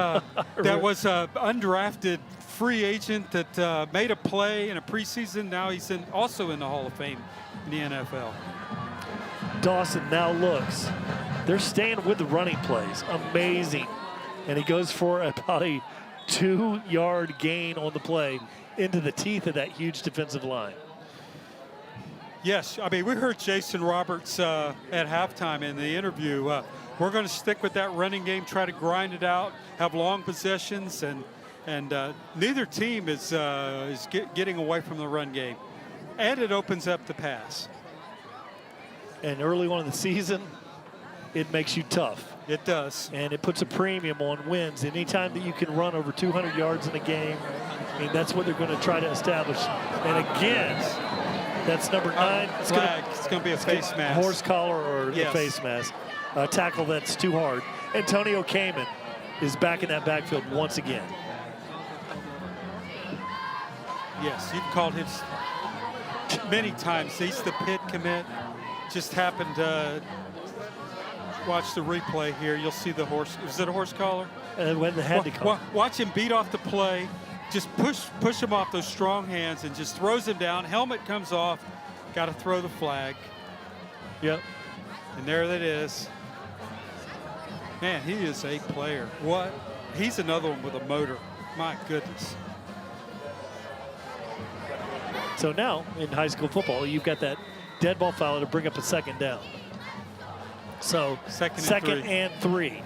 was an undrafted free agent that made a play in a preseason. Now he's also in the Hall of Fame in the NFL. Dawson now looks. They're staying with the running plays. Amazing. And he goes for about a 2-yard gain on the play into the teeth of that huge defensive line. Yes, I mean, we heard Jason Roberts at halftime in the interview. We're going to stick with that running game, try to grind it out, have long possessions, and neither team is getting away from the run game. And it opens up the pass. And early on in the season, it makes you tough. It does. And it puts a premium on wins. Anytime that you can run over 200 yards in a game, I mean, that's what they're going to try to establish. And again, that's number 9. It's going to be a face mask. Horse collar or a face mask. A tackle that's too hard. Antonio Kamen is back in that backfield once again. Yes, you've called him many times. He's the Pitt commit. Just happened to watch the replay here. You'll see the horse. Is it a horse collar? When the head to come. Watch him beat off the play. Just push him off those strong hands and just throws him down. Helmet comes off. Got to throw the flag. Yep. And there that is. Man, he is a player. What? He's another one with a motor. My goodness. So now in high school football, you've got that dead ball foul to bring up a second down. So second and three.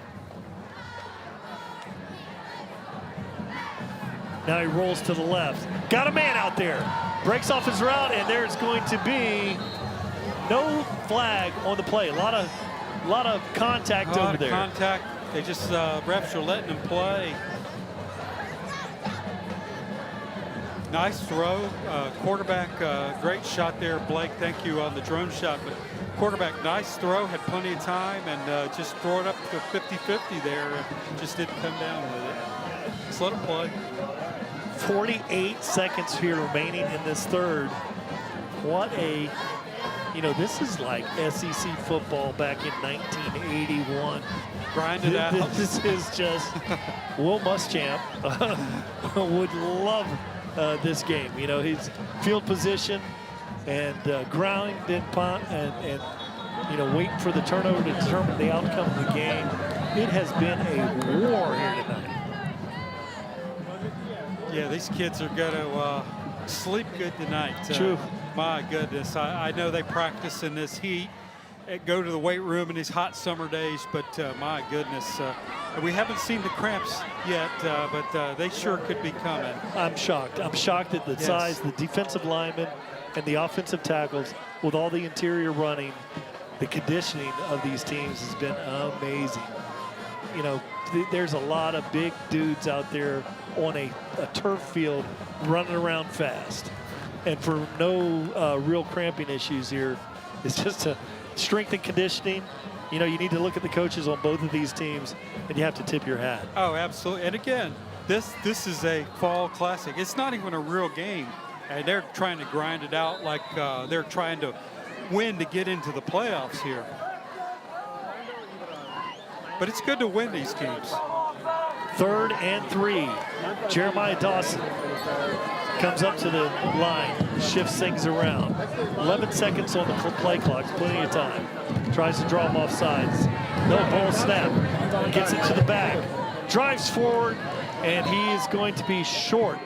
Now he rolls to the left. Got a man out there. Breaks off his route, and there's going to be no flag on the play. A lot of contact over there. Contact. They just refs are letting him play. Nice throw. Quarterback, great shot there, Blake. Thank you on the drone shot. But quarterback, nice throw, had plenty of time, and just throw it up to 50-50 there. And just didn't come down with it. Just let him play. 48 seconds here remaining in this third. What a, this is like SEC football back in 1981. Grinded out. This is just, Will Muschamp would love this game. His field position and ground and punt and waiting for the turnover to determine the outcome of the game. It has been a war here tonight. Yeah, these kids are going to sleep good tonight. True. My goodness. I know they practice in this heat, go to the weight room in these hot summer days, but my goodness. We haven't seen the cramps yet, but they sure could be coming. I'm shocked. I'm shocked at the size, the defensive linemen, and the offensive tackles with all the interior running. The conditioning of these teams has been amazing. There's a lot of big dudes out there on a turf field running around fast. And for no real cramping issues here, it's just a strength and conditioning. You need to look at the coaches on both of these teams, and you have to tip your hat. Oh, absolutely. And again, this is a fall classic. It's not even a real game. And they're trying to grind it out like they're trying to win to get into the playoffs here. But it's good to win these games. 3rd and 3. Jeremiah Dawson Comes up to the line, shifts things around. 11 seconds on the play clock, plenty of time. Tries to draw him off sides. No, ball snap. Gets it to the back. Drives forward, and he is going to be short.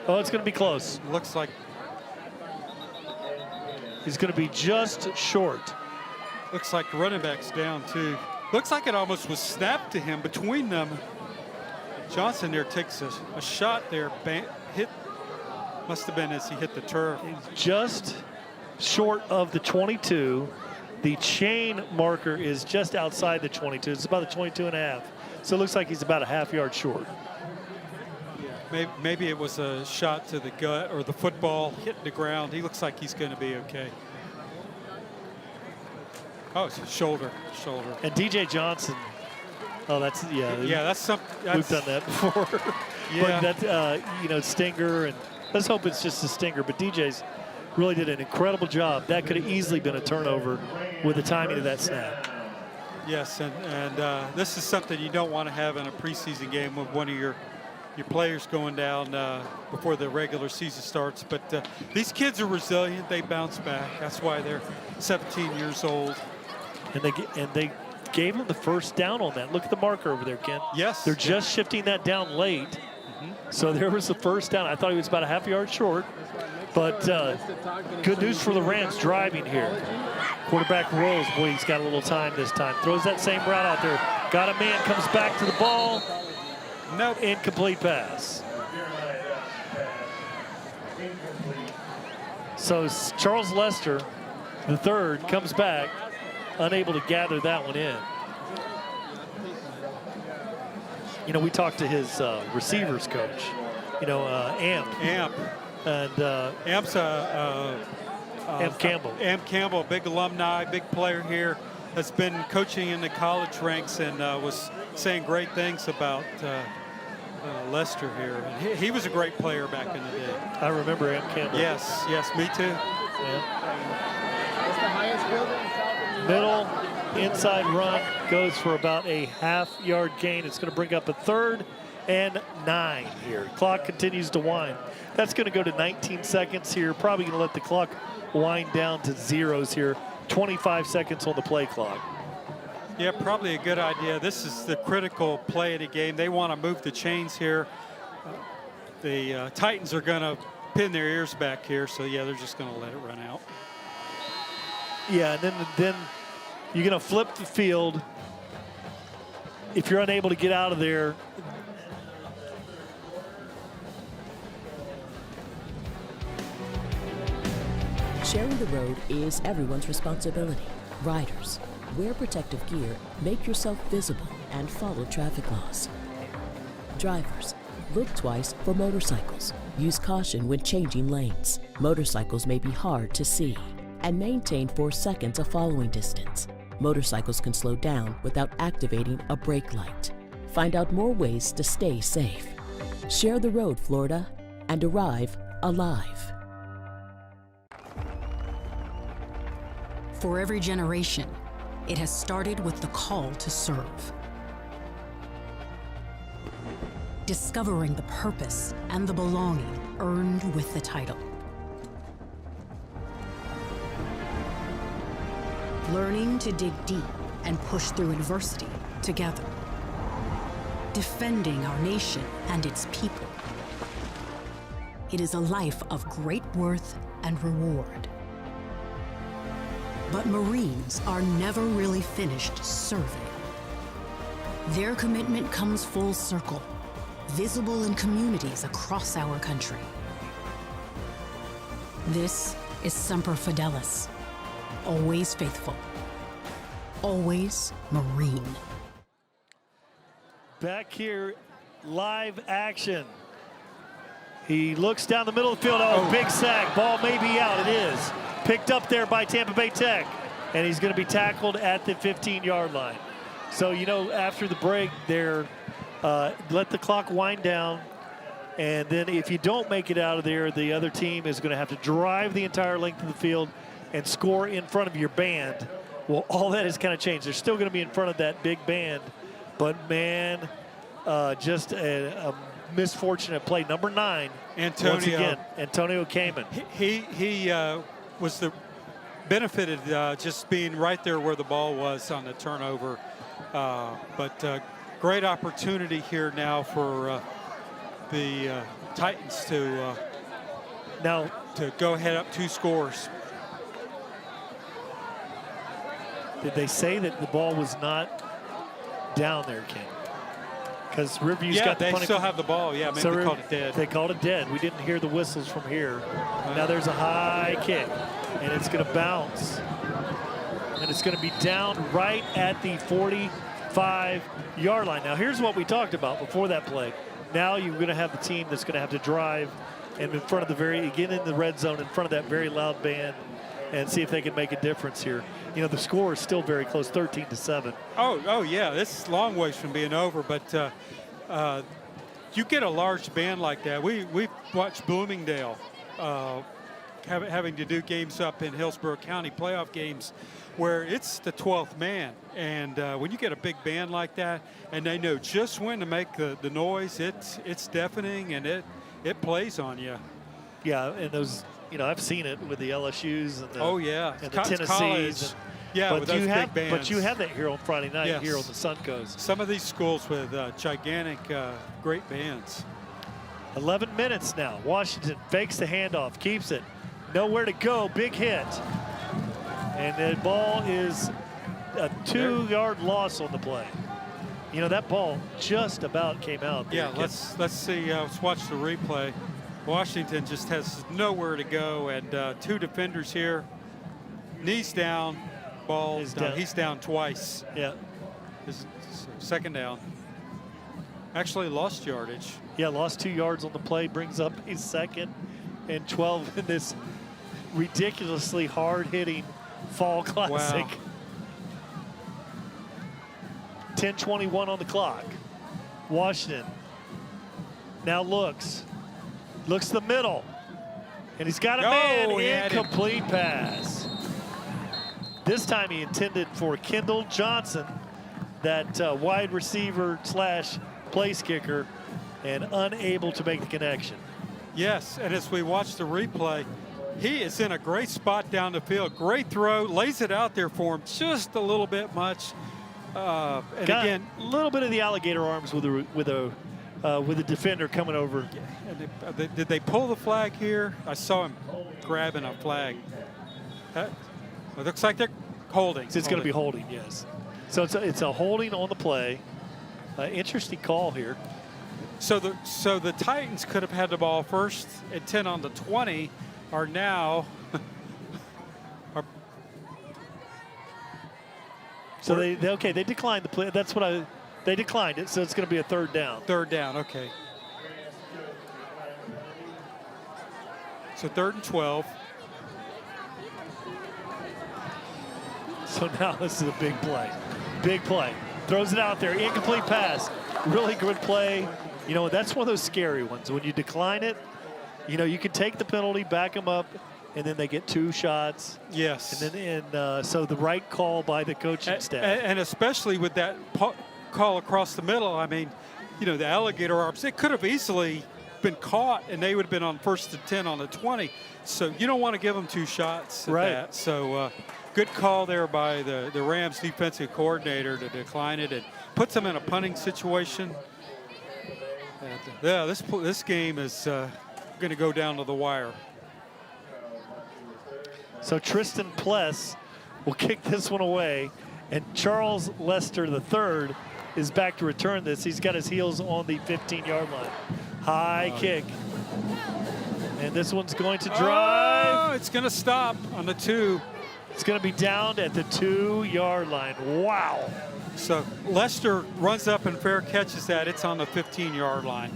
Oh, it's going to be close. Looks like he's going to be just short. Looks like the running back's down too. Looks like it almost was snapped to him between them. Johnson there takes a shot there. Hit, must have been as he hit the turf. He's just short of the 22. The chain marker is just outside the 22. It's about a 22 and a half. So it looks like he's about a half yard short. Maybe it was a shot to the gut or the football hitting the ground. He looks like he's going to be okay. Oh, it's shoulder. And DJ Johnson. Oh, that's that's something. We've done that before. Yeah. But that stinger, and let's hope it's just a stinger. But DJ's really did an incredible job. That could have easily been a turnover with the timing of that snap. Yes, and this is something you don't want to have in a preseason game with one of your players going down before the regular season starts. But these kids are resilient. They bounce back. That's why they're 17 years old. And they gave him the first down on that. Look at the marker over there, Ken. Yes. They're just shifting that down late. So there was the first down. I thought he was about a half yard short. But good news for the Rams driving here. Quarterback rolls. Boy, he's got a little time this time. Throws that same route out there. Got a man, comes back to the ball. Nope. Incomplete pass. So Charles Lester, the third, comes back, unable to gather that one in. You know, we talked to his receivers coach, Amp. And Amp's Amp Campbell. Amp Campbell, big alumni, big player here, has been coaching in the college ranks and was saying great things about Lester here. And he was a great player back in the day. I remember Amp Campbell. Yes, me too. Yeah. Middle, inside run, goes for about a half-yard gain. It's going to bring up a 3rd and 9 here. Clock continues to wind. That's going to go to 19 seconds here. Probably going to let the clock wind down to zeros here. 25 seconds on the play clock. Yeah, probably a good idea. This is the critical play of the game. They want to move the chains here. The Titans are going to pin their ears back here, so yeah, they're just going to let it run out. Yeah, and then you're going to flip the field. If you're unable to get out of there, sharing the road is everyone's responsibility. Riders, wear protective gear, make yourself visible, and follow traffic laws. Drivers, look twice for motorcycles. Use caution when changing lanes. Motorcycles may be hard to see. And maintain 4 seconds of following distance. Motorcycles can slow down without activating a brake light. Find out more ways to stay safe. Share the road, Florida, and arrive alive. For every generation, it has started with the call to serve. Discovering the purpose and the belonging earned with the title. Learning to dig deep and push through adversity together. Defending our nation and its people. It is a life of great worth and reward. But Marines are never really finished serving. Their commitment comes full circle, visible in communities across our country. This is Semper Fidelis, always faithful, always Marine. Back here, live action. He looks down the middle of the field. Oh, big sack. Ball may be out. It is. Picked up there by Tampa Bay Tech. And he's going to be tackled at the 15-yard line. So, after the break there, let the clock wind down. And then if you don't make it out of there, the other team is going to have to drive the entire length of the field and score in front of your band. Well, all that has kind of changed. They're still going to be in front of that big band. But, man, just a misfortunate play. Number 9, Antonio. once again, Antonio Kamen. He was benefited just being right there where the ball was on the turnover. But great opportunity here now for the Titans to go ahead up 2 scores. Did they say that the ball was not down there, Ken? Because Riverview's got the they punting. still have the ball. Yeah, maybe they called it dead. They called it dead. We didn't hear the whistles from here. Now there's a high kick, and it's going to bounce. And it's going to be down right at the 45-yard line. Now here's what we talked about before that play. Now you're going to have the team that's going to have to drive and in front of get in the red zone in front of that very loud band and see if they can make a difference here. You know, the score is still very close, 13-7. Oh yeah, this is a long ways from being over, but you get a large band like that. We've watched Bloomingdale having to do games up in Hillsborough County, playoff games, where it's the 12th man. And when you get a big band like that, and they know just when to make the noise, it's deafening, and it plays on you. Yeah, and those, you know, I've seen it with the LSUs and the, and the Tennessees. Tennessees. Yeah, with those big bands. But you have that here on Friday night here on the Suncoast. Some of these schools with gigantic, great bands. 11 minutes now. Washington fakes the handoff, keeps it. Nowhere to go, big hit. And the ball is a 2-yard loss on the play. You know, that ball just about came out. Yeah, let's see, let's watch the replay. Washington just has nowhere to go, and 2 defenders here. Knees down, ball down. He's down twice. Yeah. His second down. Actually lost yardage. Yeah, lost 2 yards on the play, brings up a 2nd and 12 in this ridiculously hard-hitting fall classic. Wow. 10:21 on the clock. Washington now looks the middle, and he's got a man. Incomplete pass. This time he intended for Kendall Johnson, that wide receiver / place kicker, and unable to make the connection. Yes, and as we watch the replay, he is in a great spot down the field. Great throw, lays it out there for him just a little bit much. And got again, a little bit of the alligator arms with a defender coming over. And did they pull the flag here? I saw him grabbing a flag. It looks like they're holding. It's going to be holding, yes. So it's a holding on the play. Interesting call here. So the Titans could have had the ball first and 10 on the 20, are now. So they declined the play. That's what they declined it. So it's going to be a 3rd down. 3rd down, okay. So 3rd and 12. So now this is a big play. Big play. Throws it out there. Incomplete pass. Really good play. You know, that's one of those scary ones. When you decline it, you know, you can take the penalty, back them up, and then they get 2 shots. Yes. And then so the right call by the coaching staff. And especially with that call across the middle, I mean, you know, the alligator arms, it could have easily been caught, and they would have been on 1st and 10 on the 20. So you don't want to give them 2 shots at that. So good call there by the Rams defensive coordinator to decline it and puts them in a punting situation. And, yeah, this game is going to go down to the wire. So Tristan Pless will kick this one away, and Charles Lester III is back to return this. He's got his heels on the 15-yard line. High kick. And this one's going to drive. Oh, it's going to stop on the 2. It's going to be down at the 2-yard line. Wow. So Lester runs up and fair catches that. It's on the 15-yard line.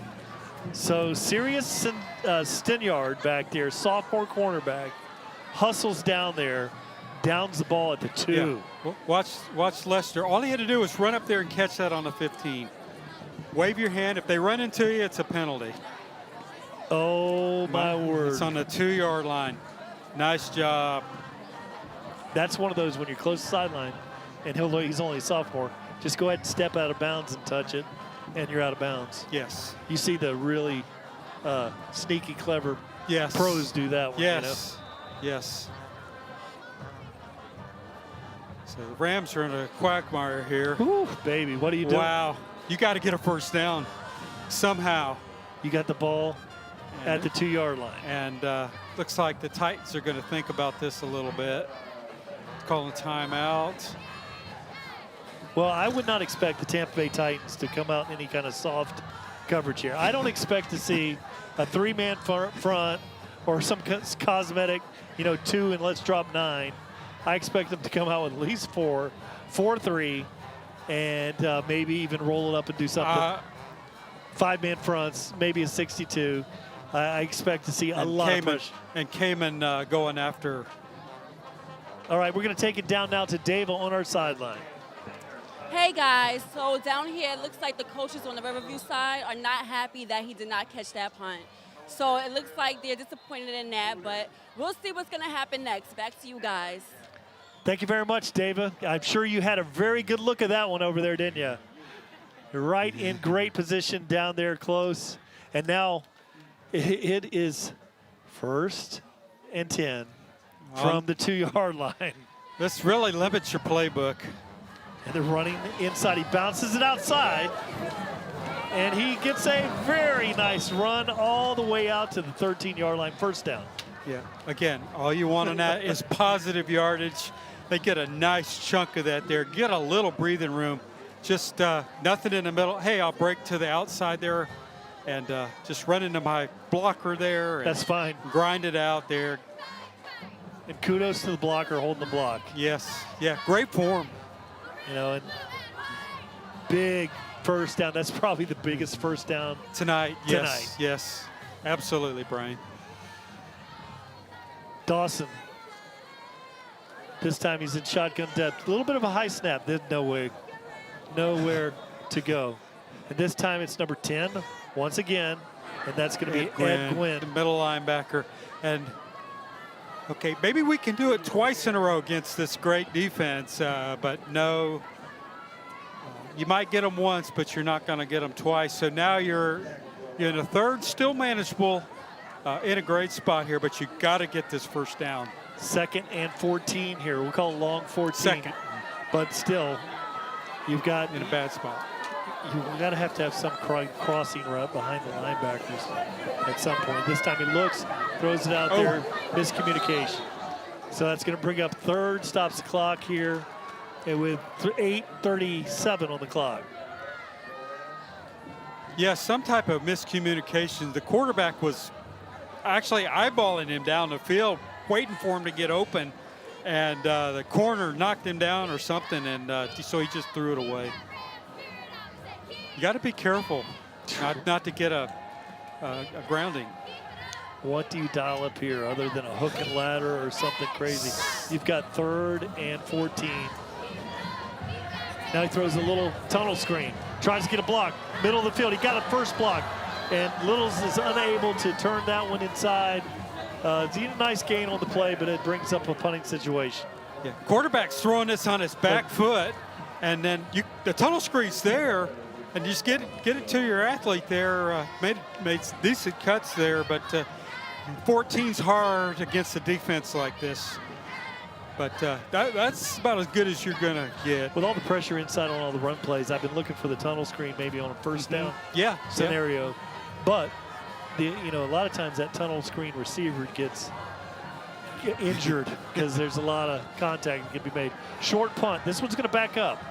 So Sirius Stinyard back there, sophomore cornerback, hustles down there, downs the ball at the 2. Yeah. Watch Lester. All he had to do was run up there and catch that on the 15. Wave your hand. If they run into you, it's a penalty. Oh, my word. It's on the 2-yard line. Nice job. That's one of those when you're close to the sideline, and he's only a sophomore, just go ahead and step out of bounds and touch it. and you're out of bounds. Yes. You see the really sneaky, clever Yes. pros do that one. Yes. Yes. So the Rams are in a quagmire here. Ooh, baby, what are you doing? Wow. You got to get a first down somehow. You got the ball at the 2-yard line. And looks like the Titans are going to think about this a little bit. Calling timeout. Well, I would not expect the Tampa Bay Titans to come out in any kind of soft coverage here. I don't expect to see a 3-man front or some cosmetic, 2 and let's drop 9. I expect them to come out with at least 4-3, and maybe even roll it up and do something. 5-man fronts, maybe a 62. I expect to see a lot of pressure. And Cayman going after. All right, we're going to take it down now to Dave on our sideline. Hey guys, so down here it looks like the coaches on the Riverview side are not happy that he did not catch that punt. So it looks like they're disappointed in that, but we'll see what's going to happen next. Back to you guys. Thank you very much, Dava. I'm sure you had a very good look at that one over there, didn't you? You're right in great position down there close. And now it is 1st and 10 from the 2-yard line. This really limits your playbook. And they're running inside. He bounces it outside. And he gets a very nice run all the way out to the 13-yard line, first down. Yeah, again, all you want on that is positive yardage. They get a nice chunk of that there. Get a little breathing room. Just nothing in the middle. Hey, I'll break to the outside there and just run into my blocker there. And that's fine. Grind it out there. And kudos to the blocker holding the block. Yes, yeah, great form. And big first down. That's probably the biggest first down tonight. Yes, absolutely, Brian. Dawson. This time he's in shotgun depth. A little bit of a high snap. There's nowhere to go. And this time it's number 10 once again, and that's going to be Ed Gwynn. The middle linebacker. And okay, maybe we can do it twice in a row against this great defense, but no. You might get them once, but you're not going to get them twice. So now you're in a third, still manageable, in a great spot here, but you got to get this first down. 2nd and 14 here. We'll call it long 14. Second. But still, you've got in a bad spot. You've got to have some crossing route behind the linebackers at some point. This time he looks, throws it out there, miscommunication. So that's going to bring up 3rd, stops the clock here, and with 8:37 on the clock. Yeah, some type of miscommunication. The quarterback was actually eyeballing him down the field, waiting for him to get open, and the corner knocked him down or something, and so he just threw it away. You got to be careful not to get a grounding. What do you dial up here other than a hook and ladder or something crazy? You've got 3rd and 14. Now he throws a little tunnel screen. Tries to get a block. Middle of the field. He got a first block. And Littles is unable to turn that one inside. It's a nice gain on the play, but it brings up a punting situation. Yeah, quarterback's throwing this on his back foot, and then the tunnel screen's there, and you just get it to your athlete there. Made decent cuts there, but 14's hard against a defense like this. But that's about as good as you're going to get. With all the pressure inside on all the run plays, I've been looking for the tunnel screen maybe on a first down scenario. Yeah. But, a lot of times that tunnel screen receiver gets injured because there's a lot of contact that can be made. Short punt. This one's going to back up.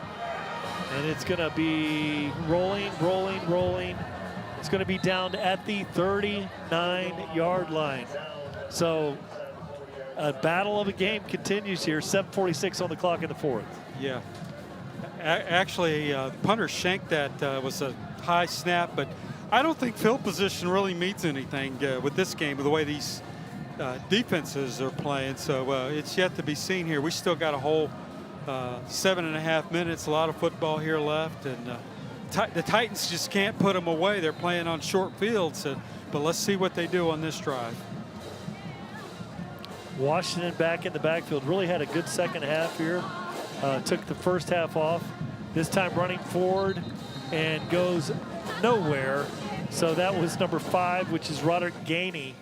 And it's going to be rolling. It's going to be down at the 39-yard line. So a battle of a game continues here. 7:46 on the clock in the 4th. Yeah. Actually, the punter shanked that. Was a high snap, but I don't think field position really means anything with this game, with the way these defenses are playing. So it's yet to be seen here. We still got a whole 7.5 minutes, a lot of football here left, and the Titans just can't put them away. They're playing on short fields, but let's see what they do on this drive. Washington back in the backfield. Really had a good second half here. Took the first half off. This time running forward and goes nowhere. So that was number 5, which is Roderick Gainey.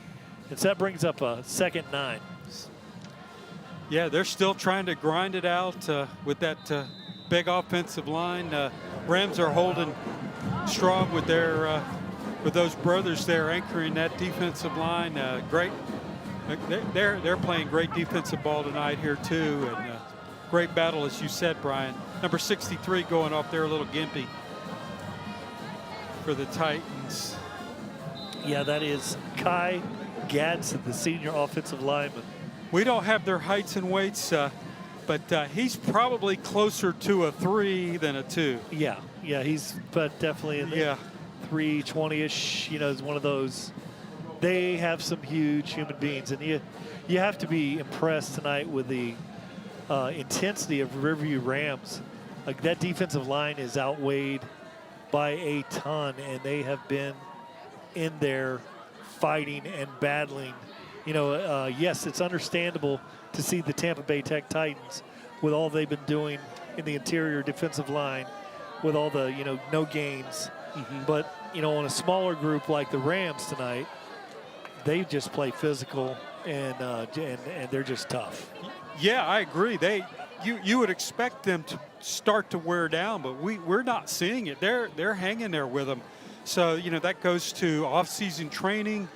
And so that brings up a 2nd 9. Yeah, they're still trying to grind it out with that big offensive line. Rams are holding strong with their with those brothers there anchoring that defensive line. Great. They're playing great defensive ball tonight here too, and great battle, as you said, Brian. Number 63 going off there a little gimpy for the Titans. Yeah, that is Kai Gadsden, the senior offensive lineman. We don't have their heights and weights, but he's probably closer to a 3 than a 2. Yeah, he's but definitely in the 320-ish. You know, is one of those. They have some huge human beings, and you have to be impressed tonight with the intensity of Riverview Rams. Like, that defensive line is outweighed by a ton, and they have been in there fighting and battling. You know, yes, it's understandable to see the Tampa Bay Tech Titans with all they've been doing in the interior defensive line, with all the, you know, no gains. But, you know, on a smaller group like the Rams tonight, they just play physical, and they're just tough. Yeah, I agree. You would expect them to start to wear down, but we're not seeing it. They're hanging there with them. So, you know, that goes to off-season training,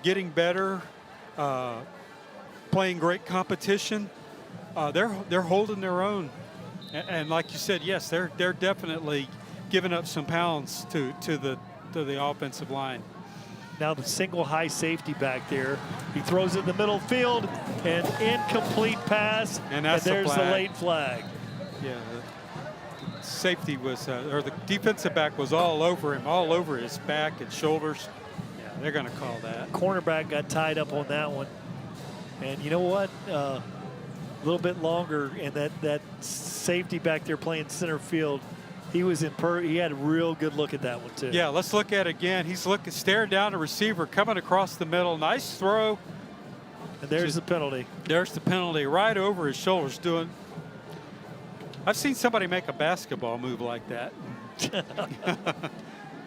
getting better, playing great competition. They're holding their own, and like you said, yes, they're definitely giving up some pounds to the offensive line. Now the single high safety back there. He throws it in the middle field, an incomplete pass, and there's the late flag. Yeah, the safety was, or the defensive back was all over him, all over his back and shoulders. Yeah, they're going to call that. Cornerback got tied up on that one. And you know what? A little bit longer, and that safety back there playing center field, he was he had a real good look at that one too. Yeah, let's look at it again. He's staring down the receiver, coming across the middle. Nice throw. And there's the penalty. There's the penalty right over his shoulders. I've seen somebody make a basketball move like that.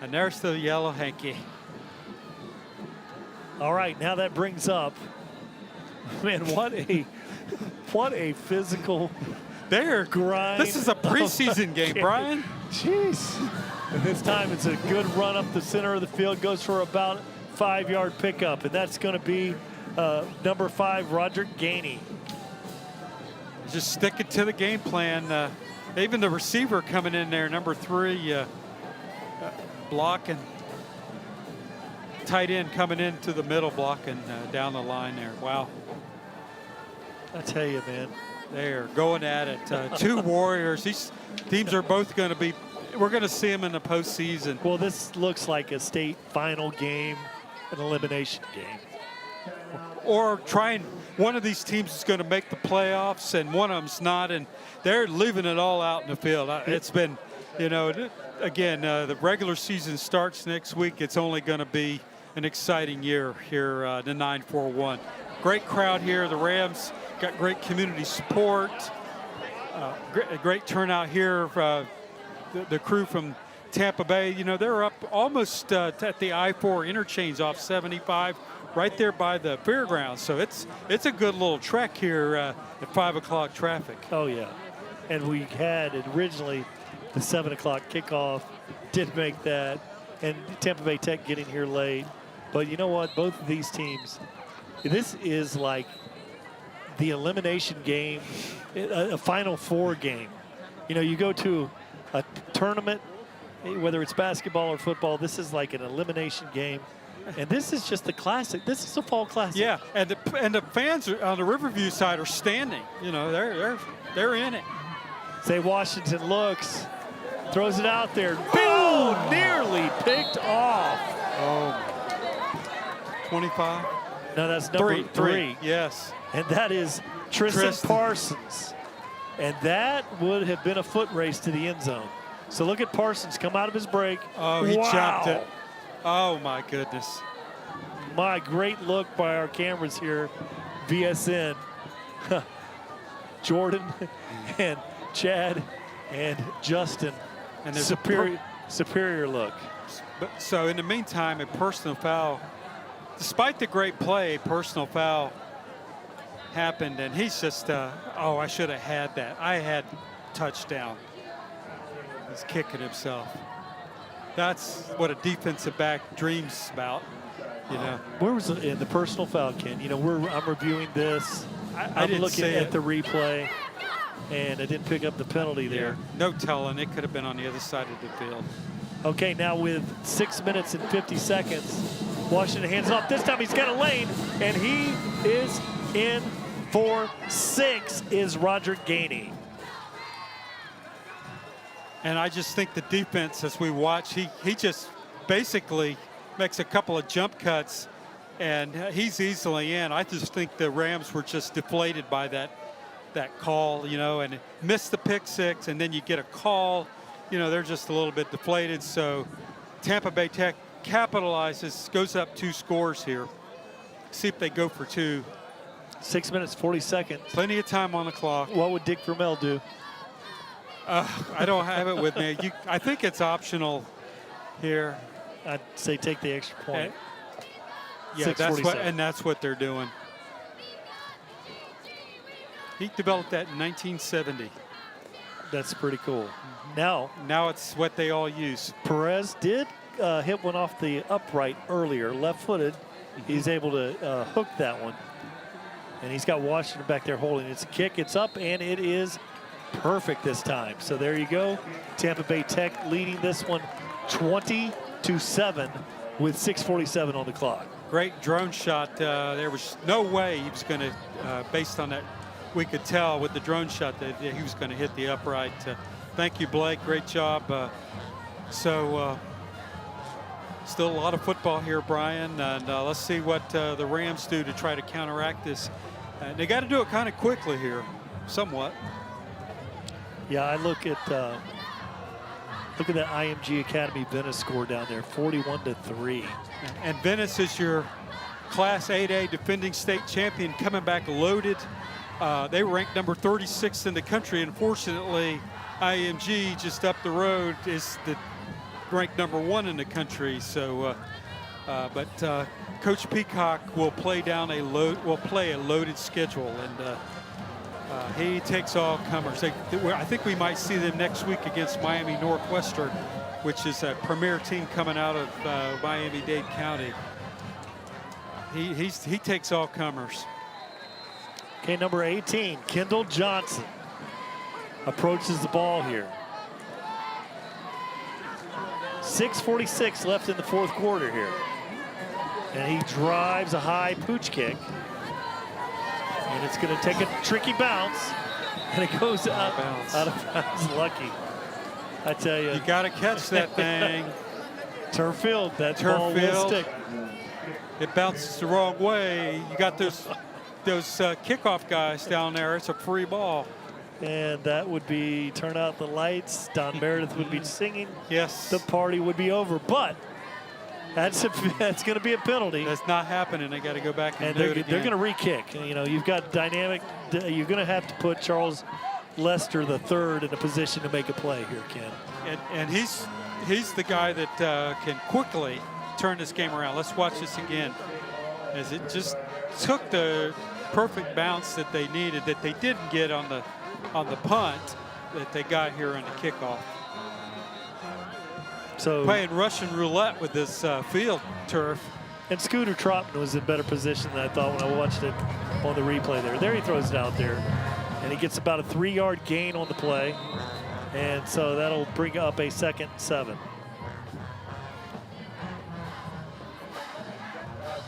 And there's the yellow hanky. All right, now that brings up, man, what a physical grind. This is a preseason game, Brian. Jeez. And this time it's a good run up the center of the field, goes for about 5-yard pickup, and that's going to be number 5, Roderick Gainey. Just sticking to the game plan. Even the receiver coming in there, number 3, blocking. Tight end coming into the middle, blocking down the line there. Wow. I tell you, man. They're going at it. 2 Warriors. These teams are both going to be, we're going to see them in the postseason. Well, this looks like a state final game, an elimination game. Or one of these teams is going to make the playoffs and one of them's not, and they're leaving it all out in the field. It's been, you know, again, the regular season starts next week. It's only going to be an exciting year here, the 941. Great crowd here. The Rams got great community support. Great turnout here. The crew from Tampa Bay, you know, they're up almost at the I-4 interchange off 75, right there by the fairgrounds. So it's a good little trek here at 5 o'clock traffic. Oh yeah, and we had originally the 7 o'clock kickoff. Did make that, and Tampa Bay Tech getting here late. But you know what? Both of these teams, this is like the elimination game, a Final Four game. You know, you go to a tournament, whether it's basketball or football, this is like an elimination game. And this is just the classic. This is a fall classic. Yeah, and the fans on the Riverview side are standing. You know, they're in it. Say Washington looks, throws it out there. Boom! Nearly picked off. Oh, 25? No, that's number 3. Yes. And that is Tristan Parsons. And that would have been a foot race to the end zone. So look at Parsons come out of his break. Oh, he chopped it. Oh, my goodness. My great look by our cameras here, VSN. Jordan and Chad and Justin. And there's superior look. But so in the meantime, a personal foul, despite the great play, personal foul happened, and he's just, oh, I should have had that. I had touchdown. He's kicking himself. That's what a defensive back dreams about, you know. Where was it in the personal foul, Ken? You know, I'm reviewing this. I I'm didn't looking see at it. the replay, and I didn't pick up the penalty there. No telling. It could have been on the other side of the field. Okay, now with 6 minutes and 50 seconds, Washington hands off. This time he's got a lane, and he is in for 6 is Roger Gainey. And I just think the defense, as we watch, he just basically makes a couple of jump cuts, and he's easily in. I just think the Rams were just deflated by that call, you know, and missed the pick six, and then you get a call. You know, they're just a little bit deflated. So Tampa Bay Tech capitalizes, goes up 2 scores here. See if they go for 2. 6 minutes, 40 seconds. Plenty of time on the clock. What would Dick Vermel do? I don't have it with me. I think it's optional here. I'd say take the extra point. Yeah, that's what they're doing. He developed that in 1970. That's pretty cool. Now it's what they all use. Perez did hit one off the upright earlier, left-footed. He's able to hook that one. And he's got Washington back there holding. It's a kick, it's up, and it is perfect this time. So there you go. Tampa Bay Tech leading this one 20-7 with 6:47 on the clock. Great drone shot. There was no way he was going to, based on that, we could tell with the drone shot that he was going to hit the upright. Thank you, Blake. Great job. Still a lot of football here, Brian. And let's see what the Rams do to try to counteract this. They got to do it kind of quickly here, somewhat. Yeah, I look at that IMG Academy Venice score down there, 41-3. And Venice is your Class 8A defending state champion, coming back loaded. They ranked number 36 in the country. Unfortunately, IMG just up the road is ranked number 1 in the country. So, but Coach Peacock will play a loaded schedule, and he takes all comers. I think we might see them next week against Miami Northwestern, which is a premier team coming out of Miami-Dade County. He takes all comers. Okay, number 18, Kendall Johnson approaches the ball here. 6:46 left in the 4th quarter here. And he drives a high pooch kick. And it's going to take a tricky bounce. And it goes out of bounds. Lucky. I tell you. You got to catch that thing. Turf field. That Turf ball field. will stick. It bounces the wrong way. You got those kickoff guys down there. It's a free ball. And that would be turn out the lights. Don Meredith would be singing. Yes. The party would be over. But that's going to be a penalty. That's not happening. They got to go back and do it again. They're going to re-kick. You know, you've got dynamic. You're going to have to put Charles Lester III in a position to make a play here, Ken. And he's the guy that can quickly turn this game around. Let's watch this again, as it just took the perfect bounce that they needed, that they didn't get on the punt that they got here on the kickoff. So playing Russian roulette with this field turf. And Scooter Troutman was in better position than I thought when I watched it on the replay there. There he throws it out there, and he gets about a 3-yard gain on the play. And so that'll bring up a 2nd and 7.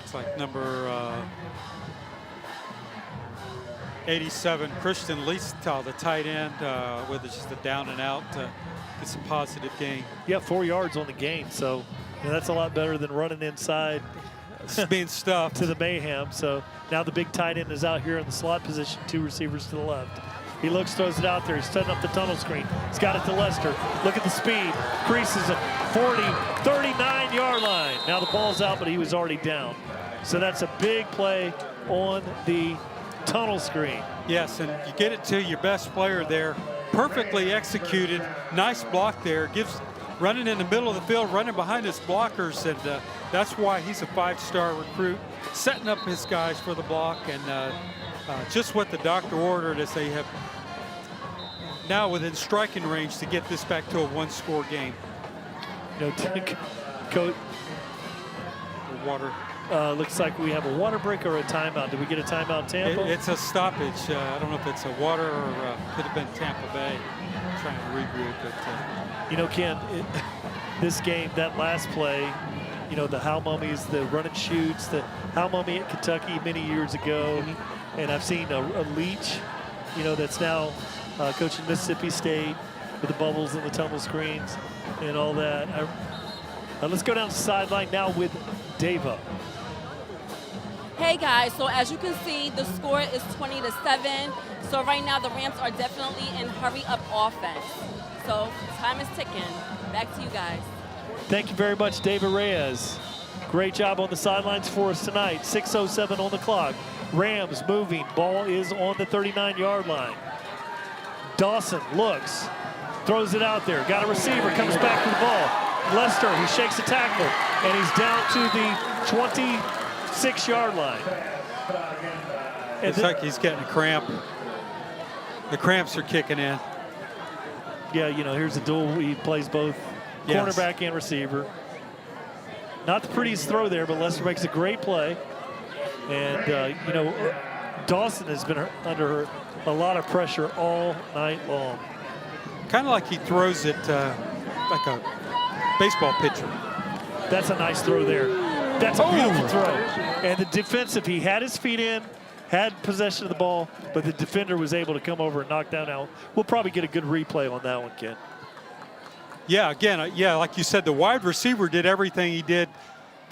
It's like number 87, Christian Leistal, the tight end, with just a down and out. It's a positive gain. Yeah, 4 yards on the gain, so that's a lot better than running inside. Being stuffed. To the mayhem. So now the big tight end is out here in the slot position, 2 receivers to the left. He looks, throws it out there. He's setting up the tunnel screen. He's got it to Lester. Look at the speed. Creases at 40, 39-yard line. Now the ball's out, but he was already down. So that's a big play on the tunnel screen. Yes, and you get it to your best player there. Perfectly executed. Nice block there. Gives running in the middle of the field, running behind his blockers, and that's why he's a 5-star recruit, setting up his guys for the block, and just what the doctor ordered as they have now within striking range to get this back to a 1-score game. You know, Coach, water. Looks like we have a water break or a timeout. Did we get a timeout, Tampa? It's a stoppage. I don't know if it's a water or could have been Tampa Bay trying to regroup. But you know, Ken, this game, that last play, you know, the How Mummies, the run and shoots, the How Mummy at Kentucky many years ago, and I've seen a Leach, you know, that's now coaching Mississippi State with the bubbles and the tumble screens and all that. Let's go down to the sideline now with Dava. Hey guys, so as you can see, the score is 20-7. So right now the Rams are definitely in hurry-up offense. So time is ticking. Back to you guys. Thank you very much, David Reyes. Great job on the sidelines for us tonight. 6:07 on the clock. Rams moving. Ball is on the 39-yard line. Dawson looks, throws it out there. Got a receiver, comes back with the ball. Lester, he shakes the tackle, and he's down to the 26-yard line. It's like he's getting a cramp. The cramps are kicking in. Yeah, you know, here's a duel. He plays both cornerback and receiver. Not the prettiest throw there, but Lester makes a great play. And, you know, Dawson has been under a lot of pressure all night long. Kind of like he throws it like a baseball pitcher. That's a nice throw there. That's a beautiful throw. And the defensive, he had his feet in, had possession of the ball, but the defender was able to come over and knock down out. We'll probably get a good replay on that one, Ken. Yeah, again, like you said, the wide receiver did everything he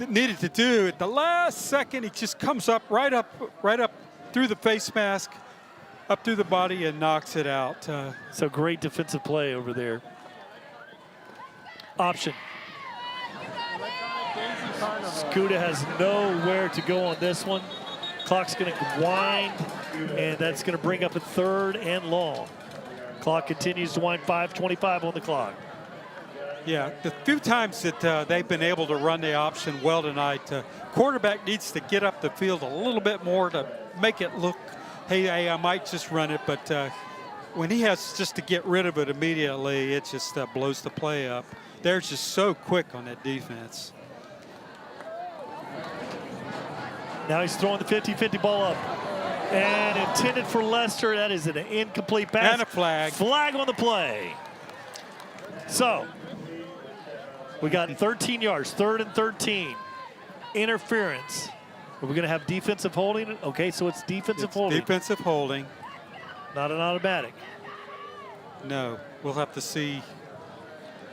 needed to do. At the last second, he just comes up right up through the face mask, up through the body, and knocks it out. So great defensive play over there. Option. Skuta has nowhere to go on this one. Clock's going to wind, and that's going to bring up a 3rd and long. Clock continues to wind. 5:25 on the clock. Yeah, the few times that they've been able to run the option well tonight, quarterback needs to get up the field a little bit more to make it look, hey, I might just run it, but when he has just to get rid of it immediately, it just blows the play up. They're just so quick on that defense. Now he's throwing the 50-50 ball up. And intended for Lester. That is an incomplete pass. And a flag. Flag on the play. So, we got 13 yards, 3rd and 13. Interference. Are we going to have defensive holding? Okay, so it's defensive holding. Defensive holding. Not an automatic. No, we'll have to see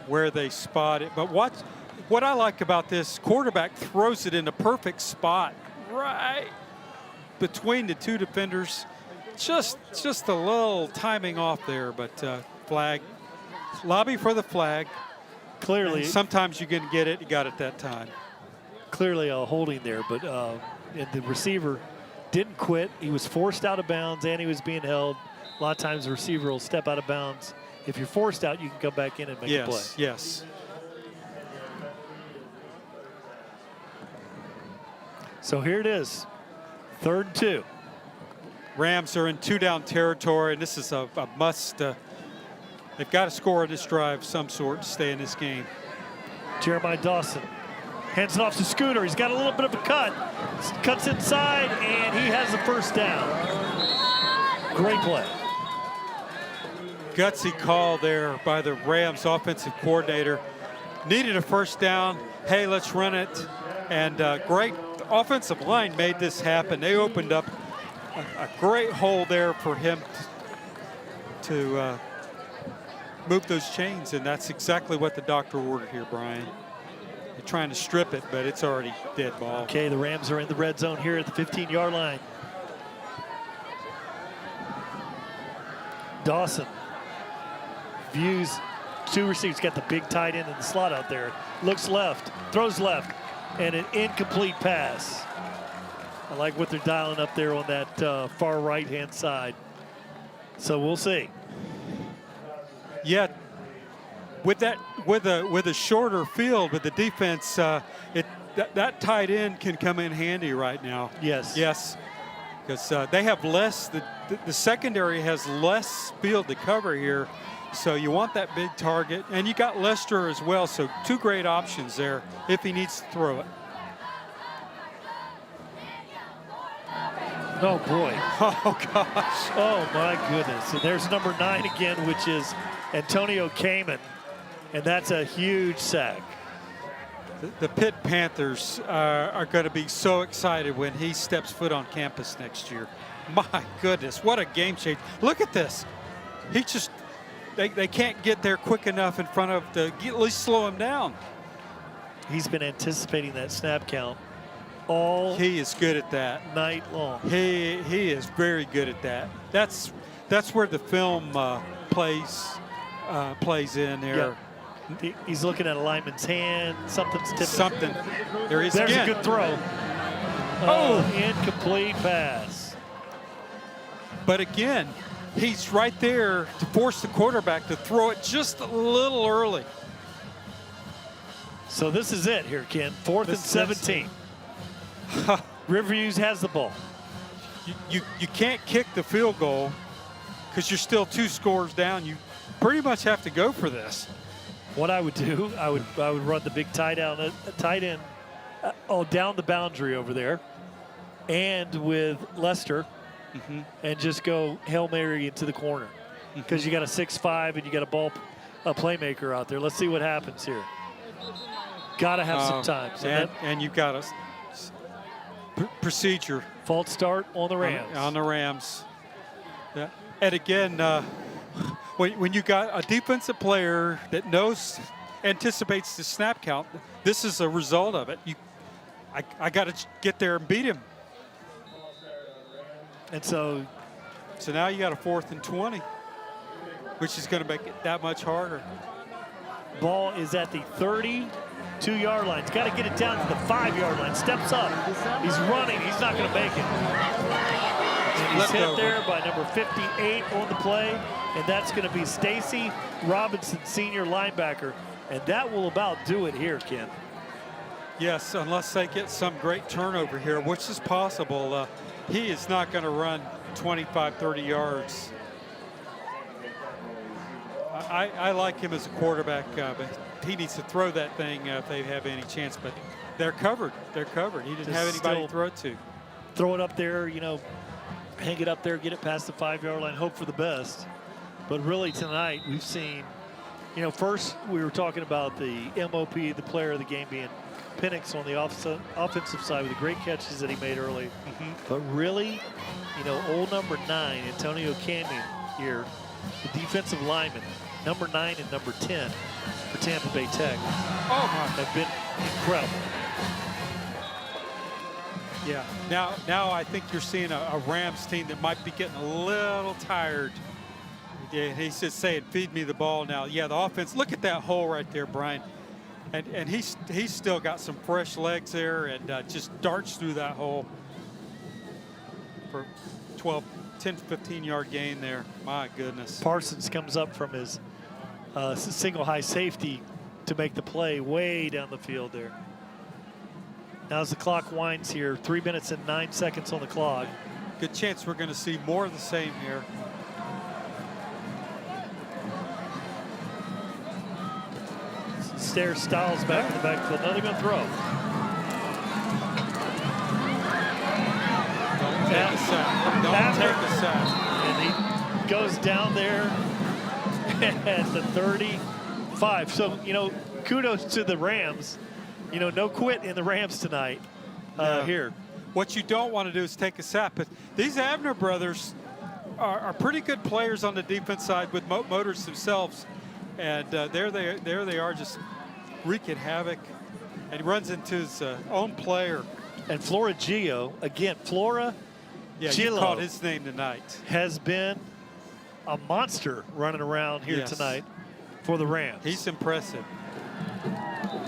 where they spot it. But what I like about this, quarterback throws it in the perfect spot, right between the two defenders. Just a little timing off there, but flag. Lobby for the flag. Clearly. And sometimes you can get it. You got it that time. Clearly a holding there, but and the receiver didn't quit. He was forced out of bounds, and he was being held. A lot of times the receiver will step out of bounds. If you're forced out, you can come back in and make a play. Yes. So here it is, 3rd and 2. Rams are in 2-down territory, and this is a must. They've got to score on this drive of some sort to stay in this game. Jeremiah Dawson hands it off to Scooter. He's got a little bit of a cut. Cuts inside, and he has the 1st down. Great play. Gutsy call there by the Rams offensive coordinator. Needed a 1st down. Hey, let's run it. And great offensive line made this happen. They opened up a great hole there for him to move those chains, and that's exactly what the doctor ordered here, Brian. They're trying to strip it, but it's already dead ball. Okay, the Rams are in the red zone here at the 15-yard line. Dawson views 2 receivers, got the big tight end in the slot out there. Looks left, throws left, and an incomplete pass. I like what they're dialing up there on that far right-hand side. So we'll see. Yeah, with a shorter field with the defense, that tight end can come in handy right now. Yes. Yes. Because they have less, the secondary has less field to cover here. So you want that big target. And you got Lester as well. So 2 great options there if he needs to throw it. Oh, boy. Oh, gosh. Oh, my goodness. And there's number 9 again, which is Antonio Kamen. And that's a huge sack. The Pitt Panthers are going to be so excited when he steps foot on campus next year. My goodness, what a game change. Look at this. He just, they can't get there quick enough in front of at least slow him down. He's been anticipating that snap count all He is good at that. night long. He is very good at that. That's where the film plays in there. Yeah. He's looking at a lineman's hand. Something's tipping. Something. There is There's again. a good throw. Incomplete pass. But again, he's right there to force the quarterback to throw it just a little early. So this is it here, Ken. 4th and 17. Riverview has the ball. You can't kick the field goal because you're still 2 scores down. You pretty much have to go for this. What I would do, I would run the big tight end down the boundary over there, and with Lester, and just go Hail Mary into the corner, because you got a 6'5" and you got a playmaker out there. Let's see what happens here. Got to have some time. So and you've got a procedure. False start on the Rams. On the Rams. Yeah. And again, when you got a defensive player that anticipates the snap count, this is a result of it. I got to get there and beat him. And so now you got a 4th and 20, which is going to make it that much harder. Ball is at the 32-yard line. He's got to get it down to the 5-yard line. Steps up. He's running. He's not going to make it. And he's hit there by number 58 on the play, and that's going to be Stacy Robinson, senior linebacker. And that will about do it here, Ken. Yes, unless they get some great turnover here, which is possible. He is not going to run 25, 30 yards. I like him as a quarterback, but he needs to throw that thing if they have any chance. But they're covered. They're covered. He didn't have anybody to throw it to. Throw it up there, hang it up there, get it past the 5-yard line, hope for the best. But really tonight we've seen, first we were talking about the MOP, the player of the game, being Penix on the offensive side with the great catches that he made early. But really, old number 9, Antonio Canyon here, the defensive lineman, number 9 and number 10 for Tampa Bay Tech, have been incredible. Yeah, now I think you're seeing a Rams team that might be getting a little tired. Yeah, he's just saying, feed me the ball now. Yeah, the offense, look at that hole right there, Brian. And he's still got some fresh legs there and just darts through that hole for 10 to 15-yard gain there. My goodness. Parsons comes up from his single high safety to make the play way down the field there. Now as the clock winds here, 3 minutes and 9 seconds on the clock. Good chance we're going to see more of the same here. Stair Styles back in the backfield. Now they're going to throw. Don't take a sack. Don't take a sack. And he goes down there at the 35. So, kudos to the Rams. No quit in the Rams tonight here. What you don't want to do is take a sack. But these Abner brothers are pretty good players on the defense side with motors themselves. And there they are, just wreaking havoc. And he runs into his own player. And Flora Gio, again, Flora you called his name tonight. Has been a monster running around here tonight for the Rams. He's impressive.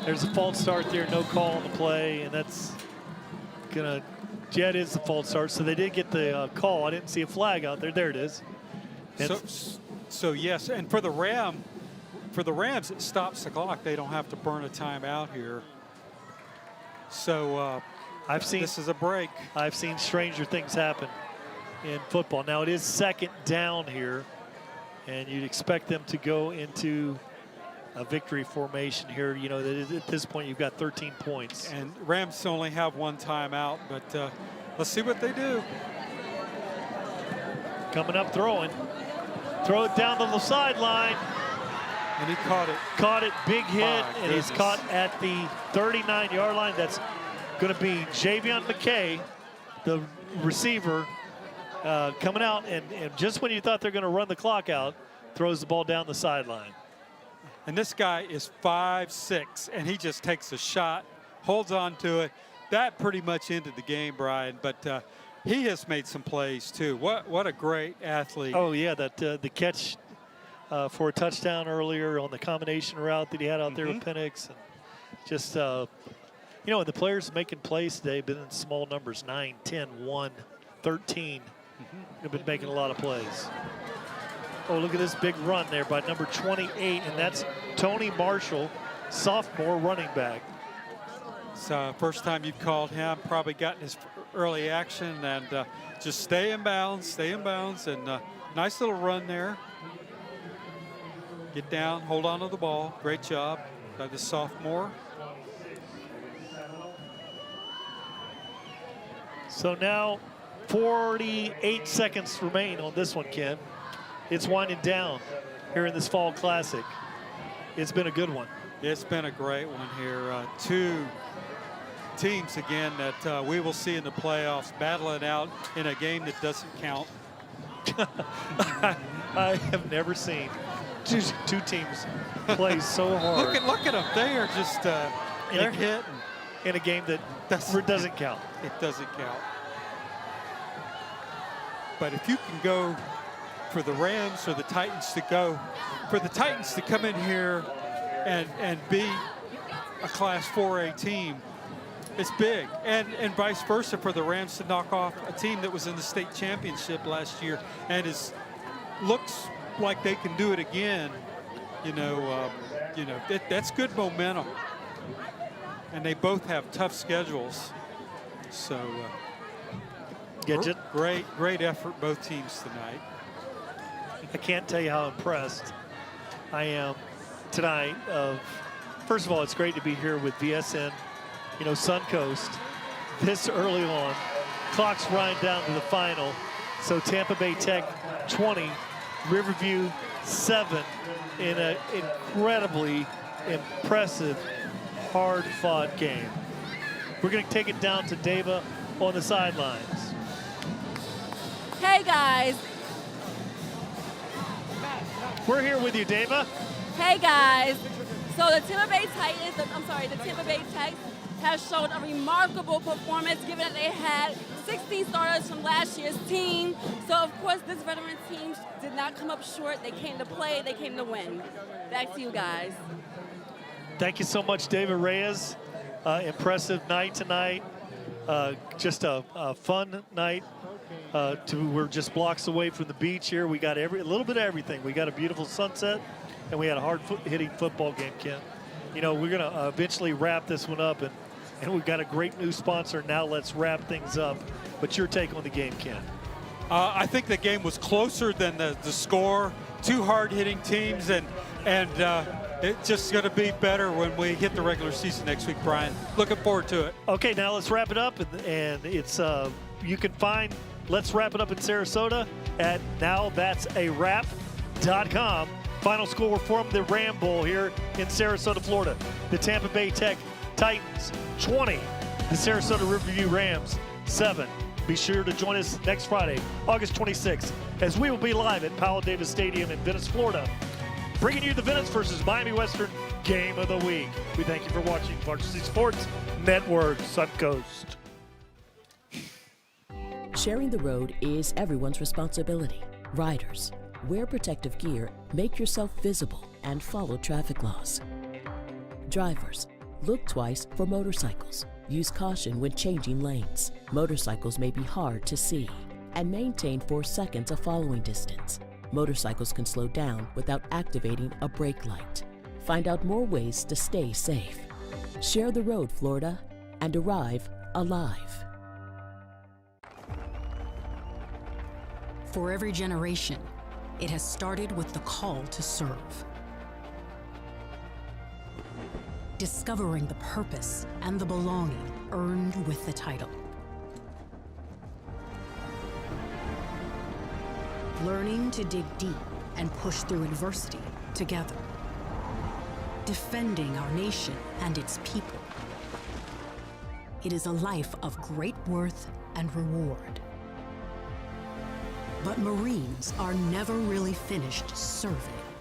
There's a false start there, no call on the play, and that's gonna. Jet is the false start, so they did get the call. I didn't see a flag out there. There it is. So yes, and for the for the Rams, it stops the clock. They don't have to burn a timeout here. So this is a break. I've seen stranger things happen in football. Now it is second down here, and you'd expect them to go into a victory formation here. You know, at this point you've got 13 points. And Rams only have one timeout, but let's see what they do. Coming up, throwing. Throw it down the sideline. And he caught it. Caught it, big hit, and goodness. he's caught at the 39-yard line. That's going to be Javion McKay, the receiver, coming out, and just when you thought they're going to run the clock out, throws the ball down the sideline. And this guy is 5'6", and he just takes a shot, holds on to it. That pretty much ended the game, Brian, but he has made some plays too. What a great athlete. Oh yeah, that the catch for a touchdown earlier on the combination route that he had out there with Penix. And just, you know, the players making plays today have been in small numbers, 9, 10, 1, 13. They've been making a lot of plays. Oh, look at this big run there by number 28, and that's Tony Marshall, sophomore running back. So first time you've called him, probably gotten his early action, and just stay in bounds, and nice little run there. Get down, hold on to the ball. Great job by the sophomore. So now 48 seconds remain on this one, Ken. It's winding down here in this Fall Classic. It's been a good one. It's been a great one here. Two teams, again, that we will see in the playoffs battling out in a game that doesn't count. I have never seen two teams play so hard. Look at them. They are just they're hitting in a game that doesn't count. It doesn't count. But if you can go for the Rams or the Titans to go, for the Titans to come in here and be a Class 4A team, it's big. And vice versa for the Rams to knock off a team that was in the state championship last year and looks like they can do it again. That's good momentum. And they both have tough schedules. So great effort, both teams tonight. I can't tell you how impressed I am tonight. First of all, it's great to be here with VSN, Suncoast this early on. Clock's running down to the final. So Tampa Bay Tech 20, Riverview 7 in an incredibly impressive, hard-fought game. We're going to take it down to Dava on the sidelines. Hey, guys. We're here with you, Dava. Hey, guys. So the Tampa Bay Tech has shown a remarkable performance given that they had 16 starters from last year's team. So, of course, this veteran team did not come up short. They came to play. They came to win. Back to you guys. Thank you so much, David Reyes. Impressive night tonight. Just a fun night. We're just blocks away from the beach here. We got a little bit of everything. We got a beautiful sunset, and we had a hard-hitting football game, Ken. We're going to eventually wrap this one up, and we've got a great new sponsor. Now let's wrap things up. What's your take on the game, Ken? I think the game was closer than the score. Two hard-hitting teams, and it's just going to be better when we hit the regular season next week, Brian. Looking forward to it. Okay, now let's wrap it up, and it's you can find Let's Wrap It Up in Sarasota at nowthat'sawrap.com. Final score from the Ram Bowl here in Sarasota, Florida. The Tampa Bay Tech Titans 20, the Sarasota Riverview Rams 7. Be sure to join us next Friday, August 26th, as we will be live at Powell Davis Stadium in Venice, Florida, bringing you the Venice versus Miami Western Game of the Week. We thank you for watching Varsity Sports Network Suncoast. Sharing the road is everyone's responsibility. Riders, wear protective gear, make yourself visible, and follow traffic laws. Drivers, look twice for motorcycles. Use caution when changing lanes. Motorcycles may be hard to see. And maintain 4 seconds of following distance. Motorcycles can slow down without activating a brake light. Find out more ways to stay safe. Share the road, Florida, and arrive alive. For every generation, it has started with the call to serve. Discovering the purpose and the belonging earned with the title. Learning to dig deep and push through adversity together. Defending our nation and its people. It is a life of great worth and reward. But Marines are never really finished serving.